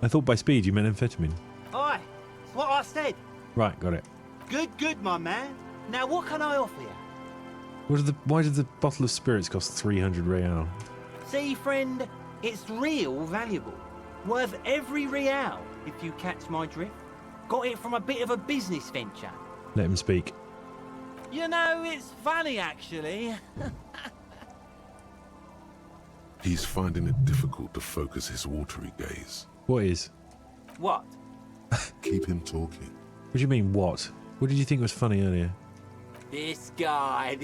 I thought by speed you meant amphetamine. Aye. That's what I said. Right, got it. Good, my man. Now what can I offer you? Why did the bottle of spirits cost 300 real? See, friend, it's real valuable. Worth every real, if you catch my drift. Got it from a bit of a business venture. Let him speak. You know, it's funny, actually. He's finding it difficult to focus his watery gaze. What is? What? Keep him talking. What do you mean, what? What did you think was funny earlier? This guy.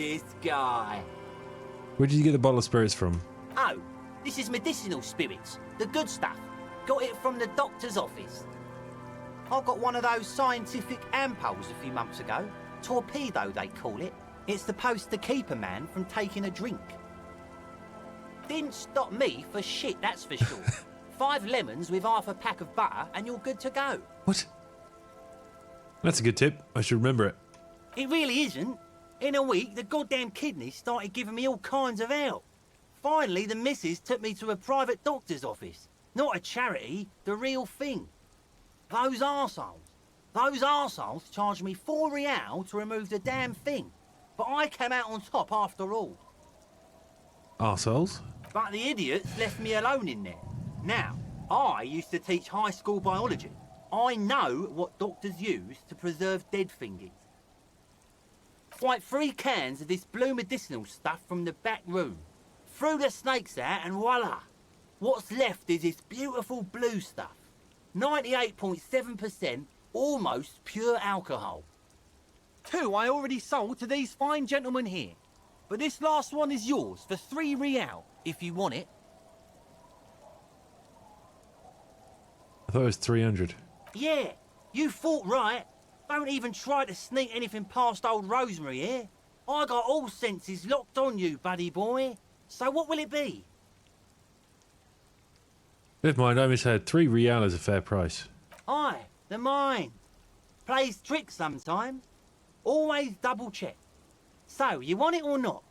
Where did you get the bottle of spirits from? Oh, this is medicinal spirits. The good stuff. Got it from the doctor's office. I got one of those scientific ampoules a few months ago. Torpedo, they call it. It's supposed to keep a man from taking a drink. Didn't stop me for shit, that's for sure. 5 lemons with half a pack of butter and you're good to go. What? That's a good tip. I should remember it. It really isn't. In a week, the goddamn kidneys started giving me all kinds of help. Finally, the missus took me to a private doctor's office. Not a charity, the real thing. Those arseholes charged me 4 real to remove the damn thing. But I came out on top after all. Arseholes? But the idiots left me alone in there. Now, I used to teach high school biology. I know what doctors use to preserve dead thingies. Swipe 3 cans of this blue medicinal stuff from the back room. Threw the snakes out and voila! What's left is this beautiful blue stuff. 98.7% almost pure alcohol. 2 I already sold to these fine gentlemen here. But this last one is yours for 3 real, if you want it. I thought it was 300. Yeah, you thought right. Don't even try to sneak anything past old Rosemary here. I got all senses locked on you, buddy boy. So what will it be? Never mind, I misheard. 3 real is a fair price. Aye, the mind. Plays tricks sometimes. Always double check. So, you want it or not?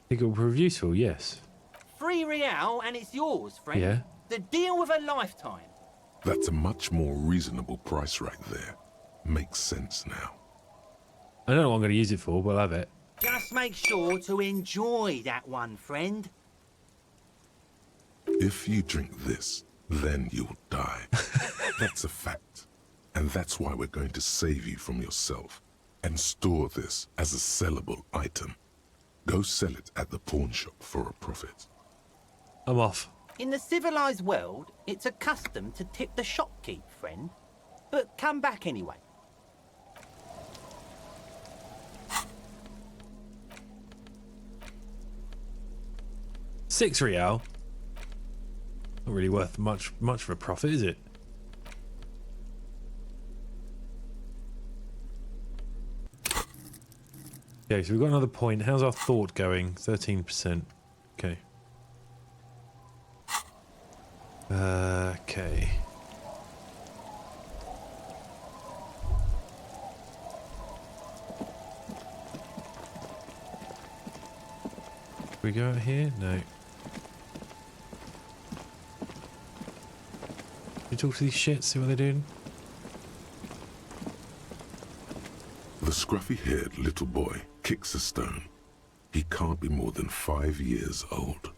Think it will prove useful, yes. 3 real and it's yours, friend. Yeah. The deal of a lifetime. That's a much more reasonable price right there. Makes sense now. I don't know what I'm going to use it for, but I'll have it. Just make sure to enjoy that one, friend. If you drink this, then you'll die. That's a fact. And that's why we're going to save you from yourself and store this as a sellable item. Go sell it at the pawn shop for a profit. I'm off. In the civilized world, it's a custom to tip the shopkeep, friend. But come back anyway. $6 real. Not really worth much of a profit, is it? Okay, so we've got another point. How's our thought going? 13%. Okay. Okay. We go out here? No. You talk to these shits, see what they're doing? The scruffy-haired little boy kicks a stone. He can't be more than 5 years old.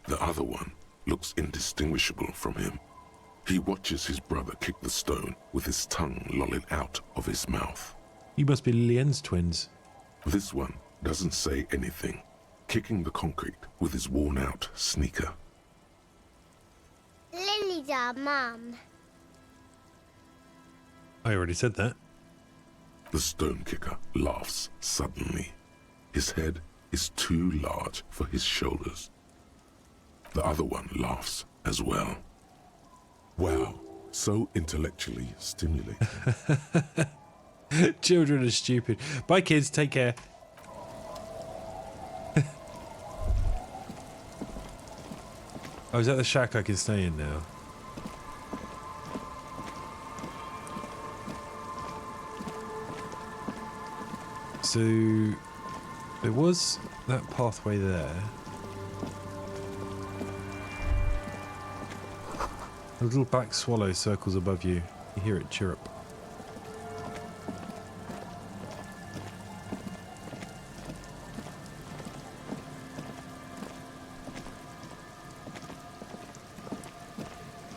The other one looks indistinguishable from him. He watches his brother kick the stone with his tongue lolling out of his mouth. You must be Lien's twins. This one doesn't say anything, kicking the concrete with his worn-out sneaker. Lily's our mum. I already said that. The stone kicker laughs suddenly. His head is too large for his shoulders. The other one laughs as well. Wow, so intellectually stimulating. Children are stupid. Bye, kids. Take care. Oh, is that the shack I can stay in now? So there was that pathway there. A little black swallow circles above you. You hear it chirrup.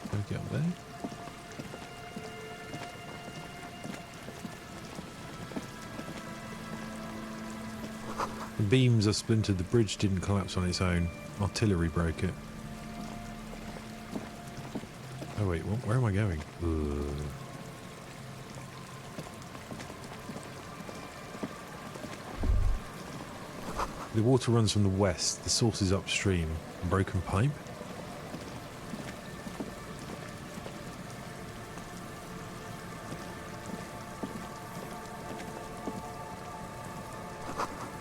Can we get up there? The beams are splintered. The bridge didn't collapse on its own. Artillery broke it. Oh wait, where am I going? Ugh. The water runs from the west. The source is upstream. A broken pipe?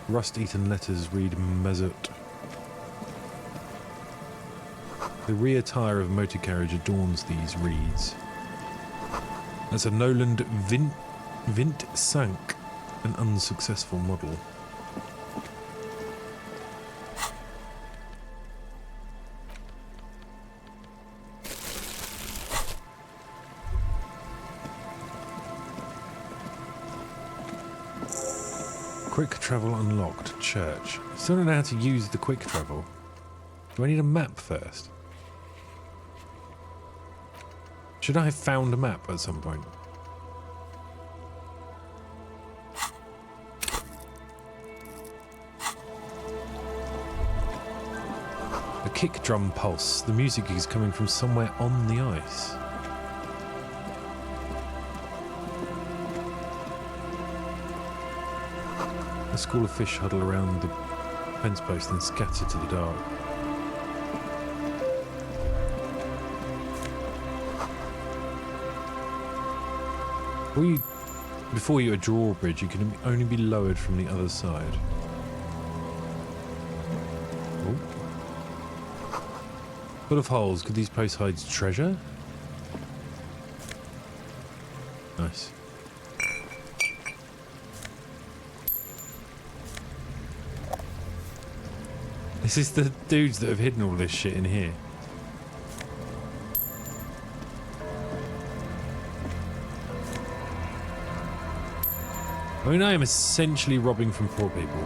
Rust-eaten letters read Mazut. The rear tyre of a motor carriage adorns these reeds. That's a Noland Vint Sank, an unsuccessful model. Quick travel unlocked. Church. Still don't know how to use the quick travel. Do I need a map first? Should I have found a map at some point? A kick drum pulse. The music is coming from somewhere on the ice. A school of fish huddle around the fence post and scatter to the dark. Before you a drawbridge, you can only be lowered from the other side. Oh. Full of holes. Could these posts hide treasure? Nice. This is the dudes that have hidden all this shit in here. I mean, I am essentially robbing from poor people.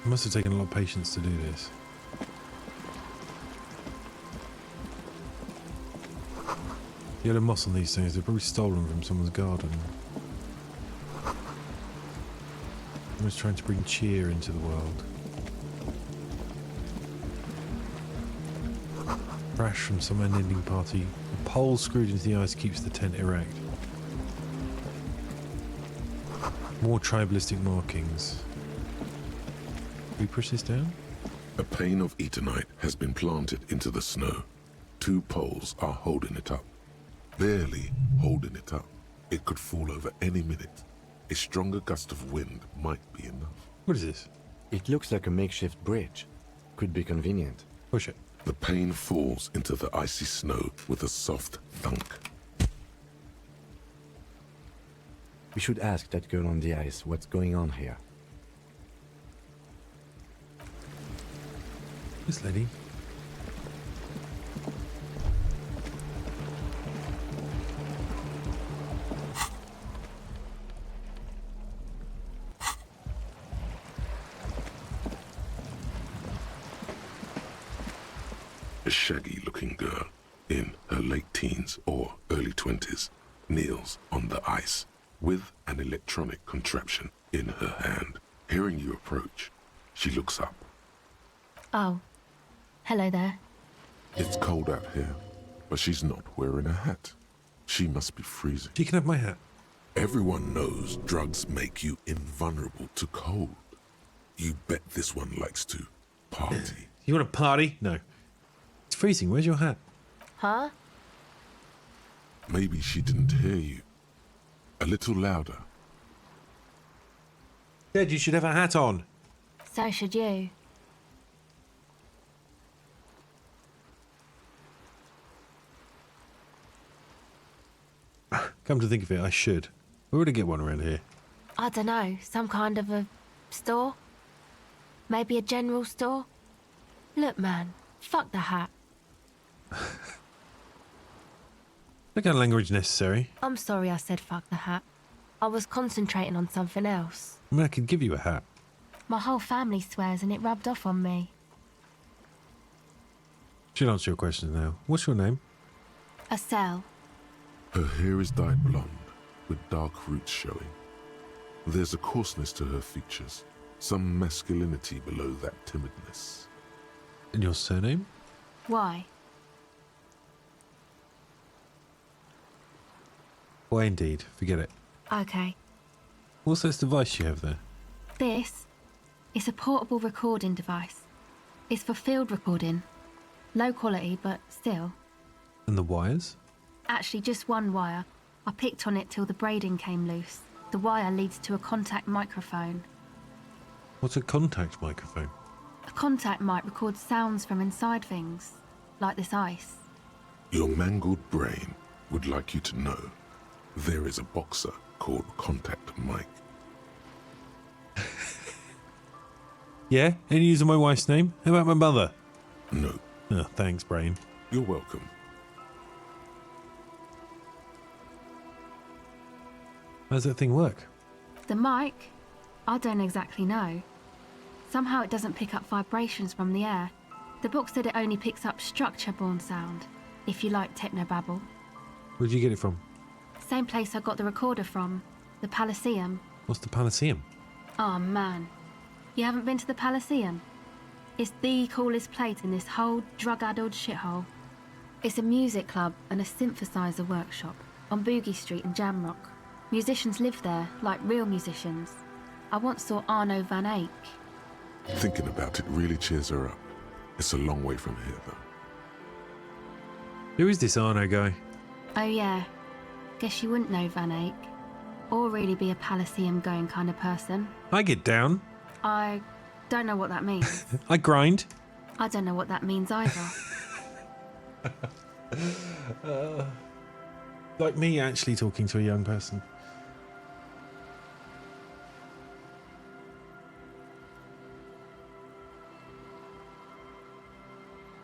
It must have taken a lot of patience to do this. Yellow moss on these things, they're probably stolen from someone's garden. I was trying to bring cheer into the world. Crash from some unending party. A pole screwed into the ice keeps the tent erect. More tribalistic markings. Can we push this down? A pane of Eternite has been planted into the snow. 2 poles are holding it up. Barely holding it up. It could fall over any minute. A stronger gust of wind might be enough. What is this? It looks like a makeshift bridge. Could be convenient. Push it. The pane falls into the icy snow with a soft thunk. We should ask that girl on the ice what's going on here. This lady. A shaggy-looking girl in her late teens or early 20s kneels on the ice with an electronic contraption in her hand. Hearing you approach, she looks up. Oh. Hello there. It's cold out here, but she's not wearing a hat. She must be freezing. She can have my hat. Everyone knows drugs make you invulnerable to cold. You bet this one likes to party. You want to party? No. It's freezing. Where's your hat? Huh? Maybe she didn't hear you. A little louder. Said you should have a hat on. So should you. Come to think of it, I should. Where would I get one around here? I don't know, some kind of a store? Maybe a general store? Look, man, fuck the hat. No kind of language necessary. I'm sorry I said fuck the hat. I was concentrating on something else. I mean, I could give you a hat. My whole family swears and it rubbed off on me. She'll answer your questions now. What's your name? A cell. Her hair is dyed blonde, with dark roots showing. There's a coarseness to her features, some masculinity below that timidness. And your surname? Why? Why indeed. Forget it. Okay. What's this device you have there? This is a portable recording device. It's for field recording. Low quality, but still. And the wires? Actually, just one wire. I picked on it till the braiding came loose. The wire leads to a contact microphone. What's a contact microphone? A contact mic records sounds from inside things, like this ice. Your mangled brain would like you to know there is a boxer called Contact Mike. Yeah? Any use of my wife's name? How about my mother? No. Oh, thanks, brain. You're welcome. How does that thing work? The mic? I don't exactly know. Somehow it doesn't pick up vibrations from the air. The book said it only picks up structure-borne sound, if you like technobabble. Where'd you get it from? Same place I got the recorder from, the Palaceum. What's the Palaceum? Oh man, you haven't been to the Palaceum? It's the coolest place in this whole drug-addled shithole. It's a music club and a synthesizer workshop on Boogie Street in Jamrock. Musicians live there, like real musicians. I once saw Arno van Eyck. Thinking about it really cheers her up. It's a long way from here, though. Who is this Arno guy? Oh yeah, guess you wouldn't know Van Eyck. Or really be a Palaceum going kind of person. I get down. I don't know what that means. I grind. I don't know what that means either. Like me actually talking to a young person.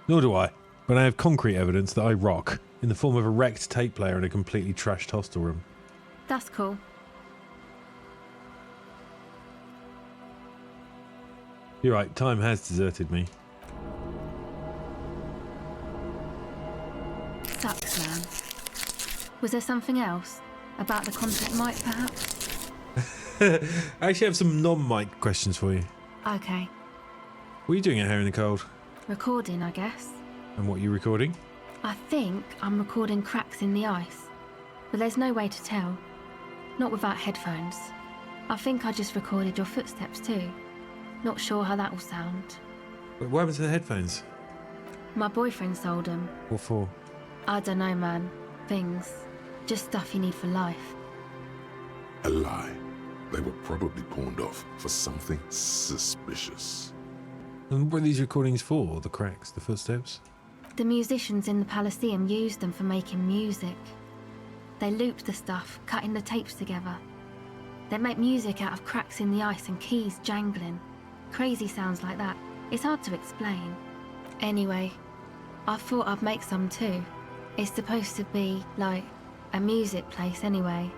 Nor do I, but I have concrete evidence that I rock, in the form of a wrecked tape player in a completely trashed hostel room. That's cool. You're right, time has deserted me. Sucks, man. Was there something else? About the contact mic, perhaps? I actually have some non-mic questions for you. Okay. What are you doing out here in the cold? Recording, I guess. And what are you recording? I think I'm recording cracks in the ice. But there's no way to tell. Not without headphones. I think I just recorded your footsteps too. Not sure how that will sound. Wait, what happened to the headphones? My boyfriend sold them. What for? I don't know, man. Things. Just stuff you need for life. A lie. They were probably pawned off for something suspicious. And what are these recordings for? The cracks, the footsteps? The musicians in the Elysium used them for making music. They looped the stuff, cutting the tapes together. They make music out of cracks in the ice and keys jangling. Crazy sounds like that. It's hard to explain. Anyway, I thought I'd make some too. It's supposed to be, like, a music place anyway.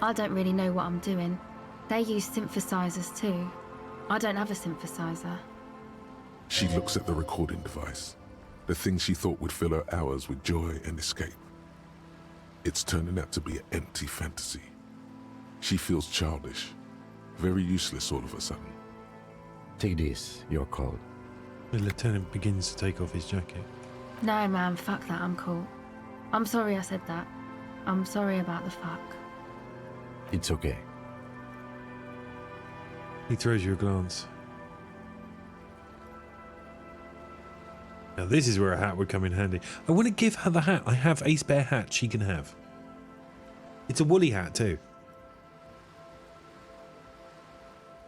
I don't really know what I'm doing. They use synthesizers too. I don't have a synthesizer. She looks at the recording device, the thing she thought would fill her hours with joy and escape. It's turning out to be an empty fantasy. She feels childish, very useless all of a sudden. Take this, you're cold. The lieutenant begins to take off his jacket. No, man, fuck that, I'm cool. I'm sorry I said that. I'm sorry about the fuck. It's okay. He throws you a glance. Now this is where a hat would come in handy. I want to give her the hat. I have a spare hat she can have. It's a woolly hat too.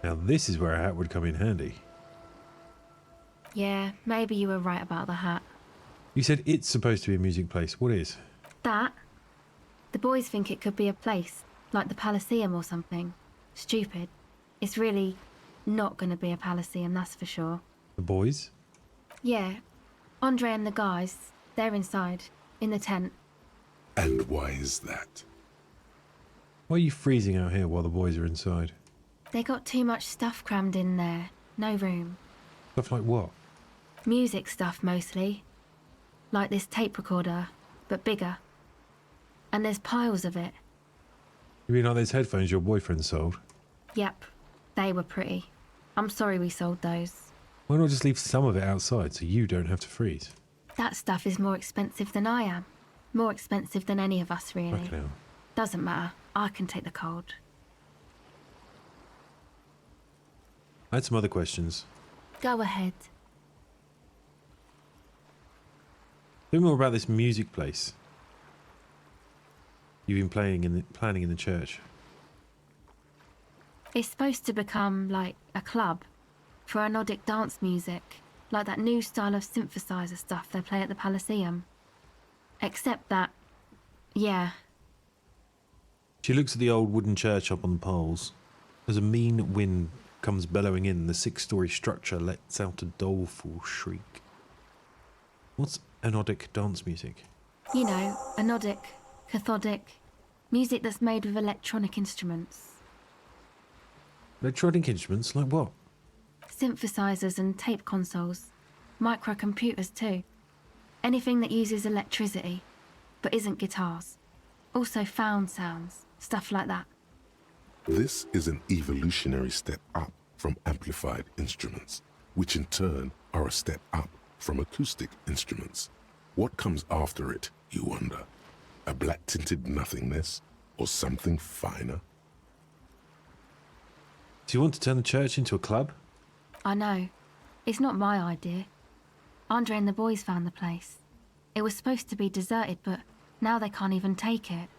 Now this is where a hat would come in handy. Yeah, maybe you were right about the hat. You said it's supposed to be a music place. What is? That? The boys think it could be a place, like the Palaceum or something. Stupid. It's really not going to be a Palaceum, that's for sure. The boys? Yeah. Andre and the guys, they're inside, in the tent. And why is that? Why are you freezing out here while the boys are inside? They got too much stuff crammed in there. No room. Stuff like what? Music stuff, mostly. Like this tape recorder, but bigger. And there's piles of it. You mean like those headphones your boyfriend sold? Yep. They were pretty. I'm sorry we sold those. Why not just leave some of it outside so you don't have to freeze? That stuff is more expensive than I am. More expensive than any of us, really. Fucking hell. Doesn't matter. I can take the cold. I had some other questions. Go ahead. Tell me more about this music place you've been planning in the church. It's supposed to become like a club for anodic dance music, like that new style of synthesizer stuff they play at the Palaceum. Except that, yeah. She looks at the old wooden church up on the poles. As a mean wind comes bellowing in, the 6-story structure lets out a doleful shriek. What's anodic dance music? You know, anodic, cathodic, music that's made with electronic instruments. Electronic instruments? Like what? Synthesizers and tape consoles. Microcomputers too. Anything that uses electricity, but isn't guitars. Also found sounds, stuff like that. This is an evolutionary step up from amplified instruments, which in turn are a step up from acoustic instruments. What comes after it, you wonder? A black-tinted nothingness or something finer? Do you want to turn the church into a club? I know. It's not my idea. Andre and the boys found the place. It was supposed to be deserted, but now they can't even take it.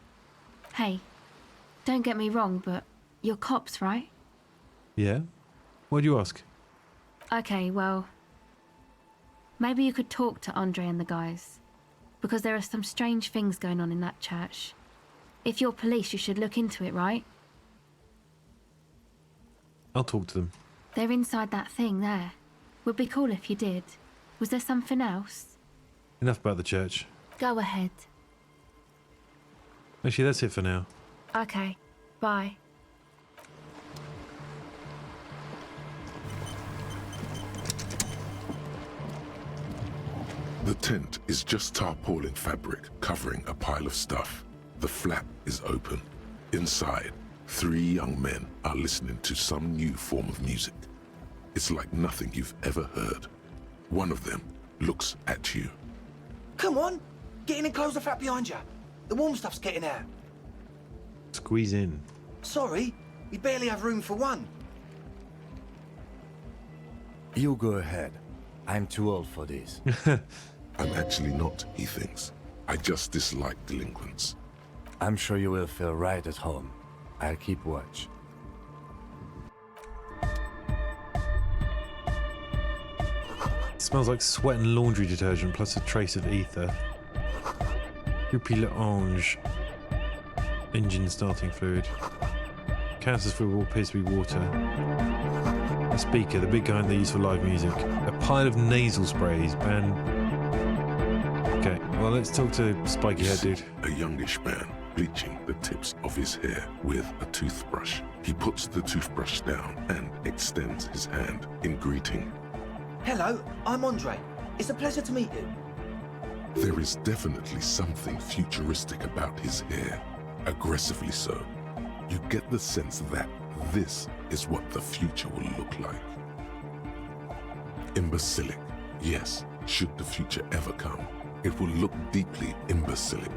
Hey, don't get me wrong, but you're cops, right? Yeah? Why'd you ask? Okay, well, maybe you could talk to Andre and the guys, because there are some strange things going on in that church. If you're police, you should look into it, right? I'll talk to them. They're inside that thing there. Would be cool if you did. Was there something else? Enough about the church. Go ahead. Actually, that's it for now. Okay, bye. The tent is just tarpaulin fabric covering a pile of stuff. The flap is open. Inside, 3 young men are listening to some new form of music. It's like nothing you've ever heard. One of them looks at you. Come on, get in and close the flap behind you. The warm stuff's getting out. Squeeze in. Sorry, we barely have room for one. You go ahead. I'm too old for this. I'm actually not, he thinks. I just dislike delinquents. I'm sure you will feel right at home. I'll keep watch. It smells like sweat and laundry detergent plus a trace of ether. Groupie L'Ange. Engine starting fluid. Cancer's fluid appears to be water. A speaker, the big kind they use for live music. A pile of nasal sprays. Ban. Okay, well, let's talk to Spiky Head Dude. A youngish man bleaching the tips of his hair with a toothbrush. He puts the toothbrush down and extends his hand in greeting. Hello, I'm Andre. It's a pleasure to meet you. There is definitely something futuristic about his hair. Aggressively so. You get the sense that this is what the future will look like. Imbecilic. Yes, should the future ever come, it will look deeply imbecilic,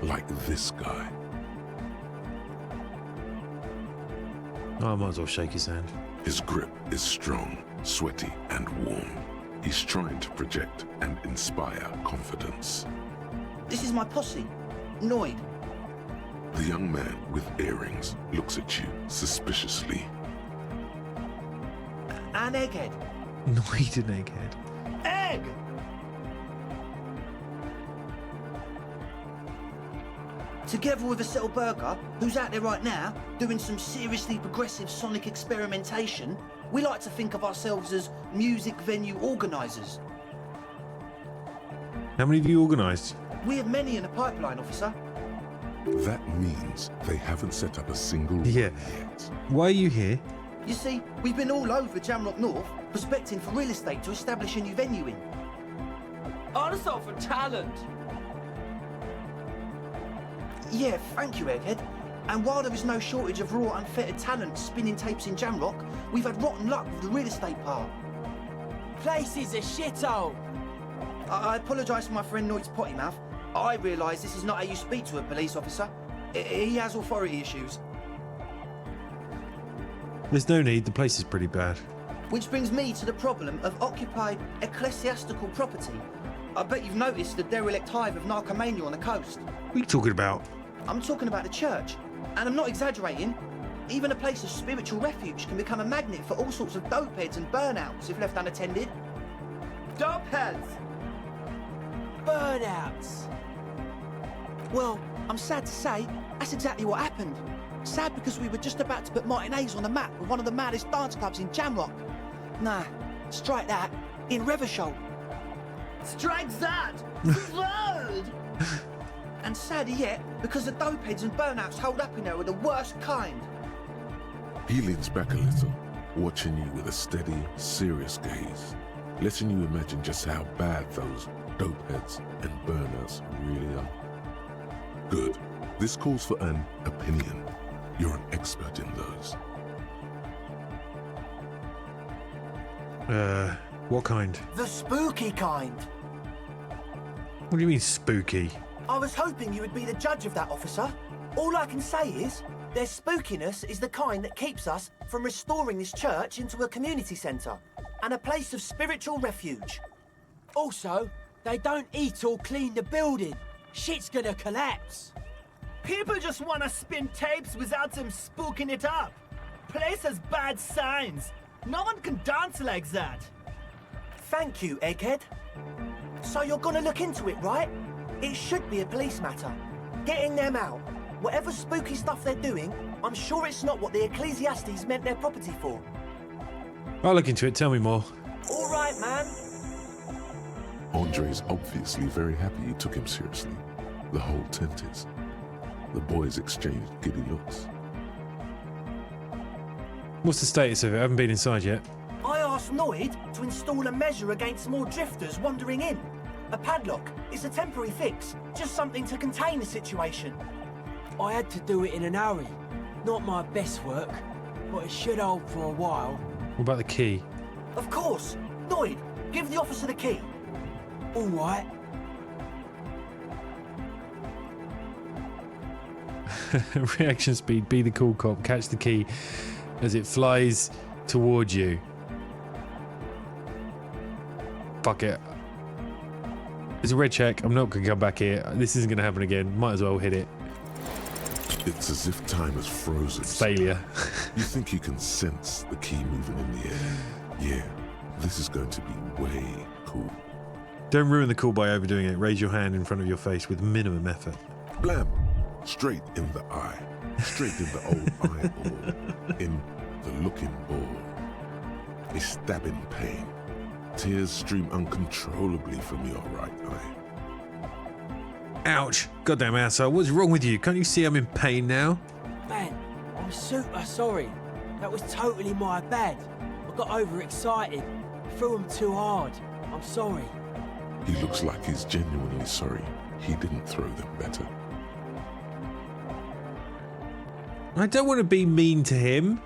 like this guy. Oh, I might as well shake his hand. His grip is strong, sweaty, and warm. He's trying to project and inspire confidence. This is my posse, Noid. The young man with earrings looks at you suspiciously. An egghead. Noid an egghead. Egg! Together with a Settle Burger, who's out there right now, doing some seriously progressive sonic experimentation, we like to think of ourselves as music venue organisers. How many have you organised? We have many in the pipeline, officer. That means they haven't set up a single one Yeah. yet. Why are you here? You see, we've been all over Jamrock North, prospecting for real estate to establish a new venue in. Also for talent. Yeah, thank you, Egghead. And while there is no shortage of raw, unfettered talent spinning tapes in Jamrock, we've had rotten luck with the real estate part. Place is a shithole. I apologise for my friend Noid's potty mouth. I realise this is not how you speak to a police officer. He has authority issues. There's no need, the place is pretty bad. Which brings me to the problem of occupied ecclesiastical property. I bet you've noticed the derelict hive of narcomania on the coast. What are you talking about? I'm talking about the church. And I'm not exaggerating. Even a place of spiritual refuge can become a magnet for all sorts of dopeheads and burnouts if left unattended. Dopeheads. Burnouts. Well, I'm sad to say, that's exactly what happened. Sad because we were just about to put Martinez on the map with one of the maddest dance clubs in Jamrock. Nah, strike that. In Reversholt. Strike that! Flood! And sadder yet, because the dopeheads and burnouts hold up in there are the worst kind. He leans back a little, watching you with a steady, serious gaze, letting you imagine just how bad those dopeheads and burnouts really are. Good. This calls for an opinion. You're an expert in those. What kind? The spooky kind. What do you mean, spooky? I was hoping you would be the judge of that, officer. All I can say is, their spookiness is the kind that keeps us from restoring this church into a community centre and a place of spiritual refuge. Also, they don't eat or clean the building. Shit's gonna collapse. People just wanna spin tapes without them spooking it up. Place has bad signs. No one can dance like that. Thank you, Egghead. So you're gonna look into it, right? It should be a police matter. Getting them out. Whatever spooky stuff they're doing, I'm sure it's not what the Ecclesiastes meant their property for. I'll look into it, tell me more. All right, man. Andre's obviously very happy you took him seriously. The whole tent is. The boys exchanged giddy looks. What's the status of it? I haven't been inside yet. I asked Noid to install a measure against more drifters wandering in. A padlock. It's a temporary fix. Just something to contain the situation. I had to do it in an hurry. Not my best work, but it should hold for a while. What about the key? Of course. Noid, give the officer the key. All right. Reaction speed, be the cool cop, catch the key as it flies towards you. Fuck it. It's a red check. I'm not going to come back here. This isn't going to happen again. Might as well hit it. It's as if time is frozen. Failure. You think you can sense the key moving in the air. Yeah, this is going to be way cool. Don't ruin the cool by overdoing it. Raise your hand in front of your face with minimum effort. Blam! Straight in the eye. Straight in the old eyeball. In the looking ball. A stabbing pain. Tears stream uncontrollably from your right eye. Ouch! Goddamn asshole, what's wrong with you? Can't you see I'm in pain now? Man, I'm super sorry. That was totally my bad. I got overexcited. Threw him too hard. I'm sorry. He looks like he's genuinely sorry. He didn't throw them better. I don't want to be mean to him.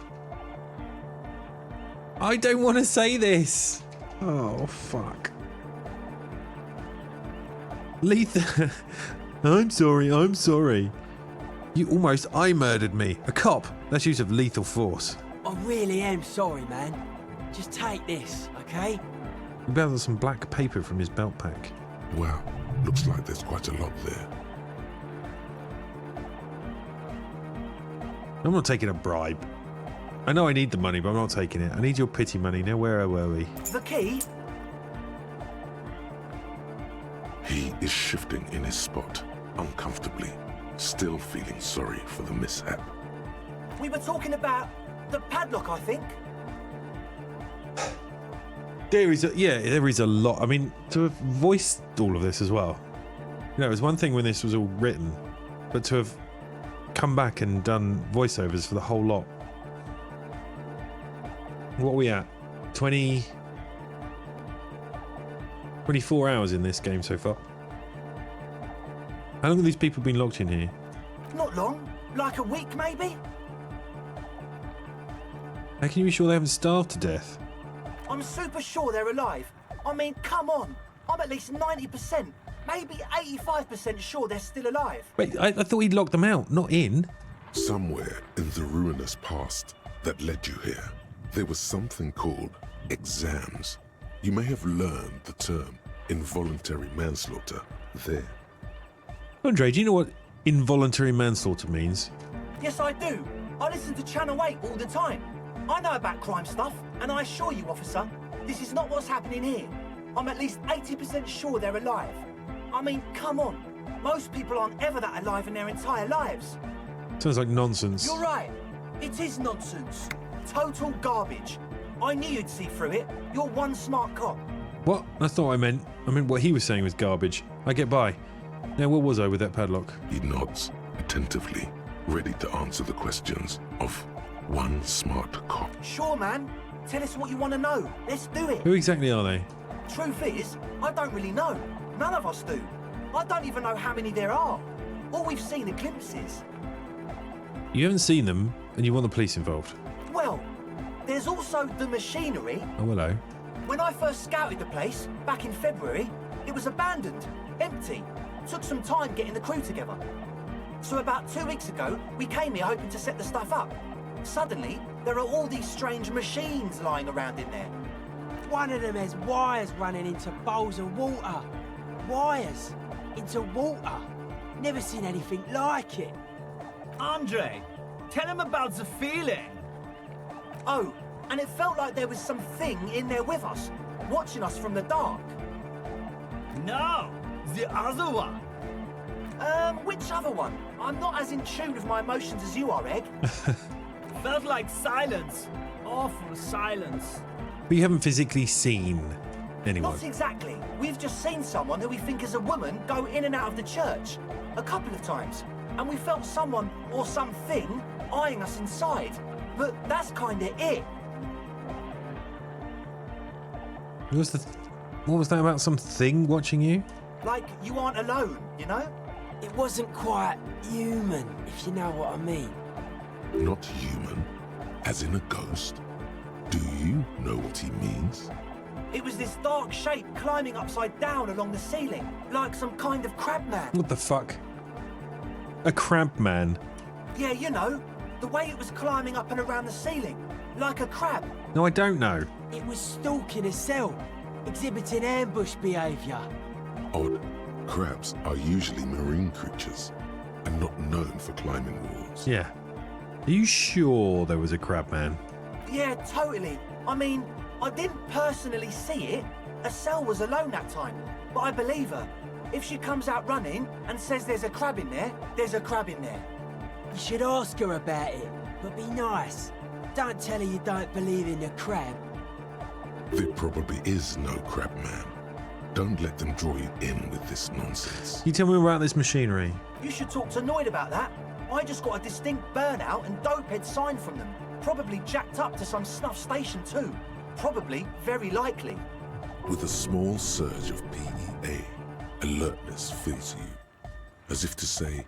I don't want to say this. Oh, fuck. Letha. I'm sorry. You almost murdered me. A cop. That's use of lethal force. I really am sorry, man. Just take this, okay? He bells out some black paper from his belt pack. Wow, looks like there's quite a lot there. I'm not taking a bribe. I know I need the money, but I'm not taking it. I need your pity money. Now, where were we? The key? He is shifting in his spot, uncomfortably, still feeling sorry for the mishap. We were talking about the padlock, I think. There is a lot. I mean, to have voiced all of this as well. You know, it was one thing when this was all written, but to have come back and done voiceovers for the whole lot. What are we at? 24 hours in this game so far. How long have these people been locked in here? Not long. Like a week, maybe? How can you be sure they haven't starved to death? I'm super sure they're alive. I mean, come on. I'm at least 90%, maybe 85% sure they're still alive. Wait, I thought he'd locked them out, not in. Somewhere in the ruinous past that led you here, there was something called exams. You may have learned the term involuntary manslaughter there. Andre, do you know what involuntary manslaughter means? Yes, I do. I listen to Channel 8 all the time. I know about crime stuff, and I assure you, officer, this is not what's happening here. I'm at least 80% sure they're alive. I mean, come on. Most people aren't ever that alive in their entire lives. Sounds like nonsense. You're right. It is nonsense. Total garbage. I knew you'd see through it. You're one smart cop. What? That's not what I meant. I meant what he was saying was garbage. I get by. Now, where was I with that padlock? He nods attentively, ready to answer the questions of one smart cop. Sure, man. Tell us what you want to know. Let's do it. Who exactly are they? Truth is, I don't really know. None of us do. I don't even know how many there are. All we've seen are glimpses. You haven't seen them, and you want the police involved. Well, there's also the machinery. Oh, hello. When I first scouted the place, back in February, it was abandoned, empty. Took some time getting the crew together. So about 2 weeks ago, we came here hoping to set the stuff up. Suddenly, there are all these strange machines lying around in there. One of them has wires running into bowls of water. Wires into water. Never seen anything like it. Andre, tell him about the feeling. Oh, and it felt like there was something in there with us, watching us from the dark. No, the other one. Which other one? I'm not as in tune with my emotions as you are, Egg. Felt like silence. Awful silence. But you haven't physically seen anyone. Not exactly. We've just seen someone who we think is a woman go in and out of the church. A couple of times. And we felt someone or something eyeing us inside. But that's kinda it. What was that about something watching you? Like you aren't alone, you know? It wasn't quite human, if you know what I mean. Not human, as in a ghost? Do you know what he means? It was this dark shape climbing upside down along the ceiling, like some kind of crab man. What the fuck? A crab man? Yeah, you know, the way it was climbing up and around the ceiling, like a crab. No, I don't know. It was stalking a cell, exhibiting ambush behaviour. Odd. Crabs are usually marine creatures, and not known for climbing walls. Yeah. Are you sure there was a crab man? Yeah, totally. I mean, I didn't personally see it. Estelle was alone that time, but I believe her. If she comes out running and says there's a crab in there, there's a crab in there. You should ask her about it, but be nice. Don't tell her you don't believe in the crab. There probably is no crab man. Don't let them draw you in with this nonsense. Can you tell me about this machinery? You should talk to Noid about that. I just got a distinct burnout and dopehead sign from them. Probably jacked up to some snuff station too. Probably, very likely. With a small surge of PEA, alertness fills you, as if to say,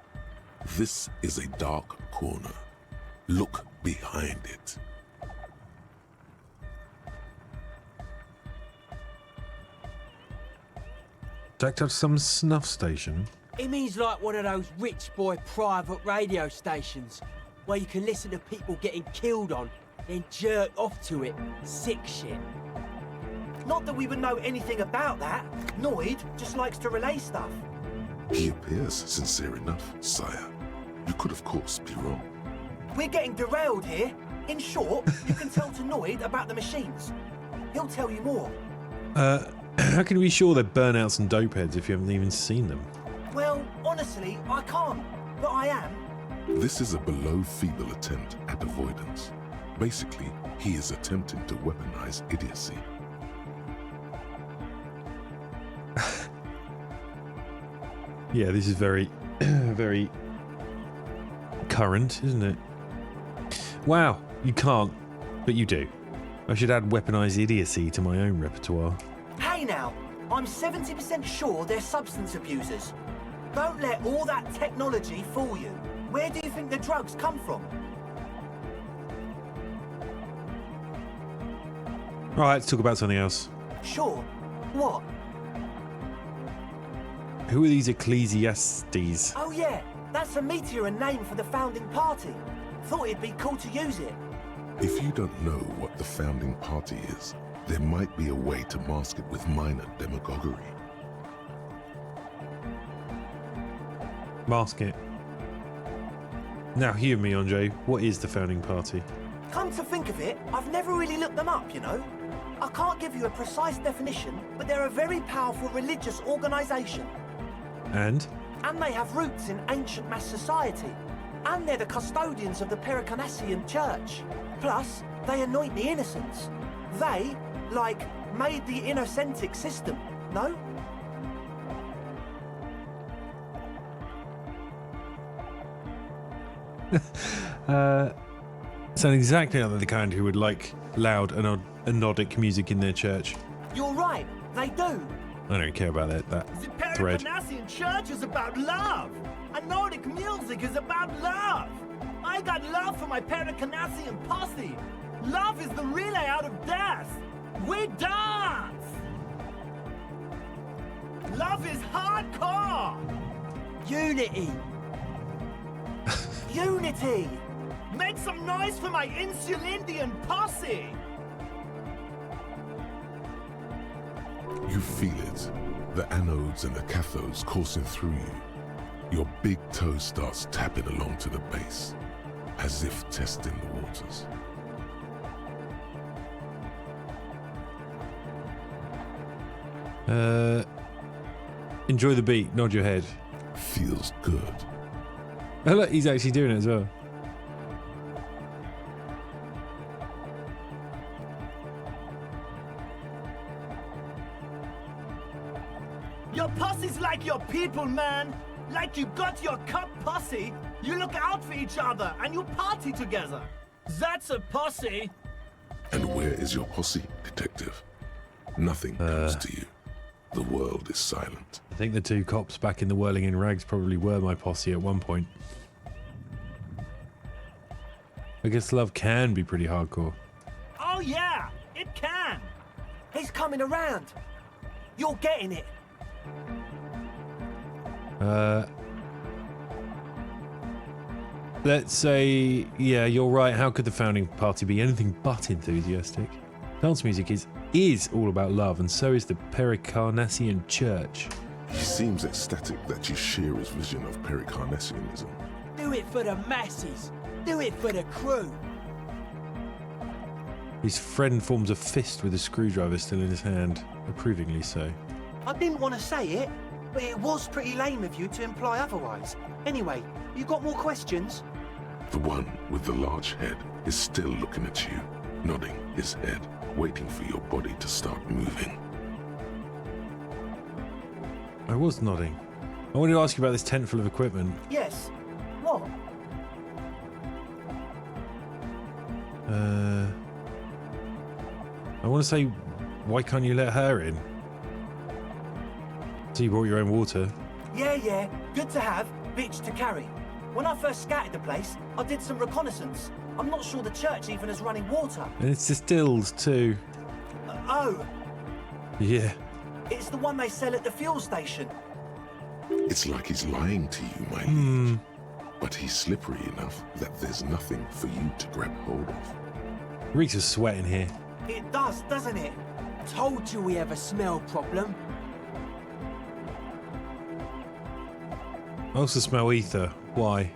this is a dark corner. Look behind it. Jacked up some snuff station? It means like one of those rich boy private radio stations, where you can listen to people getting killed on, then jerk off to it. Sick shit. Not that we would know anything about that. Noid just likes to relay stuff. He appears sincere enough, sire. You could, of course, be wrong. We're getting derailed here. In short, you can tell to Noid about the machines. He'll tell you more. How can you be sure they're burnouts and dopeheads if you haven't even seen them? Well, honestly, I can't. But I am. This is a below-feeble attempt at avoidance. Basically, he is attempting to weaponize idiocy. Yeah, this is very, very current, isn't it? Wow, you can't, but you do. I should add weaponized idiocy to my own repertoire. Hey now, I'm 70% sure they're substance abusers. Don't let all that technology fool you. Where do you think the drugs come from? Alright, let's talk about something else. Sure. What? Who are these Ecclesiastes? Oh yeah, that's a Meteoran name for the founding party. Thought it'd be cool to use it. If you don't know what the founding party is, there might be a way to mask it with minor demagoguery. Mask it. Now hear me, Andre. What is the founding party? Come to think of it, I've never really looked them up, you know? I can't give you a precise definition, but they're a very powerful religious organisation. And? And they have roots in ancient mass society. And they're the custodians of the Pericanassian Church. Plus, they anoint the innocents. They, like, made the Innocentic system, no? Sound exactly like the kind who would like loud and anodic music in their church. You're right, they do. I don't care about that The thread. Pericanassian Church is about love. And Nordic music is about love. I got love for my Pericanassian posse. Love is the relay out of death. We dance. Love is hardcore. Unity. Unity. Make some noise for my Insulindian posse. You feel it, the anodes and the cathodes coursing through you. Your big toe starts tapping along to the base, as if testing the waters. Enjoy the beat, nod your head. Feels good. Oh look, he's actually doing it as well. Your posse's like your people, man. Like you got your cup posse. You look out for each other and you party together. That's a posse. And where is your posse, detective? Nothing comes to you. The world is silent. I think the two cops back in the whirling in rags probably were my posse at one point. I guess love can be pretty hardcore. Oh yeah, it can. He's coming around. You're getting it. Let's say, yeah, you're right. How could the founding party be anything but enthusiastic? Dance music is all about love, and so is the Pericarnassian Church. He seems ecstatic that you share his vision of Pericarnassianism. Do it for the masses. Do it for the crew. His friend forms a fist with a screwdriver still in his hand, approvingly so. I didn't want to say it, but it was pretty lame of you to imply otherwise. Anyway, you got more questions? The one with the large head is still looking at you, nodding his head, waiting for your body to start moving. I was nodding. I wanted to ask you about this tent full of equipment. Yes. What? I want to say, why can't you let her in? So you brought your own water. Yeah. Good to have, bitch to carry. When I first scouted the place, I did some reconnaissance. I'm not sure the church even has running water. And it's distilled too. Oh, Yeah. it's the one they sell at the fuel station. It's like he's lying to you, my liege. But he's slippery enough that there's nothing for you to grab hold of. Reeks of sweat in here. It does, doesn't it? Told you we have a smell problem. I also smell ether. Why?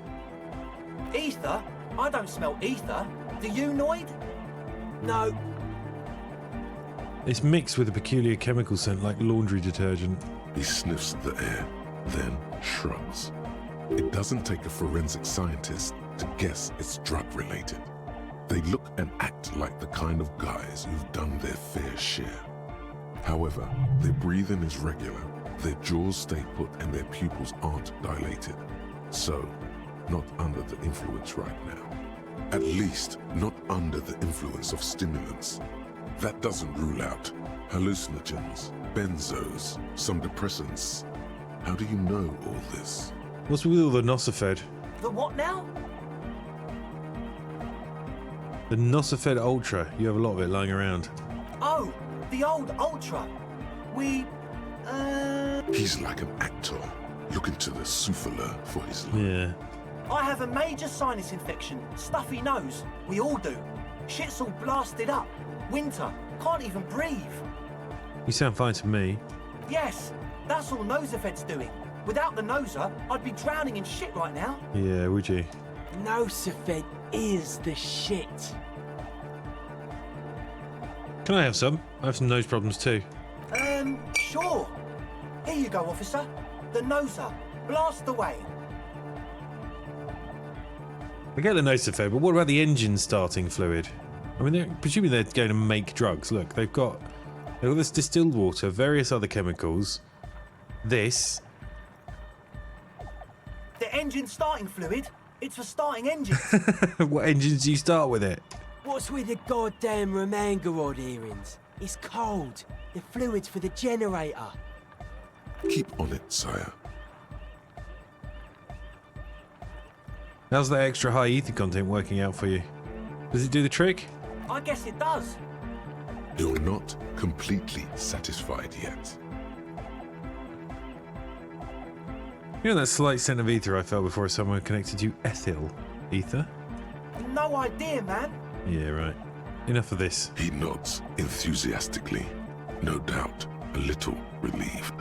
Ether? I don't smell ether. Do you, Noid? No. It's mixed with a peculiar chemical scent like laundry detergent. He sniffs the air, then shrugs. It doesn't take a forensic scientist to guess it's drug-related. They look and act like the kind of guys who've done their fair share. However, their breathing is regular, their jaws stay put, and their pupils aren't dilated. So, not under the influence right now. At least, not under the influence of stimulants. That doesn't rule out hallucinogens, benzos, some depressants. How do you know all this? What's with all the Nosifed? The what now? The Nosifed Ultra. You have a lot of it lying around. Oh, the old Ultra. He's like an actor, looking to the souffleur for his life. Yeah. I have a major sinus infection, stuffy nose. We all do. Shit's all blasted up. Winter. Can't even breathe. You sound fine to me. Yes, that's all Nosifed's doing. Without the Noser, I'd be drowning in shit right now. Yeah, would you? Nosifed is the shit. Can I have some? I have some nose problems too. Sure. Here you go, officer. The Noser. Blast away. I get the Nosifed, but what about the engine starting fluid? I mean, presumably they're going to make drugs. Look, they've got this distilled water, various other chemicals. This. The engine starting fluid? It's for starting engines. What engines do you start with it? What's with the goddamn Romangarod earrings? It's cold. The fluid's for the generator. Keep on it, sire. How's that extra high ether content working out for you? Does it do the trick? I guess it does. You're not completely satisfied yet. You know that slight scent of ether I felt before someone connected to ethyl ether? No idea, man. Yeah, right. Enough of this. He nods enthusiastically, no doubt a little relieved.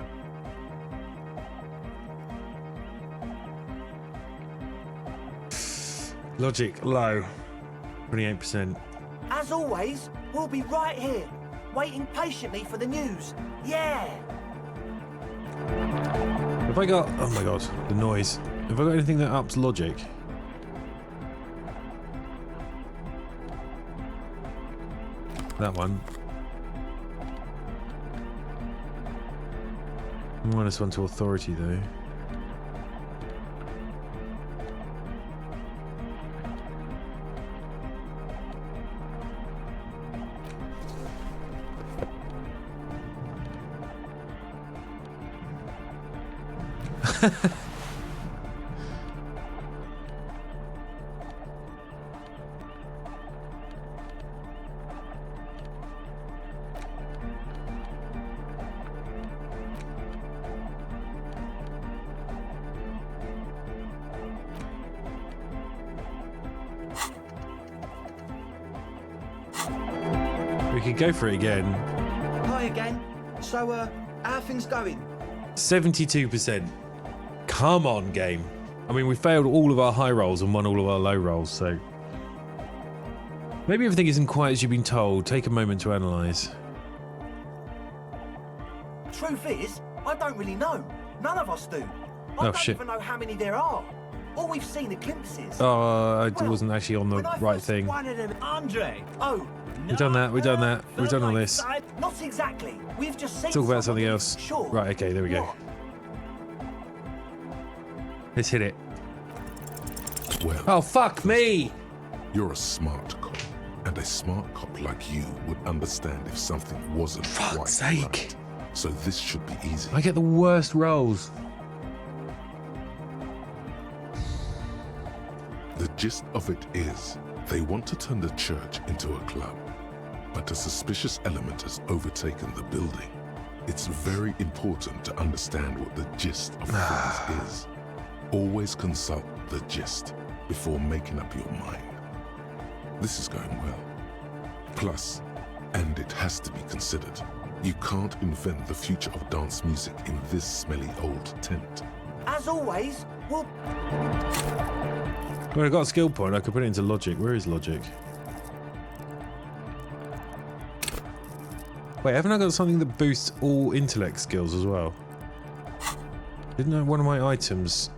Logic low. 28%. As always, we'll be right here, waiting patiently for the news. Yeah. Have I got... Oh my god, the noise. Have I got anything that ups logic? That one. -1 to authority though. We could go for it again. Hi again. So, how are things going? 72%. Come on, game. I mean, we failed all of our high rolls and won all of our low rolls, so... Maybe everything isn't quite as you've been told. Take a moment to analyse. Truth is, I don't really know. None of us do. I don't even know how many there are. All we've seen are glimpses. Oh, I wasn't actually on the right thing. One of them, Andre. Oh, We've done that, we've done that, we've done all this. Not exactly. We've just seen. Talk about something else. Sure. Right, okay, there we go. Let's hit it. Well, oh, fuck me! You're a smart cop, and a smart cop like you would understand if something wasn't quite right. So this should be easy. I get the worst rolls. The gist of it is, they want to turn the church into a club, but a suspicious element has overtaken the building. It's very important to understand what the gist of things is. Always consult the gist before making up your mind. This is going well. Plus, and it has to be considered, you can't invent the future of dance music in this smelly old tent. As always, we'll... Well, I got a skill point. I could put it into logic. Where is logic? Wait, haven't I got something that boosts all intellect skills as well? Didn't I one of my items?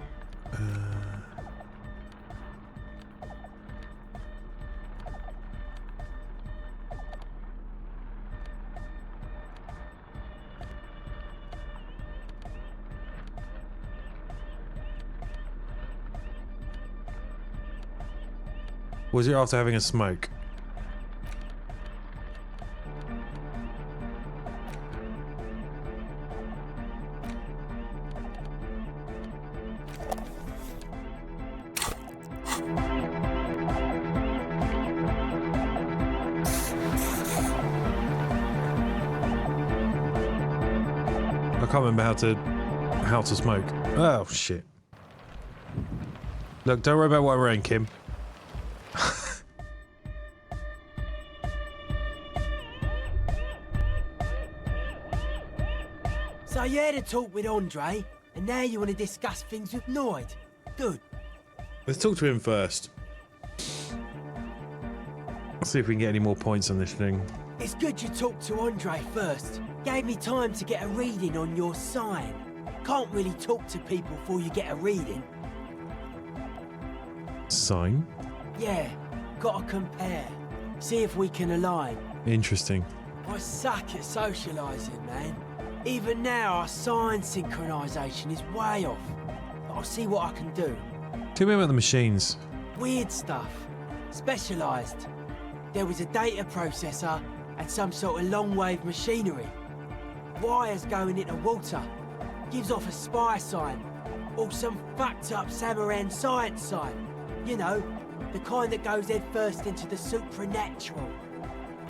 Was it after having a smoke? I can't remember how to smoke. Oh shit. Look, don't worry about what I'm wearing, Kim. So you had a talk with Andre, and now you want to discuss things with Noid. Good. Let's talk to him first. Let's see if we can get any more points on this thing. It's good you talked to Andre first. Gave me time to get a reading on your sign. Can't really talk to people before you get a reading. Sign? Yeah, gotta compare. See if we can align. Interesting. I suck at socialising, man. Even now, our sign synchronisation is way off. But I'll see what I can do. Tell me about the machines. Weird stuff. Specialised. There was a data processor and some sort of long-wave machinery. Wires going into water. Gives off a spy sign. Or some fucked-up Samaran science sign. You know, the kind that goes head first into the supernatural.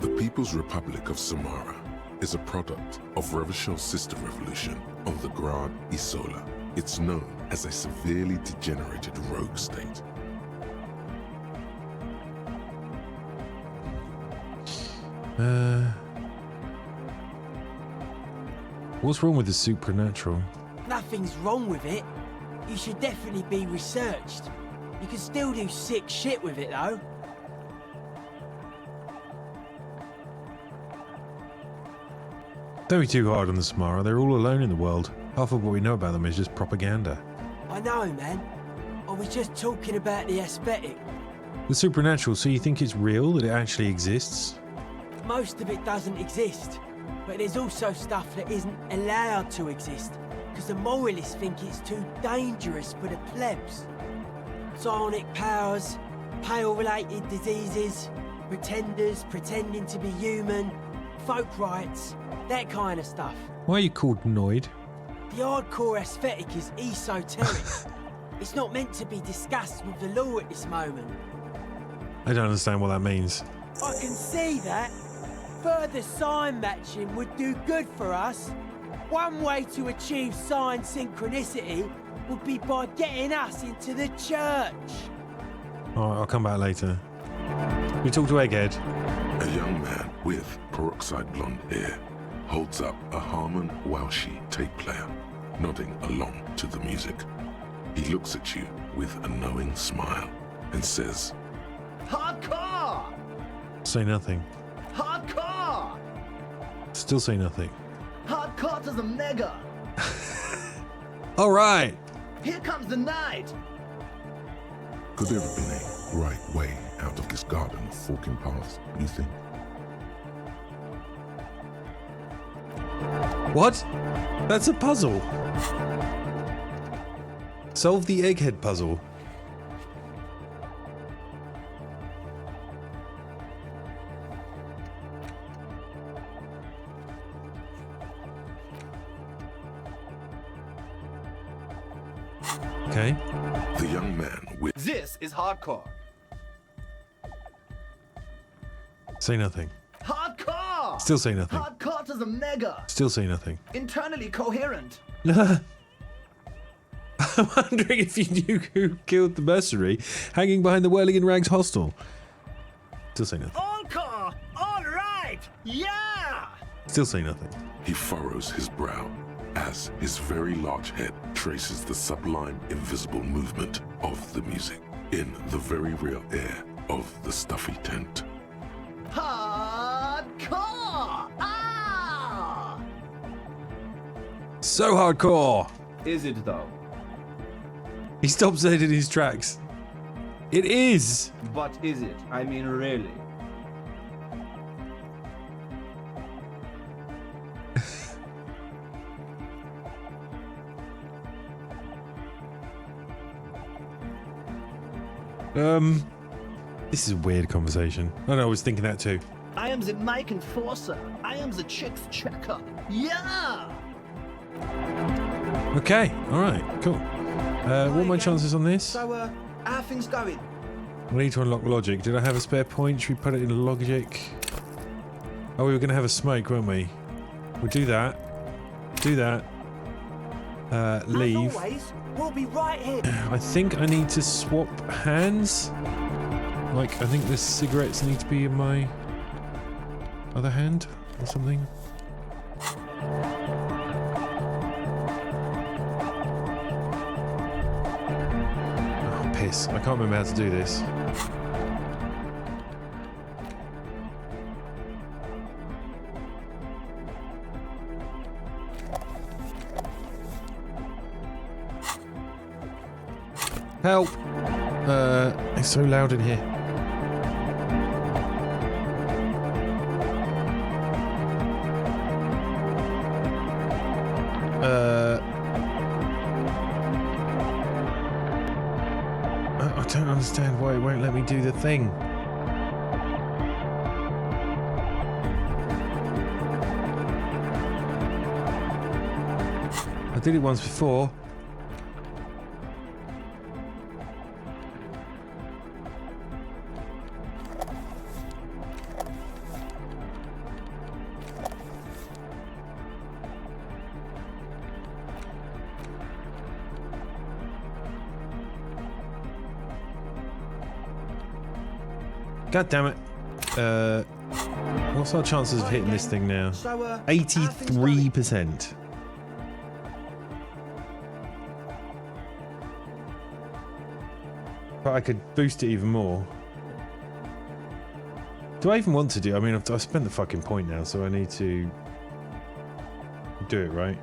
The People's Republic of Samara is a product of Revachel's sister revolution on the Grand Isola. It's known as a severely degenerated rogue state. What's wrong with the supernatural? Nothing's wrong with it. You should definitely be researched. You can still do sick shit with it, though. Don't be too hard on the Samara. They're all alone in the world. Half of what we know about them is just propaganda. I know, man. I was just talking about the aesthetic. The supernatural, so you think it's real, that it actually exists? Most of it doesn't exist. But there's also stuff that isn't allowed to exist. Because the moralists think it's too dangerous for the plebs. Psionic powers, pale-related diseases, pretenders pretending to be human, folk rights, that kind of stuff. Why are you called Noid? The hardcore aesthetic is esoteric. It's not meant to be discussed with the law at this moment. I don't understand what that means. I can see that. Further sign matching would do good for us. One way to achieve sign synchronicity would be by getting us into the church. Alright, I'll come back later. We talk to Egghead. A young man with peroxide blonde hair holds up a Harman Walshy tape player, nodding along to the music. He looks at you with a knowing smile and says, Hardcore! Say nothing. Hardcore! Still say nothing. Hardcore to the mega! Alright! Here comes the night! Could there have been a right way out of this garden of forking paths, you think? What? That's a puzzle. Solve the Egghead puzzle. Okay. The young man with... This is hardcore. Say nothing. Hardcore! Still say nothing. Hardcore to the mega! Still say nothing. Internally coherent. I'm wondering if you knew who killed the mercenary hanging behind the Whirling in Rags hostel. Still say nothing. Encore! All right! Yeah! Still say nothing. He furrows his brow as his very large head traces the sublime invisible movement of the music in the very real air of the stuffy tent. Hardcore! Ah! So hardcore! Is it though? He stops dead in his tracks. It is! But is it? I mean, really? This is a weird conversation. I know, I was thinking that too. I am the mic enforcer. I am the chicks checker. Yeah! Okay, alright, cool. What are my chances on this? So, how are things going? I need to unlock logic. Did I have a spare point? Should we put it in logic? Oh, we were going to have a smoke, weren't we? We'll do that. Do that. Leave. As always, we'll be right here. I think I need to swap hands. Like, I think the cigarettes need to be in my other hand or something. Oh, piss. I can't remember how to do this. Help! It's so loud in here. I don't understand why it won't let me do the thing. I did it once before. God damn it. What's our chances of hitting this thing now? 83%. But I could boost it even more. Do I even want to do? I mean, I've spent the fucking point now, so I need to do it, right?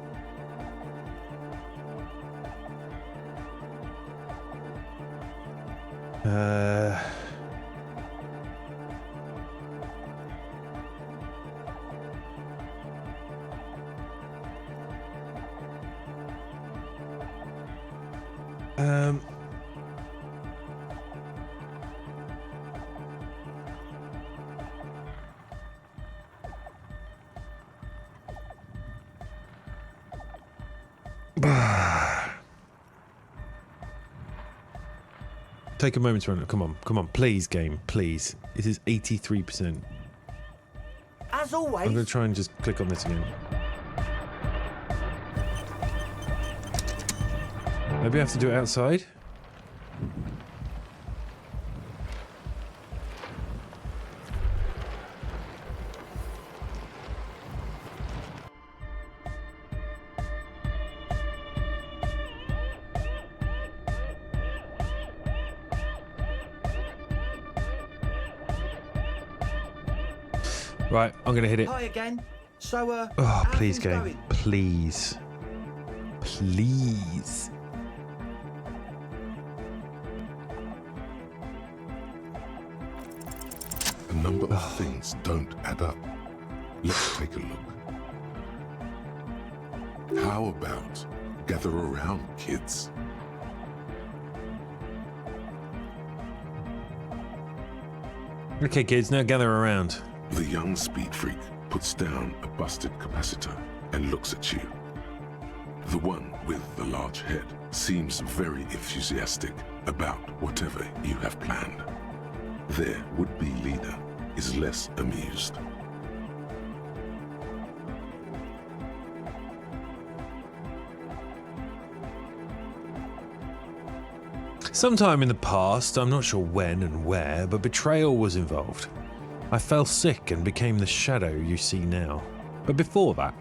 Take a moment to run. Come on, please, game, please. This is 83%. As always. I'm going to try and just click on this again. Maybe I have to do it outside? Right, I'm gonna hit it. Hi again. So, oh, please, game. Please. Please. A number of things don't add up. Let's take a look. How about gather around, kids? Okay, kids, now gather around. The young speed freak puts down a busted capacitor and looks at you. The one with the large head seems very enthusiastic about whatever you have planned. Their would-be leader is less amused. Sometime in the past, I'm not sure when and where, but betrayal was involved. I fell sick and became the shadow you see now. But before that,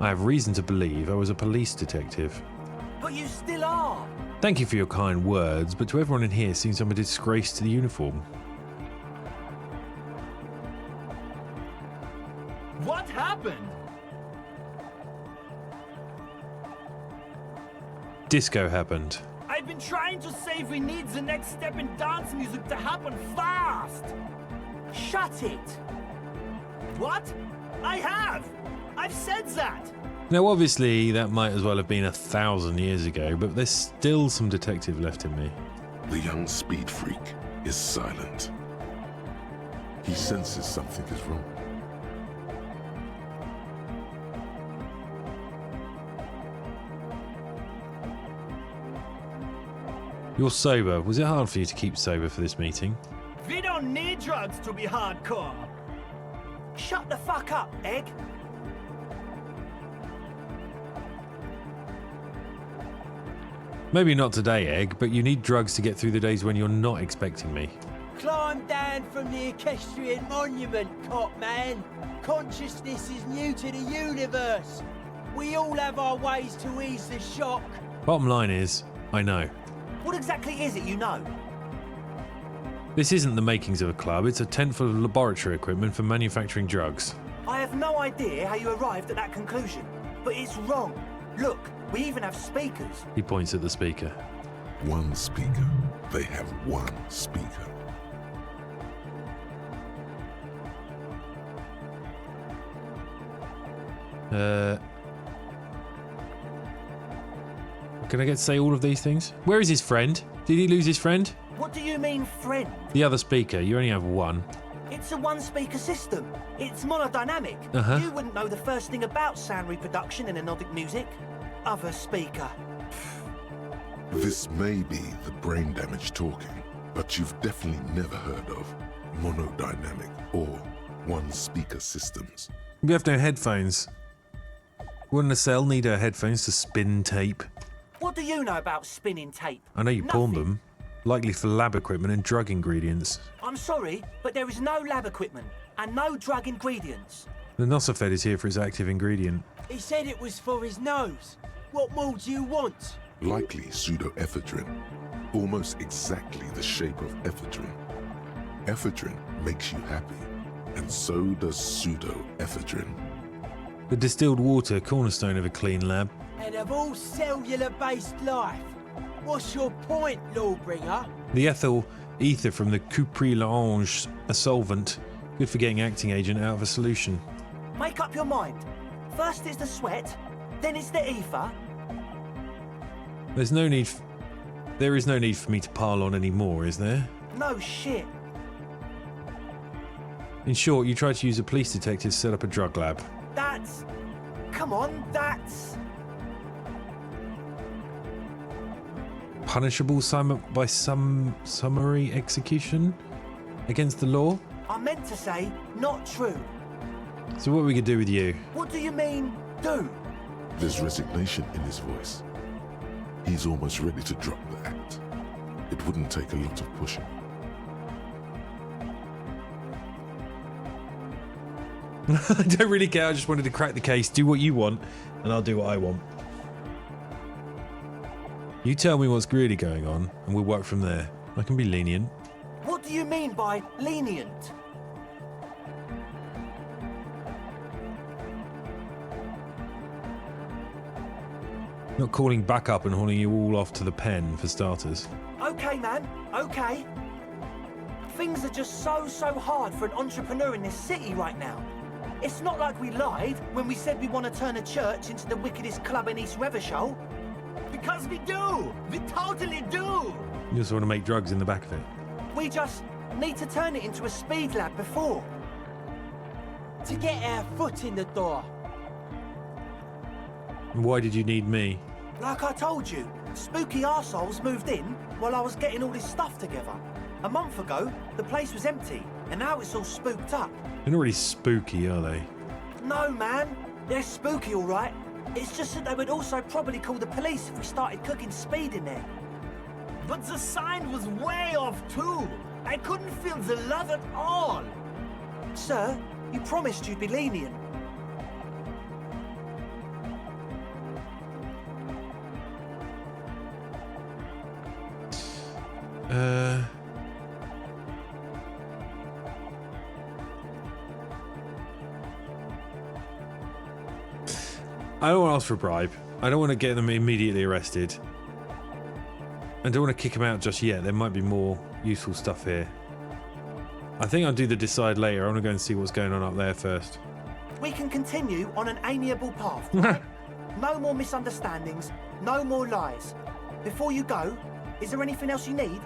I have reason to believe I was a police detective. But you still are. Thank you for your kind words, but to everyone in here seems I'm a disgrace to the uniform. What happened? Disco happened. I've been trying to say we need the next step in dance music to happen fast. Shut it. What? I have. I've said that. Now, obviously, that might as well have been 1,000 years ago, but there's still some detective left in me. The young speed freak is silent. He senses something is wrong. You're sober. Was it hard for you to keep sober for this meeting? We don't need drugs to be hardcore. Shut the fuck up, Egg. Maybe not today, Egg, but you need drugs to get through the days when you're not expecting me. Climb down from the equestrian monument, cop man. Consciousness is new to the universe. We all have our ways to ease the shock. Bottom line is, I know. What exactly is it you know? This isn't the makings of a club, it's a tent full of laboratory equipment for manufacturing drugs. I have no idea how you arrived at that conclusion, but it's wrong. Look, we even have speakers. He points at the speaker. One speaker. They have one speaker. Can I get to say all of these things? Where is his friend? Did he lose his friend? What do you mean, friend? The other speaker. You only have one. It's a one-speaker system. It's monodynamic. You wouldn't know the first thing about sound reproduction in anodic music. Other speaker. This may be the brain damage talking, but you've definitely never heard of monodynamic or one-speaker systems. We have no headphones. Wouldn't a cell need her headphones to spin tape? What do you know about spinning tape? I know you pawn them. Likely for lab equipment and drug ingredients. I'm sorry, but there is no lab equipment and no drug ingredients. The Nosophed is here for its active ingredient. He said it was for his nose. What more do you want? Likely pseudoephedrine, almost exactly the shape of ephedrine. Ephedrine makes you happy, and so does pseudoephedrine. The distilled water, cornerstone of a clean lab. And of all cellular-based life, what's your point, Lawbringer? The ethyl ether from the cuprilange, a solvent, good for getting acting agent out of a solution. Make up your mind. First it's the sweat, then it's the ether. There is no need for me to pile on any more, is there? No shit. In short, you tried to use a police detective to set up a drug lab. That's... Come on, that's... punishable by some summary execution against the law. I meant to say, not true. So what we could do with you? What do you mean, do? There's resignation in his voice. He's almost ready to drop the act. It wouldn't take a lot of pushing. I don't really care. I just wanted to crack the case. Do what you want, and I'll do what I want. You tell me what's really going on, and we'll work from there. I can be lenient. What do you mean by lenient? Not calling back up and hauling you all off to the pen, for starters. Okay, man, okay. Things are just so hard for an entrepreneur in this city right now. It's not like we lied when we said we want to turn a church into the wickedest club in East Revershoal. Because we do! We totally do! You just want to make drugs in the back of it. We just need to turn it into a speed lab before. To get our foot in the door. Why did you need me? Like I told you, spooky arseholes moved in while I was getting all this stuff together. A month ago, the place was empty, and now it's all spooked up. They're not really spooky, are they? No, man. They're spooky, all right. It's just that they would also probably call the police if we started cooking speed in there. But the sign was way off, too. I couldn't feel the love at all. Sir, you promised you'd be lenient. I don't want to ask for a bribe. I don't want to get them immediately arrested. I don't want to kick them out just yet. There might be more useful stuff here. I think I'll do the decide later. I want to go and see what's going on up there first. We can continue on an amiable path, right? No more misunderstandings, no more lies. Before you go, is there anything else you need?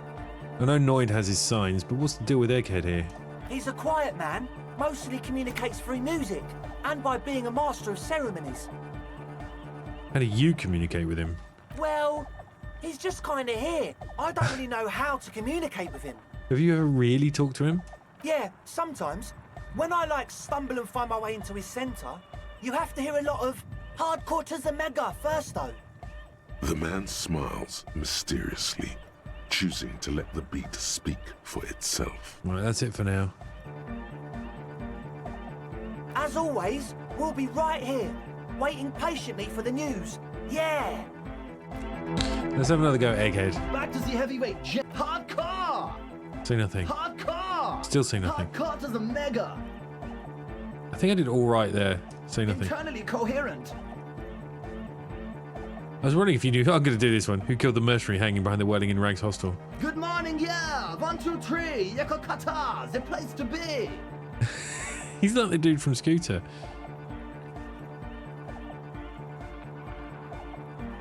I know Noid has his signs, but what's the deal with Egghead here? He's a quiet man, mostly communicates through music, and by being a master of ceremonies. How do you communicate with him? Well, he's just kind of here. I don't really know how to communicate with him. Have you ever really talked to him? Yeah, sometimes. When I stumble and find my way into his centre, you have to hear a lot of hardcore to the mega first though. The man smiles mysteriously, choosing to let the beat speak for itself. Right, that's it for now. As always, we'll be right here, waiting patiently for the news. Yeah! Let's have another go at Egghead. Back to the heavyweight jet. Hardcore! Say nothing. Hardcore! Still say nothing. Hardcore to the mega. I think I did all right there. Say nothing. Internally coherent. I was wondering if you knew. I'm going to do this one. Who killed the mercenary hanging behind the Whirling in Rags hostel? Good morning, yeah. 1, 2, 3. Yakokata, the place to be. He's not the dude from Scooter.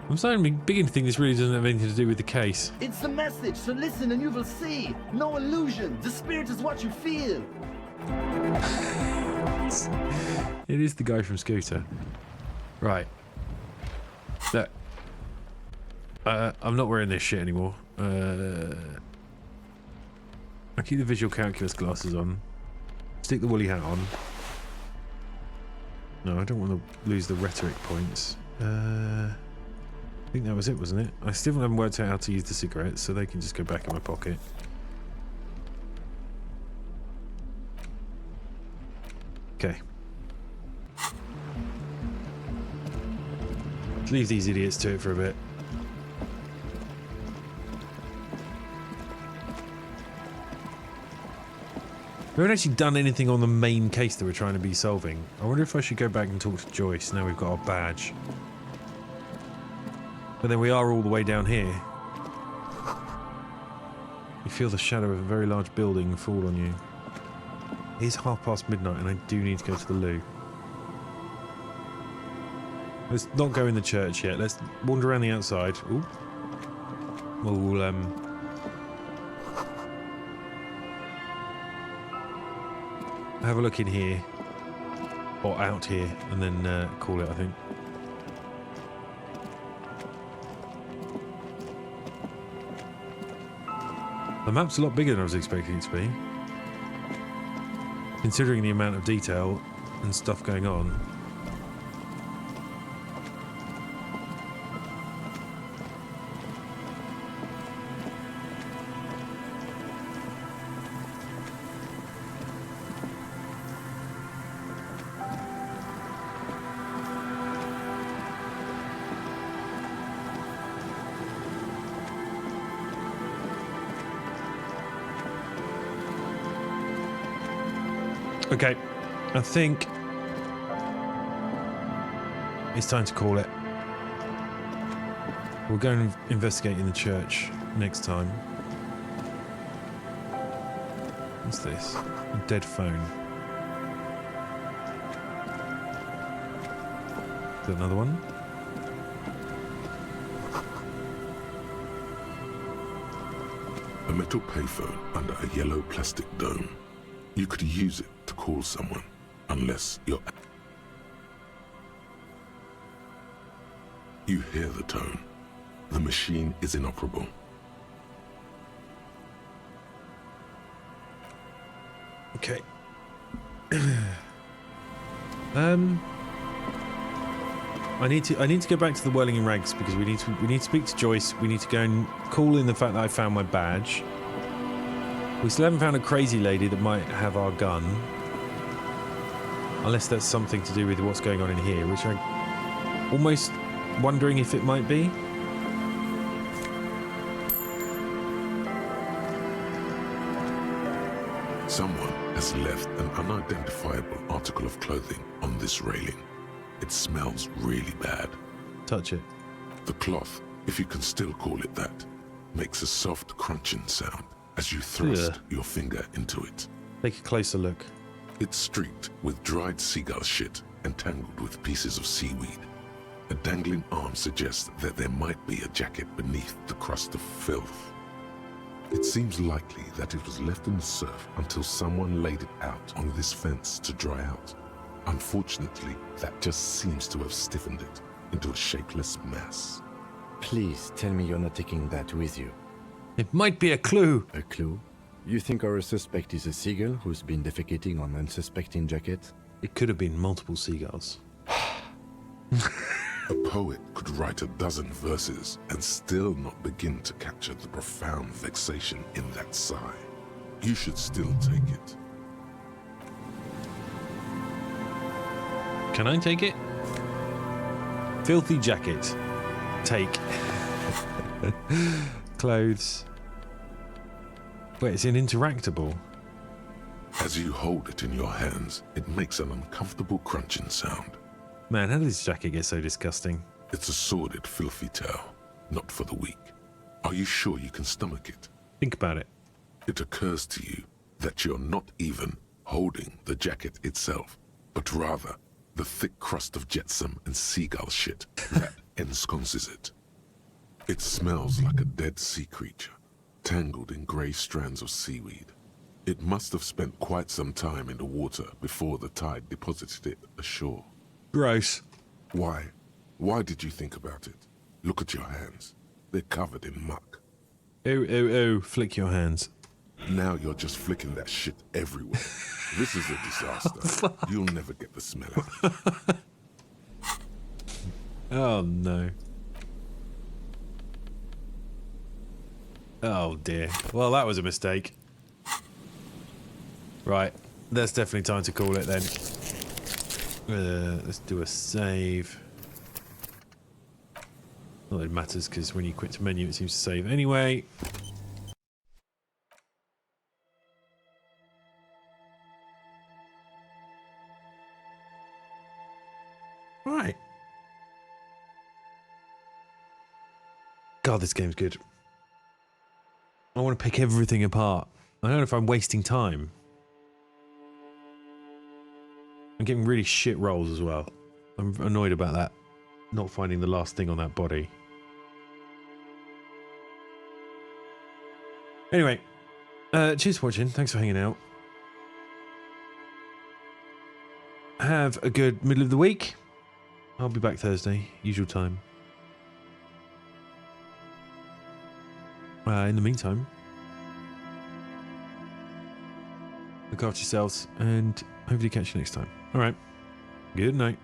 I'm starting to be beginning to think this really doesn't have anything to do with the case. It's the message, so listen and you will see. No illusion. The spirit is what you feel. It is the guy from Scooter. Right. Look. I'm not wearing this shit anymore. I keep the visual calculus glasses on. Stick the woolly hat on. No, I don't want to lose the rhetoric points. I think that was it, wasn't it? I still haven't worked out how to use the cigarettes, so they can just go back in my pocket. Okay. Leave these idiots to it for a bit. We haven't actually done anything on the main case that we're trying to be solving. I wonder if I should go back and talk to Joyce now we've got our badge. But then we are all the way down here. You feel the shadow of a very large building fall on you. It is midnight and I do need to go to the loo. Let's not go in the church yet. Let's wander around the outside. Ooh. We'll have a look in here. Or out here. And then call it, I think. The map's a lot bigger than I was expecting it to be. Considering the amount of detail and stuff going on. Okay, I think it's time to call it. We'll go and investigate in the church next time. What's this? A dead phone. Is that another one? A metal payphone under a yellow plastic dome. You could use it to call someone, unless you're... You hear the tone. The machine is inoperable. Okay. I need to go back to the Whirling in Rags because we need to speak to Joyce. We need to go and call in the fact that I found my badge. We still haven't found a crazy lady that might have our gun. Unless that's something to do with what's going on in here, which I'm almost wondering if it might be. Someone has left an unidentifiable article of clothing on this railing. It smells really bad. Touch it. The cloth, if you can still call it that, makes a soft crunching sound as you thrust your finger into it. Take a closer look. It's streaked with dried seagull shit and tangled with pieces of seaweed. A dangling arm suggests that there might be a jacket beneath the crust of filth. It seems likely that it was left in the surf until someone laid it out on this fence to dry out. Unfortunately, that just seems to have stiffened it into a shapeless mass. Please tell me you're not taking that with you. It might be a clue. A clue? You think our suspect is a seagull who's been defecating on unsuspecting jacket? It could have been multiple seagulls. A poet could write a dozen verses and still not begin to capture the profound vexation in that sigh. You should still take it. Can I take it? Filthy jacket. Take. Clothes. Wait, it's an interactable. As you hold it in your hands, it makes an uncomfortable crunching sound. Man, how did this jacket get so disgusting? It's a sordid, filthy tale, not for the weak. Are you sure you can stomach it? Think about it. It occurs to you that you're not even holding the jacket itself, but rather the thick crust of jetsam and seagull shit that ensconces it. It smells like a dead sea creature, tangled in grey strands of seaweed. It must have spent quite some time in the water before the tide deposited it ashore. Gross. Why? Why did you think about it? Look at your hands. They're covered in muck. Ooh, ooh, ooh. Flick your hands. Now you're just flicking that shit everywhere. This is a disaster. You'll never get the smell out. Oh, no. Oh, dear. Well, that was a mistake. Right. That's definitely time to call it then. Let's do a save. Not that it matters, because when you quit to menu, it seems to save anyway. Right. God, this game's good. I want to pick everything apart. I don't know if I'm wasting time. I'm getting really shit rolls as well. I'm annoyed about that. Not finding the last thing on that body. Anyway, cheers for watching. Thanks for hanging out. Have a good middle of the week. I'll be back Thursday, usual time. In the meantime, Look after yourselves, and hopefully catch you next time. All right. Good night.